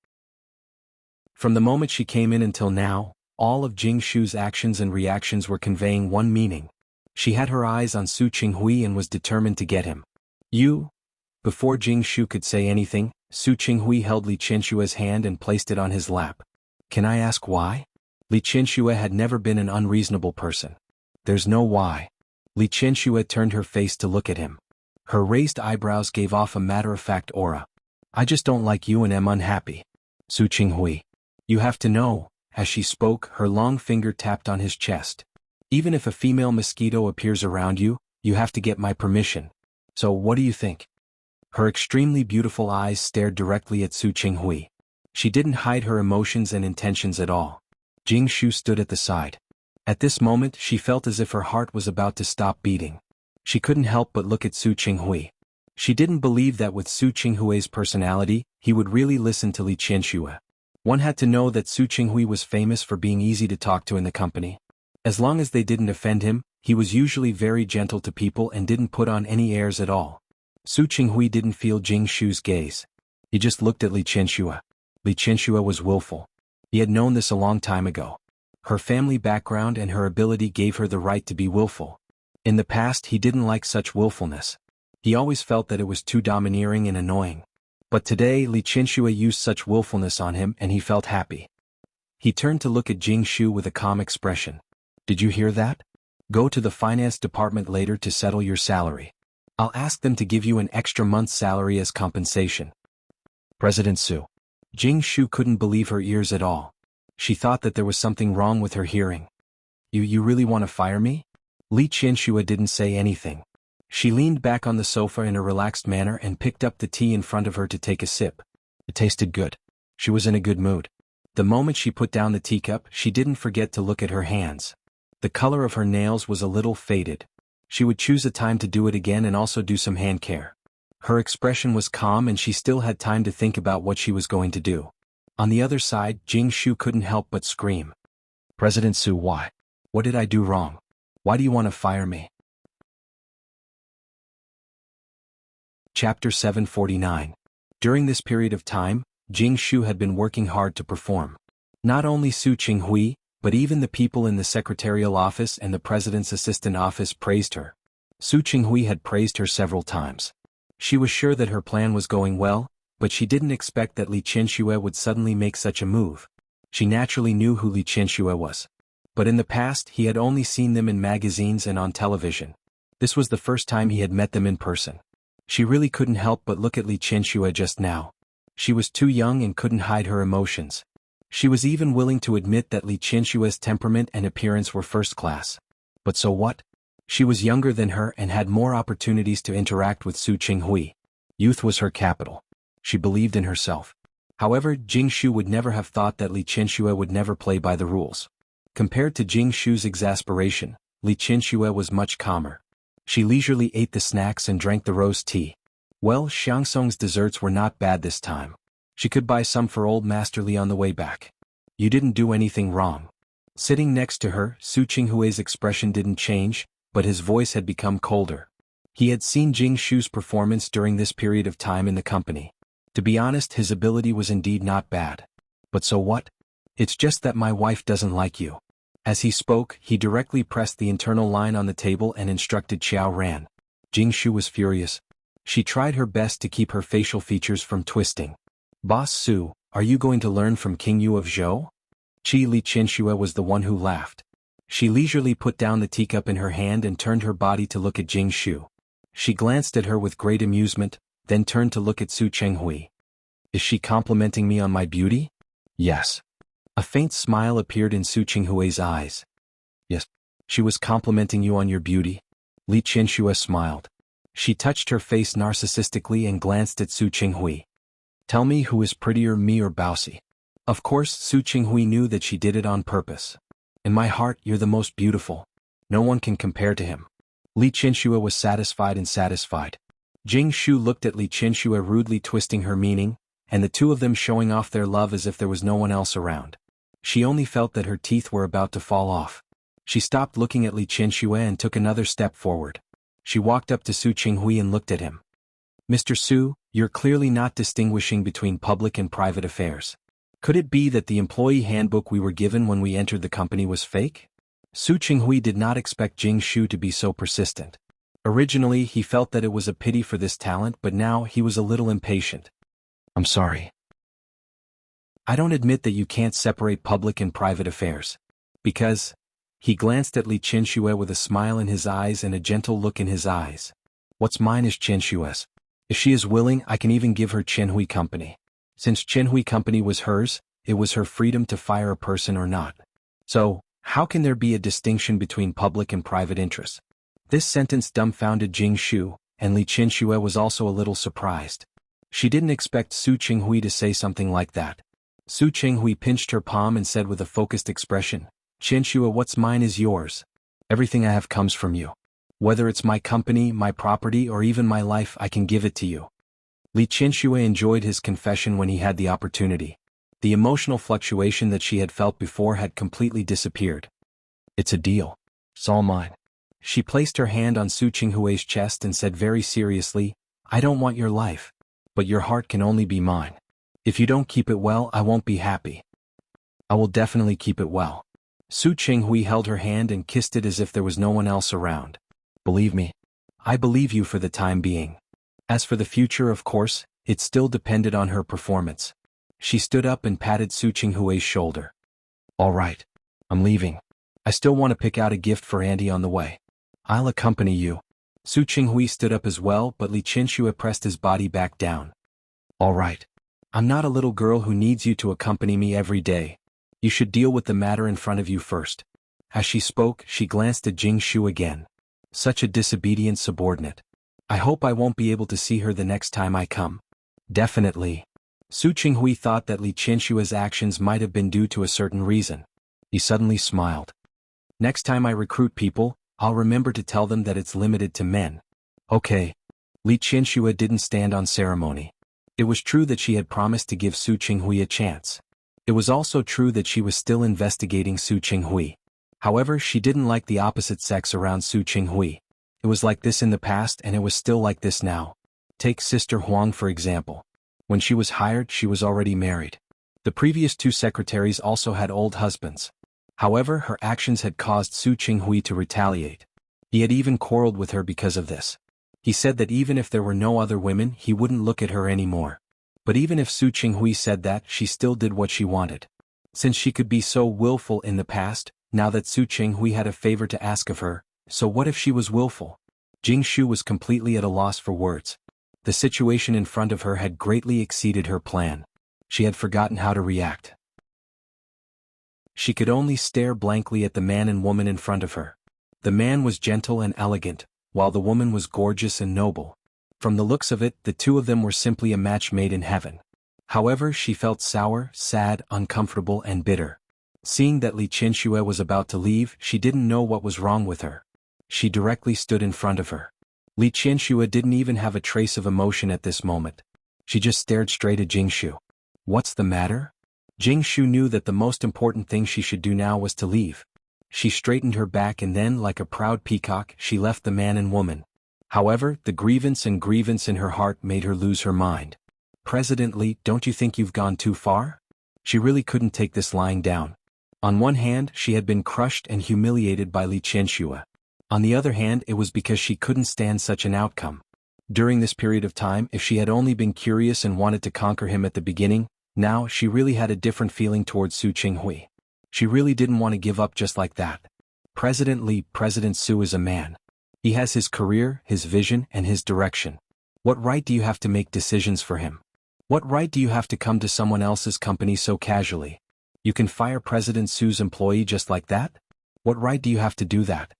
From the moment she came in until now, all of Jing Shu's actions and reactions were conveying one meaning. She had her eyes on Su Qinghui and was determined to get him. You? Before Jing Shu could say anything, Su Qinghui held Li Qianxue's hand and placed it on his lap. Can I ask why? Li Qianxue had never been an unreasonable person. There's no why. Li Qianxue turned her face to look at him. Her raised eyebrows gave off a matter-of-fact aura. I just don't like you and am unhappy. Su Qinghui. You have to know, as she spoke, her long finger tapped on his chest. Even if a female mosquito appears around you, you have to get my permission. So what do you think? Her extremely beautiful eyes stared directly at Su Qinghui. She didn't hide her emotions and intentions at all. Jing Shu stood at the side. At this moment she felt as if her heart was about to stop beating. She couldn't help but look at Su Qinghui. She didn't believe that with Su Qinghui's personality, he would really listen to Li Qianxue. One had to know that Su Qinghui was famous for being easy to talk to in the company. As long as they didn't offend him, he was usually very gentle to people and didn't put on any airs at all. Su Qinghui didn't feel Jing Shu's gaze. He just looked at Li Qianxue. Li Qianxue was willful. He had known this a long time ago. Her family background and her ability gave her the right to be willful. In the past he didn't like such willfulness. He always felt that it was too domineering and annoying. But today Li Qianxue used such willfulness on him and he felt happy. He turned to look at Jing Shu with a calm expression. Did you hear that? Go to the finance department later to settle your salary. I'll ask them to give you an extra month's salary as compensation. President Su. Jing Shu couldn't believe her ears at all. She thought that there was something wrong with her hearing. You really want to fire me? Li Qianxue didn't say anything. She leaned back on the sofa in a relaxed manner and picked up the tea in front of her to take a sip. It tasted good. She was in a good mood. The moment she put down the teacup, she didn't forget to look at her hands. The color of her nails was a little faded. She would choose a time to do it again and also do some hand care. Her expression was calm and she still had time to think about what she was going to do. On the other side, Jing Shu couldn't help but scream. President Su, why? What did I do wrong? Why do you want to fire me? Chapter 749. During this period of time, Jing Shu had been working hard to perform. Not only Su Qinghui, but even the people in the secretarial office and the president's assistant office praised her. Su Qinghui had praised her several times. She was sure that her plan was going well, but she didn't expect that Li Qianxue would suddenly make such a move. She naturally knew who Li Qianxue was. But in the past he had only seen them in magazines and on television. This was the first time he had met them in person. She really couldn't help but look at Li Qianxue just now. She was too young and couldn't hide her emotions. She was even willing to admit that Li Qianxue's temperament and appearance were first class. But so what? She was younger than her and had more opportunities to interact with Su Qinghui. Youth was her capital. She believed in herself. However, Jing Shu would never have thought that Li Qianxue would never play by the rules. Compared to Jing Shu's exasperation, Li Qianxue was much calmer. She leisurely ate the snacks and drank the rose tea. Well, Xiangsong's desserts were not bad this time. She could buy some for old Master Li on the way back. You didn't do anything wrong. Sitting next to her, Su Qinghui's expression didn't change, but his voice had become colder. He had seen Jing Shu's performance during this period of time in the company. To be honest, his ability was indeed not bad. But so what? It's just that my wife doesn't like you. As he spoke, he directly pressed the internal line on the table and instructed Xiao Ran. Jing Shu was furious. She tried her best to keep her facial features from twisting. Boss Su, are you going to learn from King Yu of Zhou? Li Qianxue was the one who laughed. She leisurely put down the teacup in her hand and turned her body to look at Jing Shu. She glanced at her with great amusement, then turned to look at Su Qinghui. Is she complimenting me on my beauty? Yes. A faint smile appeared in Su Qinghui's eyes. Yes. She was complimenting you on your beauty? Li Qianxue smiled. She touched her face narcissistically and glanced at Su Qinghui. Tell me who is prettier, me or Baosi? Of course, Su Qinghui knew that she did it on purpose. In my heart, you're the most beautiful. No one can compare to him. Li Qianxue was satisfied and satisfied. Jing Shu looked at Li Qianxue rudely twisting her meaning, and the two of them showing off their love as if there was no one else around. She only felt that her teeth were about to fall off. She stopped looking at Li Qianxue and took another step forward. She walked up to Su Qinghui and looked at him. Mr. Su, you're clearly not distinguishing between public and private affairs. Could it be that the employee handbook we were given when we entered the company was fake? Su Qinghui did not expect Jing Shu to be so persistent. Originally, he felt that it was a pity for this talent, but now he was a little impatient. I'm sorry. I don't admit that you can't separate public and private affairs. Because... He glanced at Li Qianxue with a smile in his eyes and a gentle look in his eyes. What's mine is Qianxue's. If she is willing, I can even give her Qianhui Company. Since Qianhui Company was hers, it was her freedom to fire a person or not. So, how can there be a distinction between public and private interests? This sentence dumbfounded Jing Shu, and Li Qianxue was also a little surprised. She didn't expect Su Qinghui to say something like that. Su Qinghui pinched her palm and said with a focused expression, "Qianxue, what's mine is yours. Everything I have comes from you. Whether it's my company, my property, or even my life, I can give it to you." Li Qianxue enjoyed his confession when he had the opportunity. The emotional fluctuation that she had felt before had completely disappeared. "It's a deal. It's all mine." She placed her hand on Su Qinghui's chest and said very seriously, "I don't want your life. But your heart can only be mine. If you don't keep it well, I won't be happy." "I will definitely keep it well." Su Qinghui held her hand and kissed it as if there was no one else around. "Believe me. I believe you for the time being. As for the future, of course, it still depended on her performance." She stood up and patted Su Qinghui's shoulder. "All right. I'm leaving. I still want to pick out a gift for Auntie on the way. I'll accompany you." Su Qinghui stood up as well, but Li Qianxue pressed his body back down. "All right. I'm not a little girl who needs you to accompany me every day. You should deal with the matter in front of you first." As she spoke, she glanced at Jing Shu again. Such a disobedient subordinate. "I hope I won't be able to see her the next time I come." "Definitely." Su Qinghui thought that Li Qianxue's actions might have been due to a certain reason. He suddenly smiled. "Next time I recruit people, I'll remember to tell them that it's limited to men." "Okay." Li Qianxue didn't stand on ceremony. It was true that she had promised to give Su Qinghui a chance. It was also true that she was still investigating Su Qinghui. However, she didn't like the opposite sex around Su Qinghui. It was like this in the past and it was still like this now. Take Sister Huang for example. When she was hired, she was already married. The previous two secretaries also had old husbands. However, her actions had caused Su Qinghui to retaliate. He had even quarreled with her because of this. He said that even if there were no other women, he wouldn't look at her anymore. But even if Su Qinghui said that, she still did what she wanted. Since she could be so willful in the past, now that Su Qinghui had a favor to ask of her, so what if she was willful? Jing Shu was completely at a loss for words. The situation in front of her had greatly exceeded her plan. She had forgotten how to react. She could only stare blankly at the man and woman in front of her. The man was gentle and elegant, while the woman was gorgeous and noble. From the looks of it, the two of them were simply a match made in heaven. However, she felt sour, sad, uncomfortable, and bitter. Seeing that Li Qianxue was about to leave, she didn't know what was wrong with her. She directly stood in front of her. Li Qianxue didn't even have a trace of emotion at this moment. She just stared straight at Jing Shu. "What's the matter?" Jing Shu knew that the most important thing she should do now was to leave. She straightened her back and then, like a proud peacock, she left the man and woman. However, the grievance in her heart made her lose her mind. "President Li, don't you think you've gone too far?" She really couldn't take this lying down. On one hand, she had been crushed and humiliated by Li Qianxue. On the other hand, it was because she couldn't stand such an outcome. During this period of time, if she had only been curious and wanted to conquer him at the beginning, now she really had a different feeling towards Su Qinghui. She really didn't want to give up just like that. President Li, President Su is a man. He has his career, his vision, and his direction. What right do you have to make decisions for him? What right do you have to come to someone else's company so casually? You can fire President Su's employee just like that? What right do you have to do that?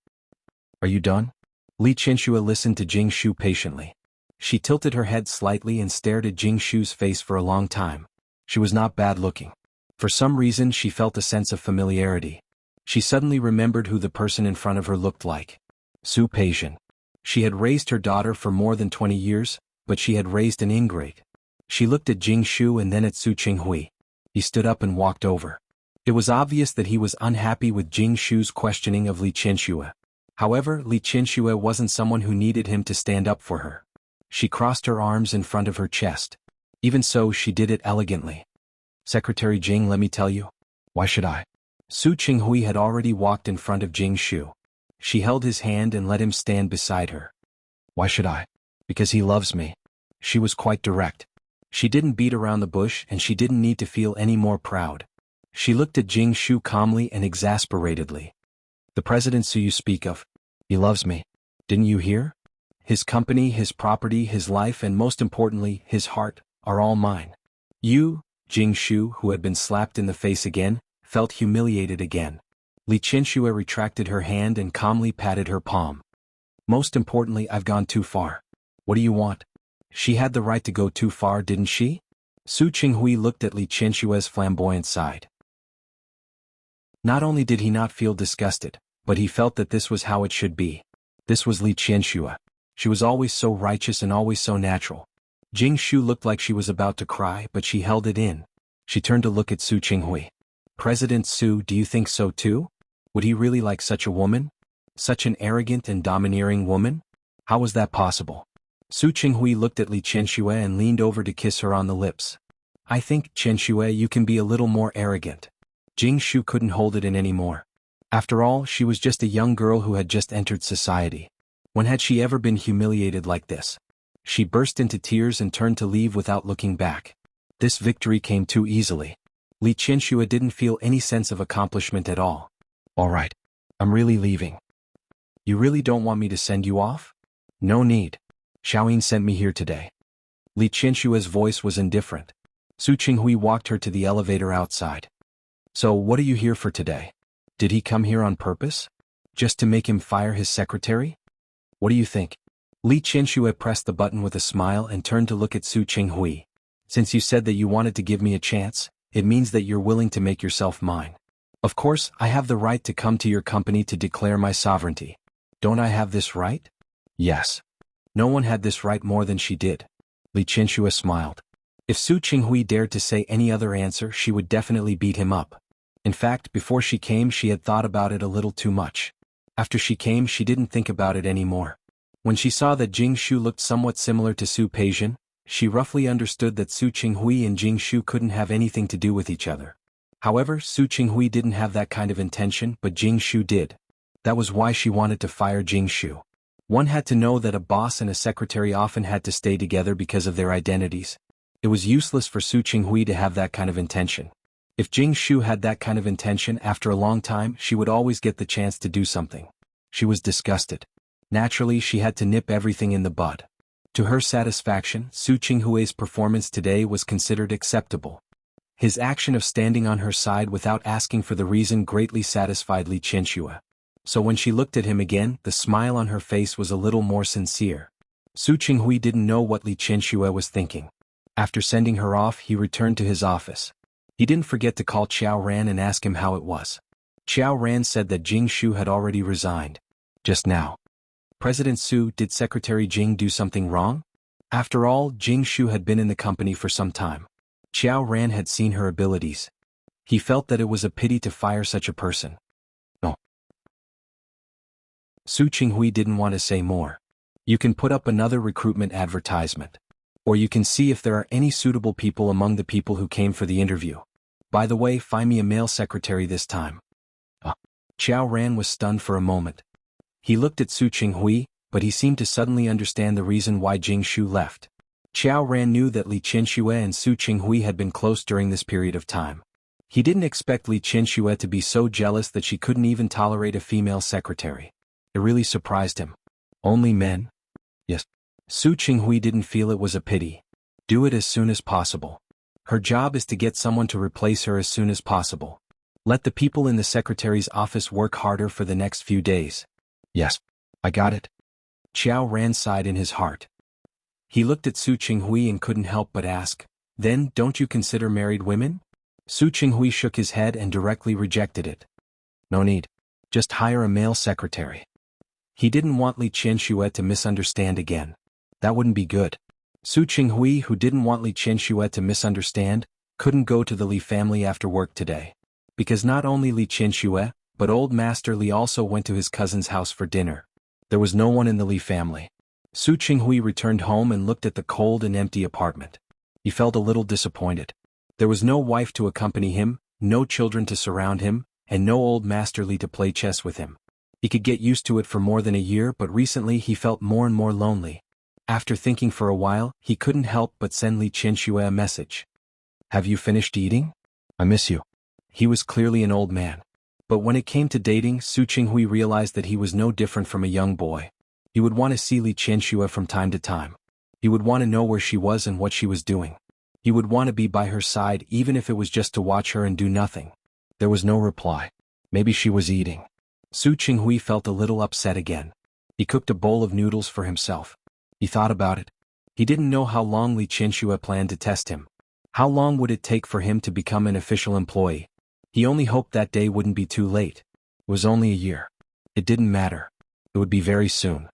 Are you done? Li Qianxue listened to Jing Shu patiently. She tilted her head slightly and stared at Jing Shu's face for a long time. She was not bad looking. For some reason she felt a sense of familiarity. She suddenly remembered who the person in front of her looked like. Su Peixian. She had raised her daughter for more than 20 years, but she had raised an ingrate. She looked at Jing Shu and then at Su Qinghui. He stood up and walked over. It was obvious that he was unhappy with Jing Shu's questioning of Li Qianxue. However, Li Qianxue wasn't someone who needed him to stand up for her. She crossed her arms in front of her chest. Even so, she did it elegantly. "Secretary Jing, let me tell you." "Why should I?" Su Qinghui had already walked in front of Jing Shu. She held his hand and let him stand beside her. "Why should I?" "Because he loves me." She was quite direct. She didn't beat around the bush and she didn't need to feel any more proud. She looked at Jing Shu calmly and exasperatedly. "The President Su you speak of, he loves me. Didn't you hear? His company, his property, his life, and most importantly, his heart, are all mine." You, Jing Shu, who had been slapped in the face again, felt humiliated again. Li Qianxue retracted her hand and calmly patted her palm. "Most importantly, I've gone too far. What do you want? She had the right to go too far, didn't she? Su Qinghui looked at Li Qianshue's flamboyant side. Not only did he not feel disgusted, but he felt that this was how it should be. This was Li Qianxue. She was always so righteous and always so natural. Jing Shu looked like she was about to cry, but she held it in. She turned to look at Su Qinghui. President Su, do you think so too? Would he really like such a woman? Such an arrogant and domineering woman? How was that possible? Su Qinghui looked at Li Qianxue and leaned over to kiss her on the lips. I think, Qianxue, you can be a little more arrogant. Jing Shu couldn't hold it in anymore. After all, she was just a young girl who had just entered society. When had she ever been humiliated like this? She burst into tears and turned to leave without looking back. This victory came too easily. Li Qianxue didn't feel any sense of accomplishment at all. All right. I'm really leaving. You really don't want me to send you off? No need. Xiaoyin sent me here today. Li Qianshue's voice was indifferent. Su Qinghui walked her to the elevator outside. So what are you here for today? Did he come here on purpose? Just to make him fire his secretary? What do you think? Li Qianxue pressed the button with a smile and turned to look at Su Qinghui. Since you said that you wanted to give me a chance, it means that you're willing to make yourself mine. Of course, I have the right to come to your company to declare my sovereignty. Don't I have this right? Yes. No one had this right more than she did. Li Qianxue smiled. If Su Qinghui dared to say any other answer, she would definitely beat him up. In fact, before she came, she had thought about it a little too much. After she came, she didn't think about it anymore. When she saw that Jing Shu looked somewhat similar to Su Peijian, she roughly understood that Su Qinghui and Jing Shu couldn't have anything to do with each other. However, Su Qinghui didn't have that kind of intention, but Jing Shu did. That was why she wanted to fire Jing Shu. One had to know that a boss and a secretary often had to stay together because of their identities. It was useless for Su Qinghui to have that kind of intention. If Jing Shu had that kind of intention, after a long time, she would always get the chance to do something. She was disgusted. Naturally, she had to nip everything in the bud. To her satisfaction, Su Qinghui's performance today was considered acceptable. His action of standing on her side without asking for the reason greatly satisfied Li Qianxue. So when she looked at him again, the smile on her face was a little more sincere. Su Qinghui didn't know what Li Qianxue was thinking. After sending her off, he returned to his office. He didn't forget to call Qiao Ran and ask him how it was. Qiao Ran said that Jing Shu had already resigned. Just now. President Su, did Secretary Jing do something wrong? After all, Jing Shu had been in the company for some time. Qiao Ran had seen her abilities. He felt that it was a pity to fire such a person. No. Su Qinghui didn't want to say more. You can put up another recruitment advertisement. Or you can see if there are any suitable people among the people who came for the interview. By the way, find me a male secretary this time. Qiao Ran was stunned for a moment. He looked at Su Qinghui, but he seemed to suddenly understand the reason why Jing Shu left. Qiao Ran knew that Li Qianxue and Su Qinghui had been close during this period of time. He didn't expect Li Qianxue to be so jealous that she couldn't even tolerate a female secretary. It really surprised him. Only men? Yes. Su Qinghui didn't feel it was a pity. Do it as soon as possible. Her job is to get someone to replace her as soon as possible. Let the people in the secretary's office work harder for the next few days. Yes, I got it. Qiao Ran sighed in his heart. He looked at Su Qinghui and couldn't help but ask, then, don't you consider married women? Su Qinghui shook his head and directly rejected it. No need. Just hire a male secretary. He didn't want Li Qianxue to misunderstand again. That wouldn't be good. Su Qinghui, who didn't want Li Qianxue to misunderstand, couldn't go to the Li family after work today. Because not only Li Qianxue, but old Master Li also went to his cousin's house for dinner. There was no one in the Li family. Su Qinghui returned home and looked at the cold and empty apartment. He felt a little disappointed. There was no wife to accompany him, no children to surround him, and no old Master Li to play chess with him. He could get used to it for more than a year, but recently he felt more and more lonely. After thinking for a while, he couldn't help but send Li Qianxue a message. Have you finished eating? I miss you. He was clearly an old man. But when it came to dating, Su Qinghui realized that he was no different from a young boy. He would want to see Li Qianxue from time to time. He would want to know where she was and what she was doing. He would want to be by her side even if it was just to watch her and do nothing. There was no reply. Maybe she was eating. Su Qinghui felt a little upset again. He cooked a bowl of noodles for himself. He thought about it. He didn't know how long Li Qianxue planned to test him. How long would it take for him to become an official employee? He only hoped that day wouldn't be too late. It was only a year. It didn't matter. It would be very soon.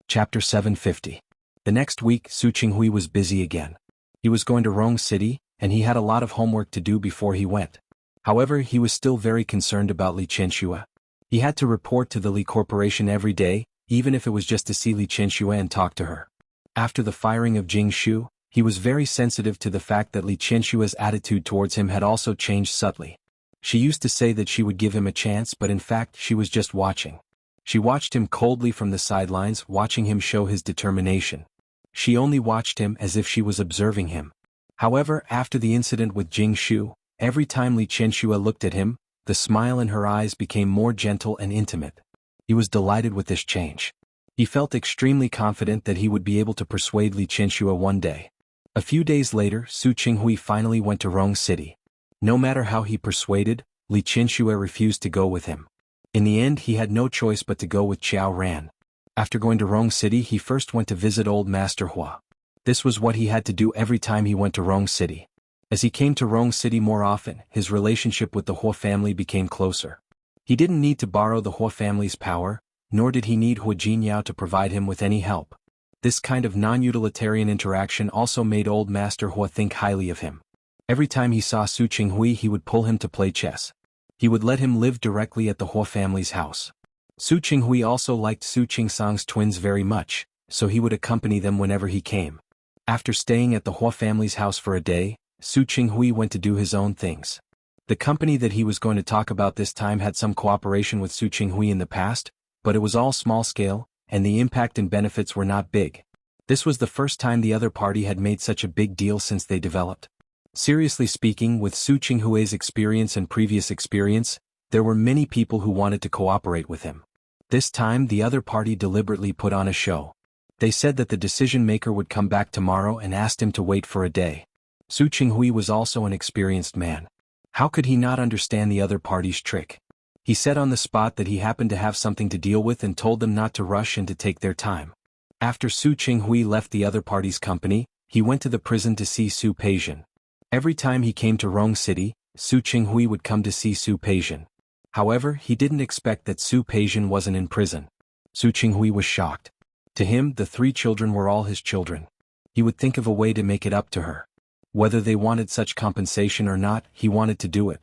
Chapter 750. The next week, Su Qinghui was busy again. He was going to Rong City, and he had a lot of homework to do before he went. However, he was still very concerned about Li Qianxue. He had to report to the Li Corporation every day, even if it was just to see Li Qianxue and talk to her. After the firing of Jing Shu, he was very sensitive to the fact that Li Qianxue's attitude towards him had also changed subtly. She used to say that she would give him a chance, but in fact she was just watching. She watched him coldly from the sidelines, watching him show his determination. She only watched him as if she was observing him. However, after the incident with Jing Shu, every time Li Qianxue looked at him, the smile in her eyes became more gentle and intimate. He was delighted with this change. He felt extremely confident that he would be able to persuade Li Qianxue one day. A few days later, Su Qinghui finally went to Rong City. No matter how he persuaded, Li Qianxue refused to go with him. In the end, he had no choice but to go with Qiao Ran. After going to Rong City, he first went to visit old Master Hua. This was what he had to do every time he went to Rong City. As he came to Rong City more often, his relationship with the Hua family became closer. He didn't need to borrow the Hua family's power, nor did he need Hua Jinyao to provide him with any help. This kind of non-utilitarian interaction also made old Master Hua think highly of him. Every time he saw Su Qinghui, he would pull him to play chess. He would let him live directly at the Hua family's house. Su Qinghui also liked Su Qingsang's twins very much, so he would accompany them whenever he came. After staying at the Hua family's house for a day, Su Qinghui went to do his own things. The company that he was going to talk about this time had some cooperation with Su Qinghui in the past, but it was all small scale, and the impact and benefits were not big. This was the first time the other party had made such a big deal since they developed. Seriously speaking, with Su Qinghui's experience and previous experience, there were many people who wanted to cooperate with him. This time the other party deliberately put on a show. They said that the decision-maker would come back tomorrow and asked him to wait for a day. Su Qinghui was also an experienced man. How could he not understand the other party's trick? He said on the spot that he happened to have something to deal with and told them not to rush and to take their time. After Su Qinghui left the other party's company, he went to the prison to see Su Peijian. Every time he came to Rong City, Su Qinghui would come to see Su Peijian. However, he didn't expect that Su Peijian wasn't in prison. Su Qinghui was shocked. To him, the 3 children were all his children. He would think of a way to make it up to her. Whether they wanted such compensation or not, he wanted to do it.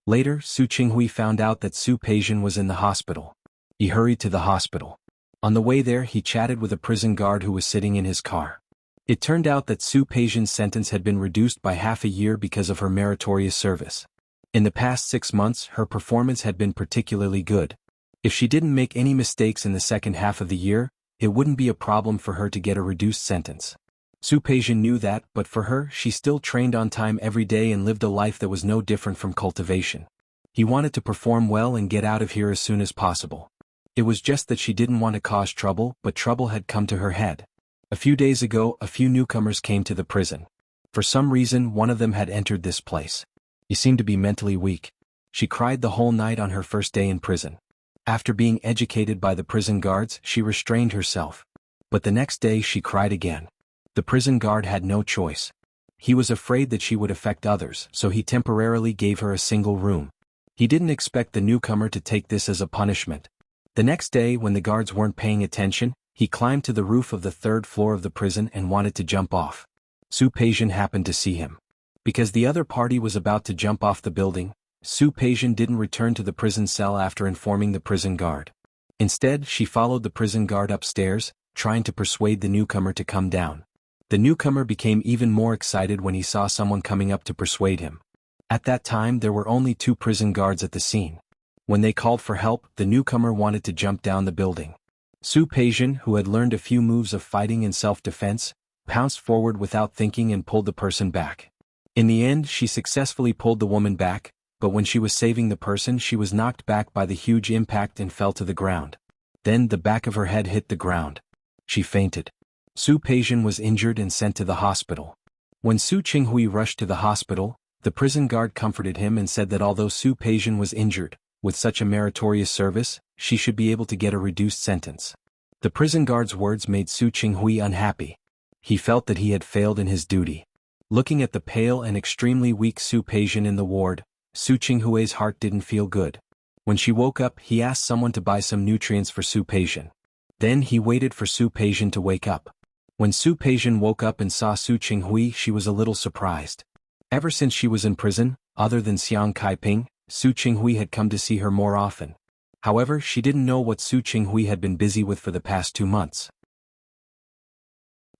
Later, Su Qinghui found out that Su Peijian was in the hospital. He hurried to the hospital. On the way there, he chatted with a prison guard who was sitting in his car. It turned out that Su Peijian's sentence had been reduced by half a year because of her meritorious service. In the past 6 months, her performance had been particularly good. If she didn't make any mistakes in the second half of the year, it wouldn't be a problem for her to get a reduced sentence. Su Peijian knew that, but for her, she still trained on time every day and lived a life that was no different from cultivation. He wanted to perform well and get out of here as soon as possible. It was just that she didn't want to cause trouble, but trouble had come to her head. A few days ago, a few newcomers came to the prison. For some reason, one of them had entered this place. He seemed to be mentally weak. She cried the whole night on her first day in prison. After being educated by the prison guards, she restrained herself. But the next day she cried again. The prison guard had no choice. He was afraid that she would affect others, so he temporarily gave her a single room. He didn't expect the newcomer to take this as a punishment. The next day, when the guards weren't paying attention, he climbed to the roof of the 3rd floor of the prison and wanted to jump off. Su Peijian happened to see him. Because the other party was about to jump off the building, Su Peijian didn't return to the prison cell after informing the prison guard. Instead, she followed the prison guard upstairs, trying to persuade the newcomer to come down. The newcomer became even more excited when he saw someone coming up to persuade him. At that time, there were only 2 prison guards at the scene. When they called for help, the newcomer wanted to jump down the building. Su Peijian, who had learned a few moves of fighting and self-defense, pounced forward without thinking and pulled the person back. In the end, she successfully pulled the woman back, but when she was saving the person, she was knocked back by the huge impact and fell to the ground. Then the back of her head hit the ground. She fainted. Su Peijian was injured and sent to the hospital. When Su Qinghui rushed to the hospital, the prison guard comforted him and said that although Su Peijian was injured, with such a meritorious service, she should be able to get a reduced sentence. The prison guard's words made Su Qinghui unhappy. He felt that he had failed in his duty. Looking at the pale and extremely weak Su Peijian in the ward, Su Qinghui's heart didn't feel good. When she woke up, he asked someone to buy some nutrients for Su Peijian. Then he waited for Su Peijian to wake up. When Su Peijian woke up and saw Su Qinghui, she was a little surprised. Ever since she was in prison, other than Xiang Kaiping, Su Qinghui had come to see her more often. However, she didn't know what Su Qinghui had been busy with for the past 2 months.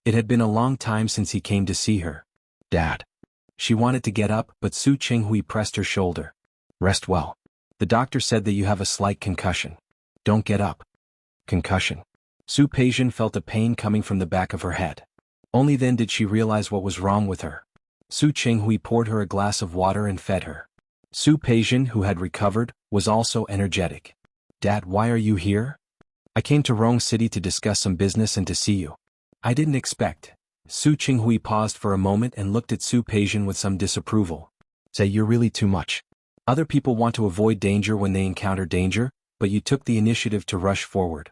It had been a long time since he came to see her. "Dad." She wanted to get up, but Su Qinghui pressed her shoulder. "Rest well. The doctor said that you have a slight concussion. Don't get up." Concussion. Su Peijian felt a pain coming from the back of her head. Only then did she realize what was wrong with her. Su Qinghui poured her a glass of water and fed her. Su Peijian, who had recovered, was also energetic. "Dad, why are you here?" "I came to Rong City to discuss some business and to see you." "I didn't expect." Su Qinghui paused for a moment and looked at Su Peijian with some disapproval. "Say, you're really too much. Other people want to avoid danger when they encounter danger, but you took the initiative to rush forward."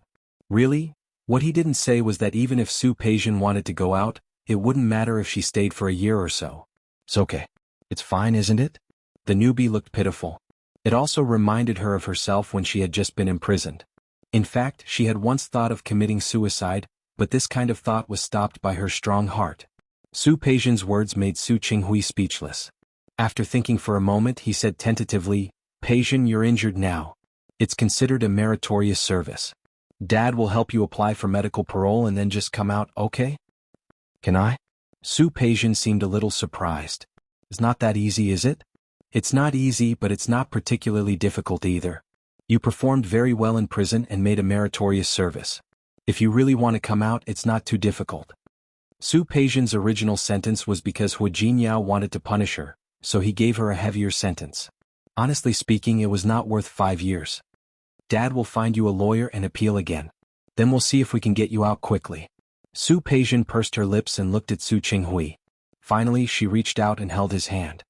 "Really?" What he didn't say was that even if Su Peijian wanted to go out, it wouldn't matter if she stayed for a year or so. "It's okay. It's fine, isn't it?" The newbie looked pitiful. It also reminded her of herself when she had just been imprisoned. In fact, she had once thought of committing suicide, but this kind of thought was stopped by her strong heart. Su Peijian's words made Su Qinghui speechless. After thinking for a moment, he said tentatively, "Peijian, you're injured now. It's considered a meritorious service. Dad will help you apply for medical parole and then just come out, okay?" "Can I?" Su Peijian seemed a little surprised. "It's not that easy, is it?" "It's not easy, but it's not particularly difficult either. You performed very well in prison and made a meritorious service. If you really want to come out, it's not too difficult." Su Peijian's original sentence was because Hu Jinyao wanted to punish her, so he gave her a heavier sentence. Honestly speaking, it was not worth 5 years. "Dad will find you a lawyer and appeal again. Then we'll see if we can get you out quickly." Su Peijian pursed her lips and looked at Su Qinghui. Finally, she reached out and held his hand.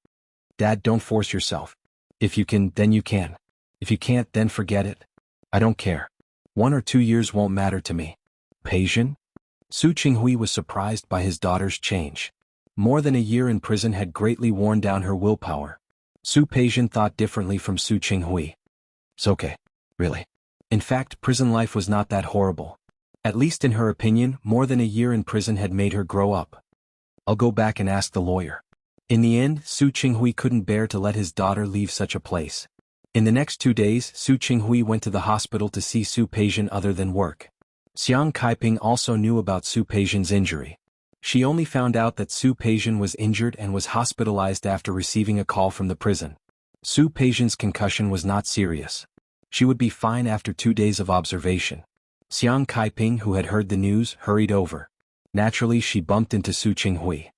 "Dad, don't force yourself. If you can, then you can. If you can't, then forget it. I don't care. 1 or 2 years won't matter to me." "Peijian?" Su Qinghui was surprised by his daughter's change. More than a year in prison had greatly worn down her willpower. Su Peijian thought differently from Su Qinghui. "It's okay. Really. In fact, prison life was not that horrible. At least in her opinion, more than a year in prison had made her grow up. I'll go back and ask the lawyer." In the end, Su Qinghui couldn't bear to let his daughter leave such a place. In the next 2 days, Su Qinghui went to the hospital to see Su Peijian other than work. Xiang Kaiping also knew about Su Peijian's injury. She only found out that Su Peijian was injured and was hospitalized after receiving a call from the prison. Su Peijian's concussion was not serious. She would be fine after 2 days of observation. Xiang Kaiping, who had heard the news, hurried over. Naturally, she bumped into Su Qinghui.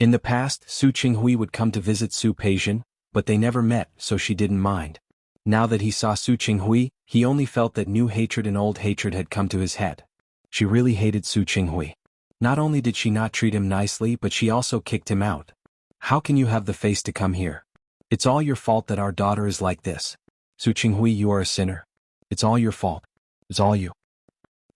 In the past, Su Qinghui would come to visit Su Peijian, but they never met, so she didn't mind. Now that he saw Su Qinghui, he only felt that new hatred and old hatred had come to his head. She really hated Su Qinghui. Not only did she not treat him nicely, but she also kicked him out. "How can you have the face to come here? It's all your fault that our daughter is like this. Su Qinghui, you are a sinner. It's all your fault. It's all you.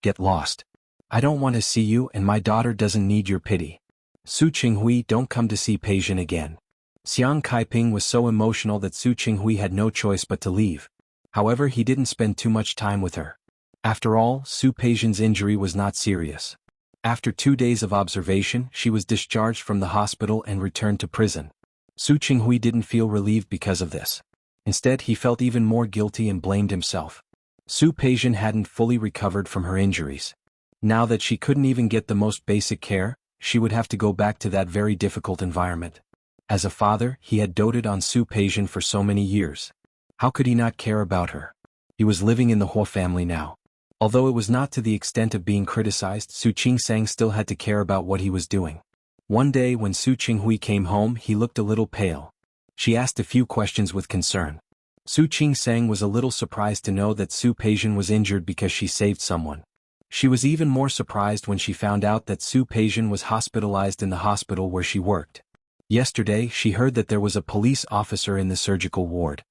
Get lost. I don't want to see you, and my daughter doesn't need your pity. Su Qinghui, don't come to see Peijian again." Xiang Kaiping was so emotional that Su Qinghui had no choice but to leave. However, he didn't spend too much time with her. After all, Su Peijian's injury was not serious. After 2 days of observation, she was discharged from the hospital and returned to prison. Su Qinghui didn't feel relieved because of this. Instead, he felt even more guilty and blamed himself. Su Peijian hadn't fully recovered from her injuries. Now that she couldn't even get the most basic care, she would have to go back to that very difficult environment. As a father, he had doted on Su Peijian for so many years. How could he not care about her? He was living in the Huo family now. Although it was not to the extent of being criticized, Su Qingsang still had to care about what he was doing. One day when Su Qinghui came home, he looked a little pale. She asked a few questions with concern. Su Qingsang was a little surprised to know that Su Peijian was injured because she saved someone. She was even more surprised when she found out that Su Peijian was hospitalized in the hospital where she worked. Yesterday, she heard that there was a police officer in the surgical ward.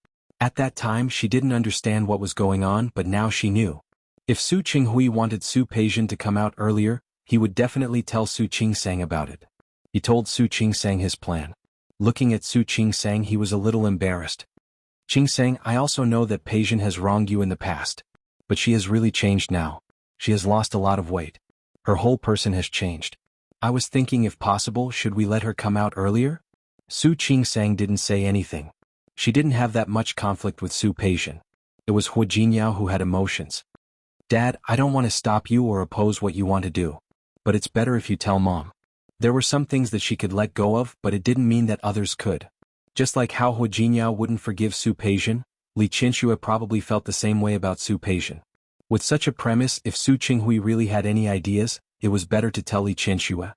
At that time she didn't understand what was going on, but now she knew. If Su Qinghui wanted Su Peijian to come out earlier, he would definitely tell Su Qingsang about it. He told Su Qingsang his plan. Looking at Su Qingsang, he was a little embarrassed. Qingsang, I also know that Peijian has wronged you in the past. But she has really changed now. She has lost a lot of weight. Her whole person has changed. I was thinking if possible, should we let her come out earlier? Su Qingsang didn't say anything. She didn't have that much conflict with Su Peijian. It was Hu Jinyao who had emotions. Dad, I don't want to stop you or oppose what you want to do. But it's better if you tell Mom. There were some things that she could let go of, but it didn't mean that others could. Just like how Hu Jinyao wouldn't forgive Su Peijian, Li Qianxue probably felt the same way about Su Peijian. With such a premise, if Su Qinghui really had any ideas, it was better to tell Li Qianxue.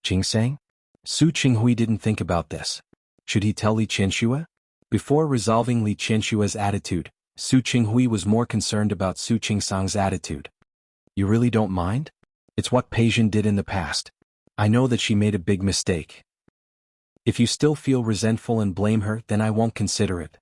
Qingsang? Su Qinghui didn't think about this. Should he tell Li Qianxue? Before resolving Li Qianxue's attitude, Su Qinghui was more concerned about Su Qingsang's attitude. You really don't mind? It's what Peijian did in the past. I know that she made a big mistake. If you still feel resentful and blame her, then I won't consider it.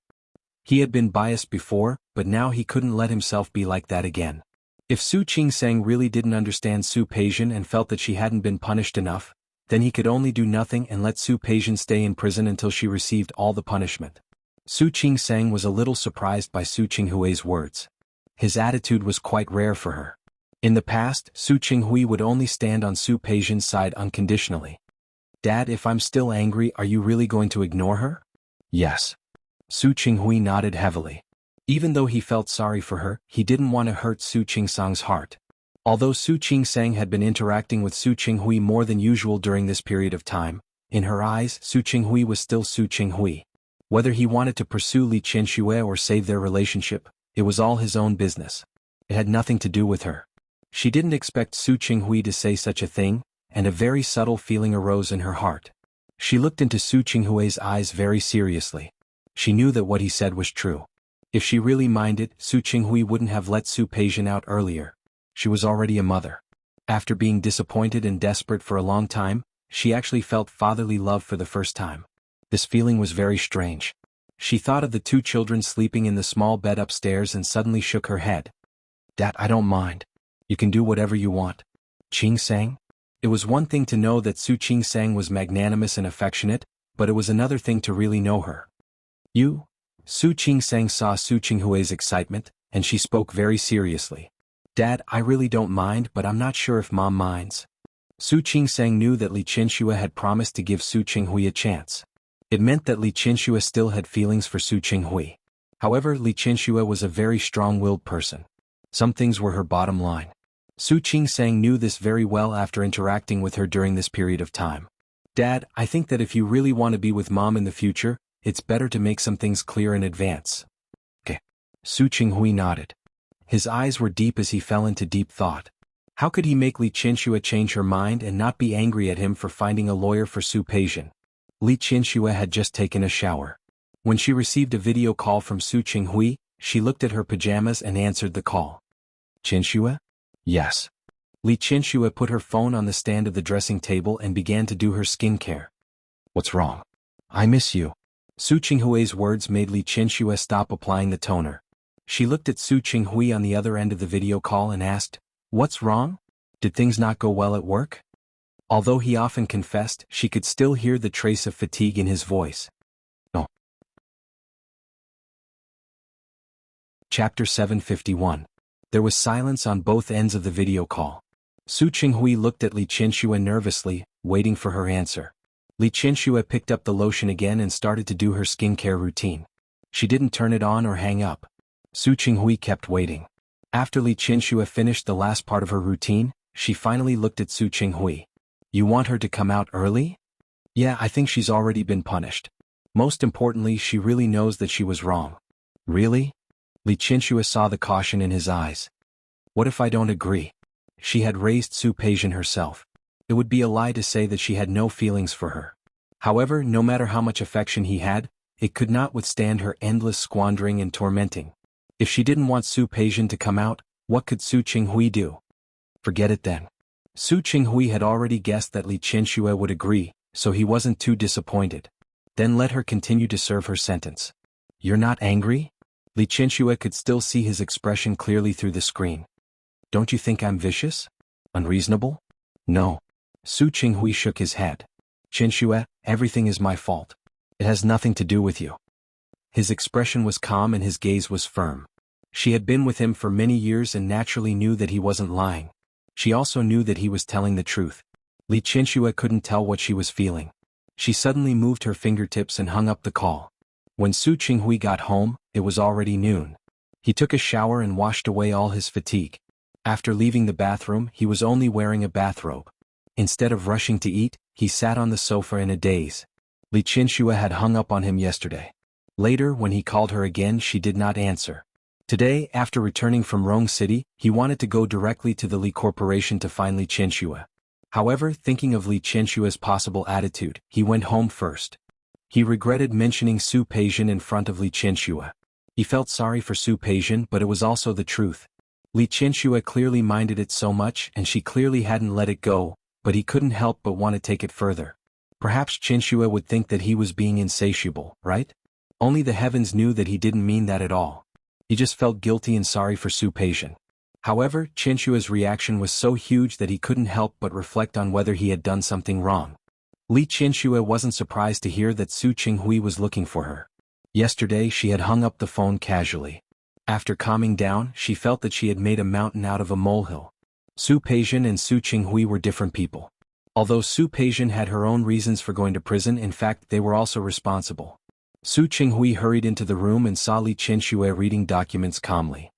He had been biased before, but now he couldn't let himself be like that again. If Su Qingsang really didn't understand Su Peijian and felt that she hadn't been punished enough, then he could only do nothing and let Su Peijian stay in prison until she received all the punishment. Su Qingsang was a little surprised by Su Qinghui's words. His attitude was quite rare for her. In the past, Su Qinghui would only stand on Su Peijian's side unconditionally. Dad, if I'm still angry, are you really going to ignore her? Yes. Su Qinghui nodded heavily. Even though he felt sorry for her, he didn't want to hurt Su Qingsang's heart. Although Su Qingsang had been interacting with Su Qinghui more than usual during this period of time, in her eyes, Su Qinghui was still Su Qinghui. Whether he wanted to pursue Li Qianxue or save their relationship, it was all his own business. It had nothing to do with her. She didn't expect Su Qinghui to say such a thing, and a very subtle feeling arose in her heart. She looked into Su Qinghui's eyes very seriously. She knew that what he said was true. If she really minded, Su Qinghui wouldn't have let Su Peijian out earlier. She was already a mother. After being disappointed and desperate for a long time, she actually felt fatherly love for the first time. This feeling was very strange. She thought of the two children sleeping in the small bed upstairs and suddenly shook her head. Dad, I don't mind. You can do whatever you want. Qingsang? It was one thing to know that Su Qingsang was magnanimous and affectionate, but it was another thing to really know her. You? Su Qingsang saw Su Qinghui's excitement, and she spoke very seriously. Dad, I really don't mind, but I'm not sure if Mom minds. Su Qingsang knew that Li Qianxue had promised to give Su Qinghui a chance. It meant that Li Qianxue still had feelings for Su Qinghui. However, Li Qianxue was a very strong-willed person. Some things were her bottom line. Su Qingsang knew this very well after interacting with her during this period of time. Dad, I think that if you really want to be with Mom in the future, it's better to make some things clear in advance. Okay. Su Qinghui nodded. His eyes were deep as he fell into deep thought. How could he make Li Qianxue change her mind and not be angry at him for finding a lawyer for Su Peijian? Li Qianxue had just taken a shower. When she received a video call from Su Qinghui, she looked at her pajamas and answered the call. Qianxue? Yes. Li Qianxue put her phone on the stand of the dressing table and began to do her skincare. What's wrong? I miss you. Su Qinghui's words made Li Qianxue stop applying the toner. She looked at Su Qinghui on the other end of the video call and asked, What's wrong? Did things not go well at work? Although he often confessed, she could still hear the trace of fatigue in his voice. No. Chapter 751. There was silence on both ends of the video call. Su Qinghui looked at Li Qianxue nervously, waiting for her answer. Li Qianxue picked up the lotion again and started to do her skincare routine. She didn't turn it on or hang up. Su Qinghui kept waiting. After Li Qianxue finished the last part of her routine, she finally looked at Su Qinghui. You want her to come out early? Yeah, I think she's already been punished. Most importantly, she really knows that she was wrong. Really? Li Qianxue saw the caution in his eyes. What if I don't agree? She had raised Su Peijian herself. It would be a lie to say that she had no feelings for her. However, no matter how much affection he had, it could not withstand her endless squandering and tormenting. If she didn't want Su Peijian to come out, what could Su Qinghui do? Forget it then. Su Qinghui had already guessed that Li Qianxue would agree, so he wasn't too disappointed. Then let her continue to serve her sentence. You're not angry? Li Qianxue could still see his expression clearly through the screen. Don't you think I'm vicious? Unreasonable? No. Su Qinghui shook his head. Qianxue, everything is my fault. It has nothing to do with you. His expression was calm and his gaze was firm. She had been with him for many years and naturally knew that he wasn't lying. She also knew that he was telling the truth. Li Qianxue couldn't tell what she was feeling. She suddenly moved her fingertips and hung up the call. When Su Qinghui got home, it was already noon. He took a shower and washed away all his fatigue. After leaving the bathroom, he was only wearing a bathrobe. Instead of rushing to eat, he sat on the sofa in a daze. Li Qianxue had hung up on him yesterday. Later, when he called her again, she did not answer. Today, after returning from Rong City, he wanted to go directly to the Li Corporation to find Li Qianxue. However, thinking of Li Qianxue's possible attitude, he went home first. He regretted mentioning Su Peijian in front of Li Qianxue. He felt sorry for Su Peijian, but it was also the truth. Li Qianxue clearly minded it so much and she clearly hadn't let it go, but he couldn't help but want to take it further. Perhaps Qianxue would think that he was being insatiable, right? Only the heavens knew that he didn't mean that at all. He just felt guilty and sorry for Su Peijian. However, Qianxue's reaction was so huge that he couldn't help but reflect on whether he had done something wrong. Li Qianxue wasn't surprised to hear that Su Qinghui was looking for her. Yesterday she had hung up the phone casually. After calming down, she felt that she had made a mountain out of a molehill. Su Peijian and Su Qinghui were different people. Although Su Peijian had her own reasons for going to prison, in fact they were also responsible. Su Qinghui hurried into the room and saw Li Qianxue reading documents calmly.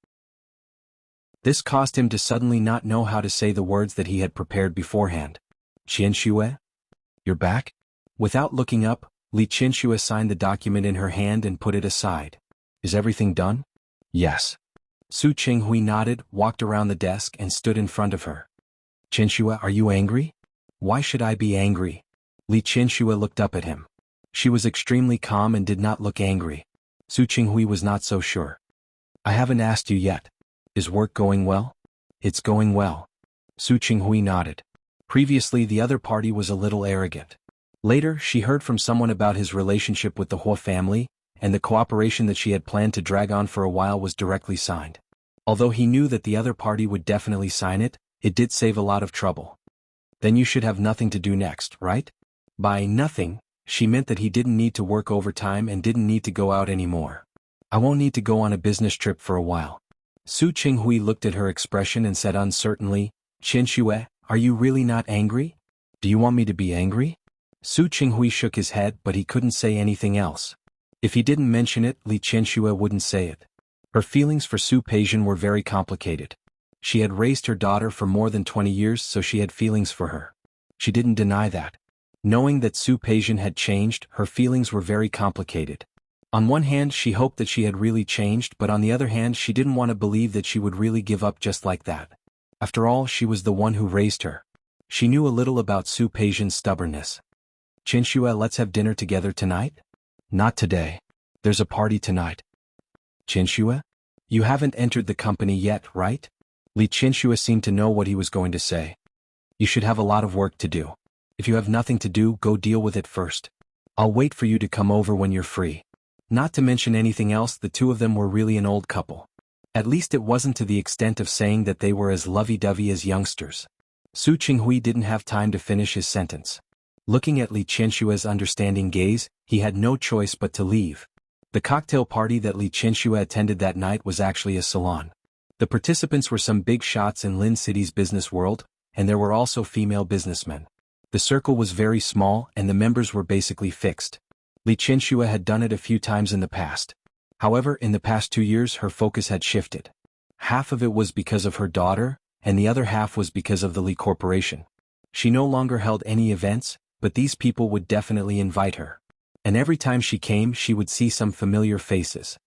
This caused him to suddenly not know how to say the words that he had prepared beforehand. Qianxue? You're back? Without looking up, Li Qianxue signed the document in her hand and put it aside. Is everything done? Yes. Su Qinghui nodded, walked around the desk and stood in front of her. Qianxue, are you angry? Why should I be angry? Li Qianxue looked up at him. She was extremely calm and did not look angry. Su Qinghui was not so sure. I haven't asked you yet. Is work going well? It's going well. Su Qinghui nodded. Previously the other party was a little arrogant. Later she heard from someone about his relationship with the Hua family, and the cooperation that she had planned to drag on for a while was directly signed. Although he knew that the other party would definitely sign it, it did save a lot of trouble. Then you should have nothing to do next, right? By nothing, she meant that he didn't need to work overtime and didn't need to go out anymore. I won't need to go on a business trip for a while. Su Qinghui looked at her expression and said uncertainly, Qianxue, are you really not angry? Do you want me to be angry? Su Qinghui shook his head, but he couldn't say anything else. If he didn't mention it, Li Qianxue wouldn't say it. Her feelings for Su Peijian were very complicated. She had raised her daughter for more than 20 years, so she had feelings for her. She didn't deny that. Knowing that Su Peijian had changed, her feelings were very complicated. On one hand, she hoped that she had really changed, but on the other hand, she didn't want to believe that she would really give up just like that. After all, she was the one who raised her. She knew a little about Su Peijian's stubbornness. Qianxue, let's have dinner together tonight? Not today. There's a party tonight. Qianxue? You haven't entered the company yet, right? Li Qianxue seemed to know what he was going to say. You should have a lot of work to do. If you have nothing to do, go deal with it first. I'll wait for you to come over when you're free. Not to mention anything else, the two of them were really an old couple. At least it wasn't to the extent of saying that they were as lovey-dovey as youngsters. Su Qinghui didn't have time to finish his sentence. Looking at Li Qianxue's understanding gaze, he had no choice but to leave. The cocktail party that Li Qianxue attended that night was actually a salon. The participants were some big shots in Lin City's business world, and there were also female businessmen. The circle was very small and the members were basically fixed. Li Qianxue had done it a few times in the past. However, in the past 2 years her focus had shifted. Half of it was because of her daughter, and the other half was because of the Li Corporation. She no longer held any events, but these people would definitely invite her. And every time she came she would see some familiar faces.